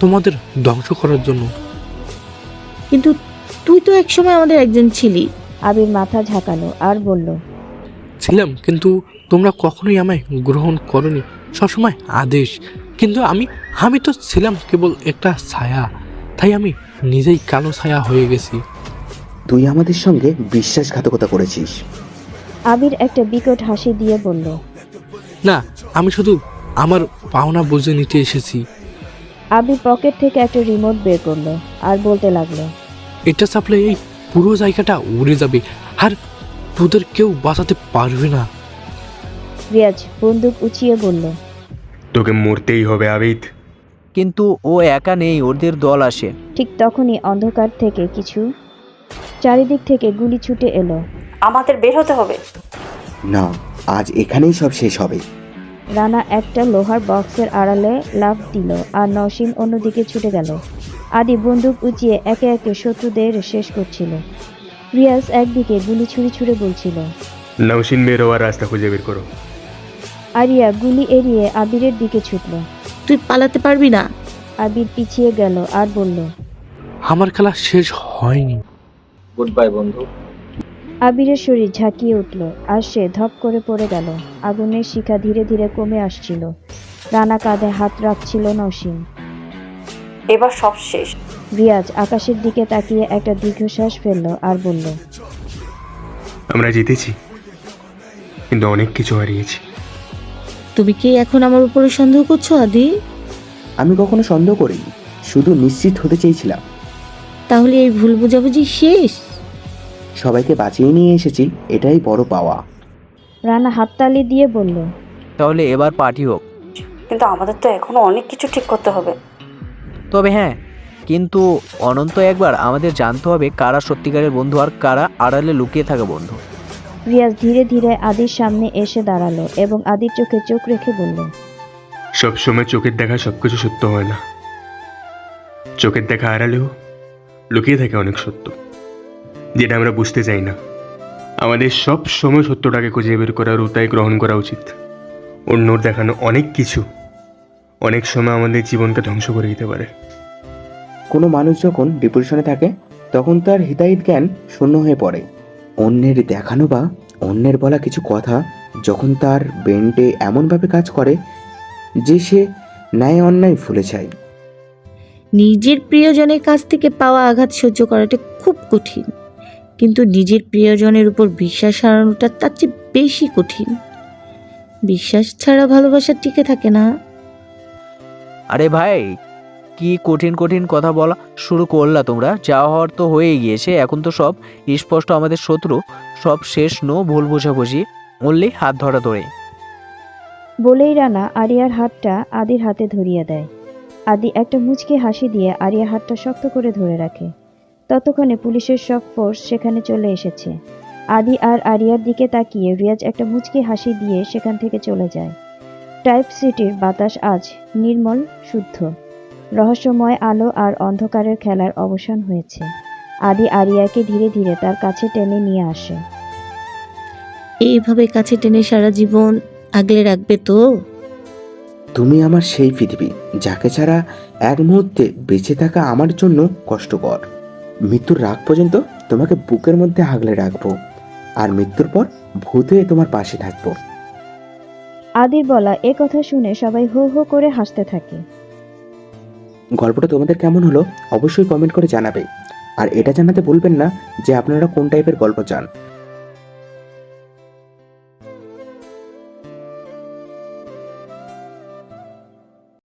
তোমাদের ধ্বংস করার জন্য। কিন্তু তুই তো একসময় আমাদের একজন ছিলি। আবির মাথা ঝাঁকালো আর বলল, ছিলাম, কিন্তু তোমরা কখনোই আমায় গ্রহণ করনি, সবসময় আদেশ। কিন্তু আমি তো ছিলাম কেবল একটা ছায়া, তাই আমি নিজেই কালো ছায়া হয়ে গেছি। তুই আমাদের সঙ্গে বিশ্বাসঘাতকতা করেছিস। আবির একটা বিকট হাসি দিয়ে বলল, না, আমি শুধু আমার পাওনা বুঝে নিতে এসেছি। আবির পকেট থেকে একটা রিমোট বের করলো আর বলতে লাগলো, এটা চাপলে এই পুরো জায়গাটা উড়ে যাবে, আর তোদের কেউ বাঁচাতে পারবে না। রিয়াজ বন্দুক উঁচিয়ে বলল, তোকে মরতেই হবে আবিদ। কিন্তু ও একা নেই, ওদের দল আসে। ঠিক তখনই অন্ধকার থেকে চারিদিক থেকে গুলি ছুটে এলো। আমাদের বের হতে হবে। না, আজ এখানেই সব শেষ হবে। রানা একটা লোহার বক্সের আড়ালে লাফ দিল, আর নওশীন অন্যদিকে ছুটে গেল। আদি বন্দুক উঁচিয়ে একে একে শত্রুদের শেষ করছিল। রিয়াজ একদিকে গুলি ছুড়ে বলছিল, নওশীন বের হওয়ার রাস্তা খুঁজে বের করো। আরিয়া গুলি এড়িয়ে আবিরের দিকে ছুটল। তুই পালাতে পারবি না। আবির পিছিয়ে গেল আর বলল, আমার খেলা শেষ হয়নি। গুড বাই বন্ধু। আবিরের শরীর ঝাঁকিয়ে উঠল, আর সে ধপ করে পড়ে গেল। আগুনের শিখা ধীরে ধীরে কমে আসছিল। রানা কাঁধে হাত রাখছিল নওশীন। এবার সব শেষ। রিয়াজ আকাশের দিকে তাকিয়ে একটা দীর্ঘশ্বাস ফেলল আর বলল, আমরা জিতেছি, কিন্তু অনেক কিছু হারিয়েছি। তুমি কি এখন আমার উপরে সন্দেহ করছো আদি? আমি কখনো সন্দেহ করিনি, শুধু নিশ্চিত হতে চেয়েছিলাম। তাহলে এই ভুল বোঝাবুঝি শেষ। সবাইকে বাঁচিয়ে নিয়ে এসেছি, এটাই বড় পাওয়া। রানা হাততালি দিয়ে বলল, তাহলে এবার পার্টি হোক। কিন্তু আমাদের তো এখনো অনেক কিছু ঠিক করতে হবে। তবে হ্যাঁ, কিন্তু অনন্ত একবার আমাদের জানতে হবে কারা সত্যিকারের বন্ধু আর কারা আড়ালে লুকিয়ে থাকা বন্ধু। রিয়াজ ধীরে ধীরে আদির সামনে এসে দাঁড়ালো এবং আদির চোখে চোখ রেখে বলল, সবসময় চোখের দেখা সবকিছু সত্য হয় না। চোখের দেখা আড়ালেও লুকিয়ে থাকে অনেক সত্য, যেটা আমরা বুঝতে চাই না। আমাদের সব সময় সত্যটাকে খুঁজে বের করার উপায় গ্রহণ করা উচিত। অন্যর দেখানো অনেক কিছু অনেক সময় আমাদের জীবনকে ধ্বংস করে দিতে পারে। কোনো মানুষ যখন ডিপ্রেশনে থাকে, তখন তার হিতাহিত জ্ঞান শূন্য হয়ে পড়ে। অন্যের দেখানো বা অন্যের বলা কিছু কথা যখন তার ব্রেনটে এমনভাবে কাজ করে যে সে ন্যায় অন্যায় ভুলে যায়। নিজের প্রিয়জনের কাছ থেকে পাওয়া আঘাত সহ্য করাটা খুব কঠিন, কিন্তু নিজের প্রিয়জনের উপর বিশ্বাস হারানোটা তার চেয়ে বেশি কঠিন। বিশ্বাস ছাড়া ভালোবাসা টিকে থাকে না। আরে ভাই, কি কঠিন কঠিন কথা বলা শুরু করলা তোমরা? যা হওয়ার তো হয়ে গিয়েছে, এখন তো সব স্পষ্ট। আমাদের শত্রু সব শেষ, নো ভুল বোঝাবুঝি, অনলি হাত ধরা ধরে। বলেই রানা আরিয়ার হাতটা আদির হাতে ধরিয়ে দেয়। আদি একটা মুচকি হাসি দিয়ে আরিয়ার হাতটা শক্ত করে ধরে রাখে। ততক্ষণে পুলিশের সব ফোর্স সেখানে চলে এসেছে। আদি আর আরিয়ার দিকে তাকিয়ে রিয়াজ একটা মুচকি হাসি দিয়ে সেখান থেকে চলে যায়। টাইপ সিটির বাতাস আজ নির্মল, শুদ্ধ। রহস্যময় আলো আর অন্ধকারের খেলার অবসান হয়েছে। আদি আরিয়াকে ধীরে ধীরে তার কাছে টেনে নিয়ে আসে। এইভাবে কাছে টেনে সারা জীবন আগলে রাখবে তো? তুমি আমার সেই পৃথিবী, যাকে ছাড়া এক মুহূর্তে বেঁচে থাকা আমার জন্য কষ্টকর। মৃত্যুর রাগ পর্যন্ত তোমাকে বুকের মধ্যে আগলে রাখবো, আর মৃত্যুর পর ভূত হয়ে তোমার পাশে থাকবো। আদির বলা এ কথা শুনে সবাই হো হো করে হাসতে থাকে। গল্পটা তোমাদের কেমন হলো অবশ্যই কমেন্ট করে জানাবে, আর এটা জানাতে ভুলবেন না যে আপনারা কোন টাইপের গল্প চান।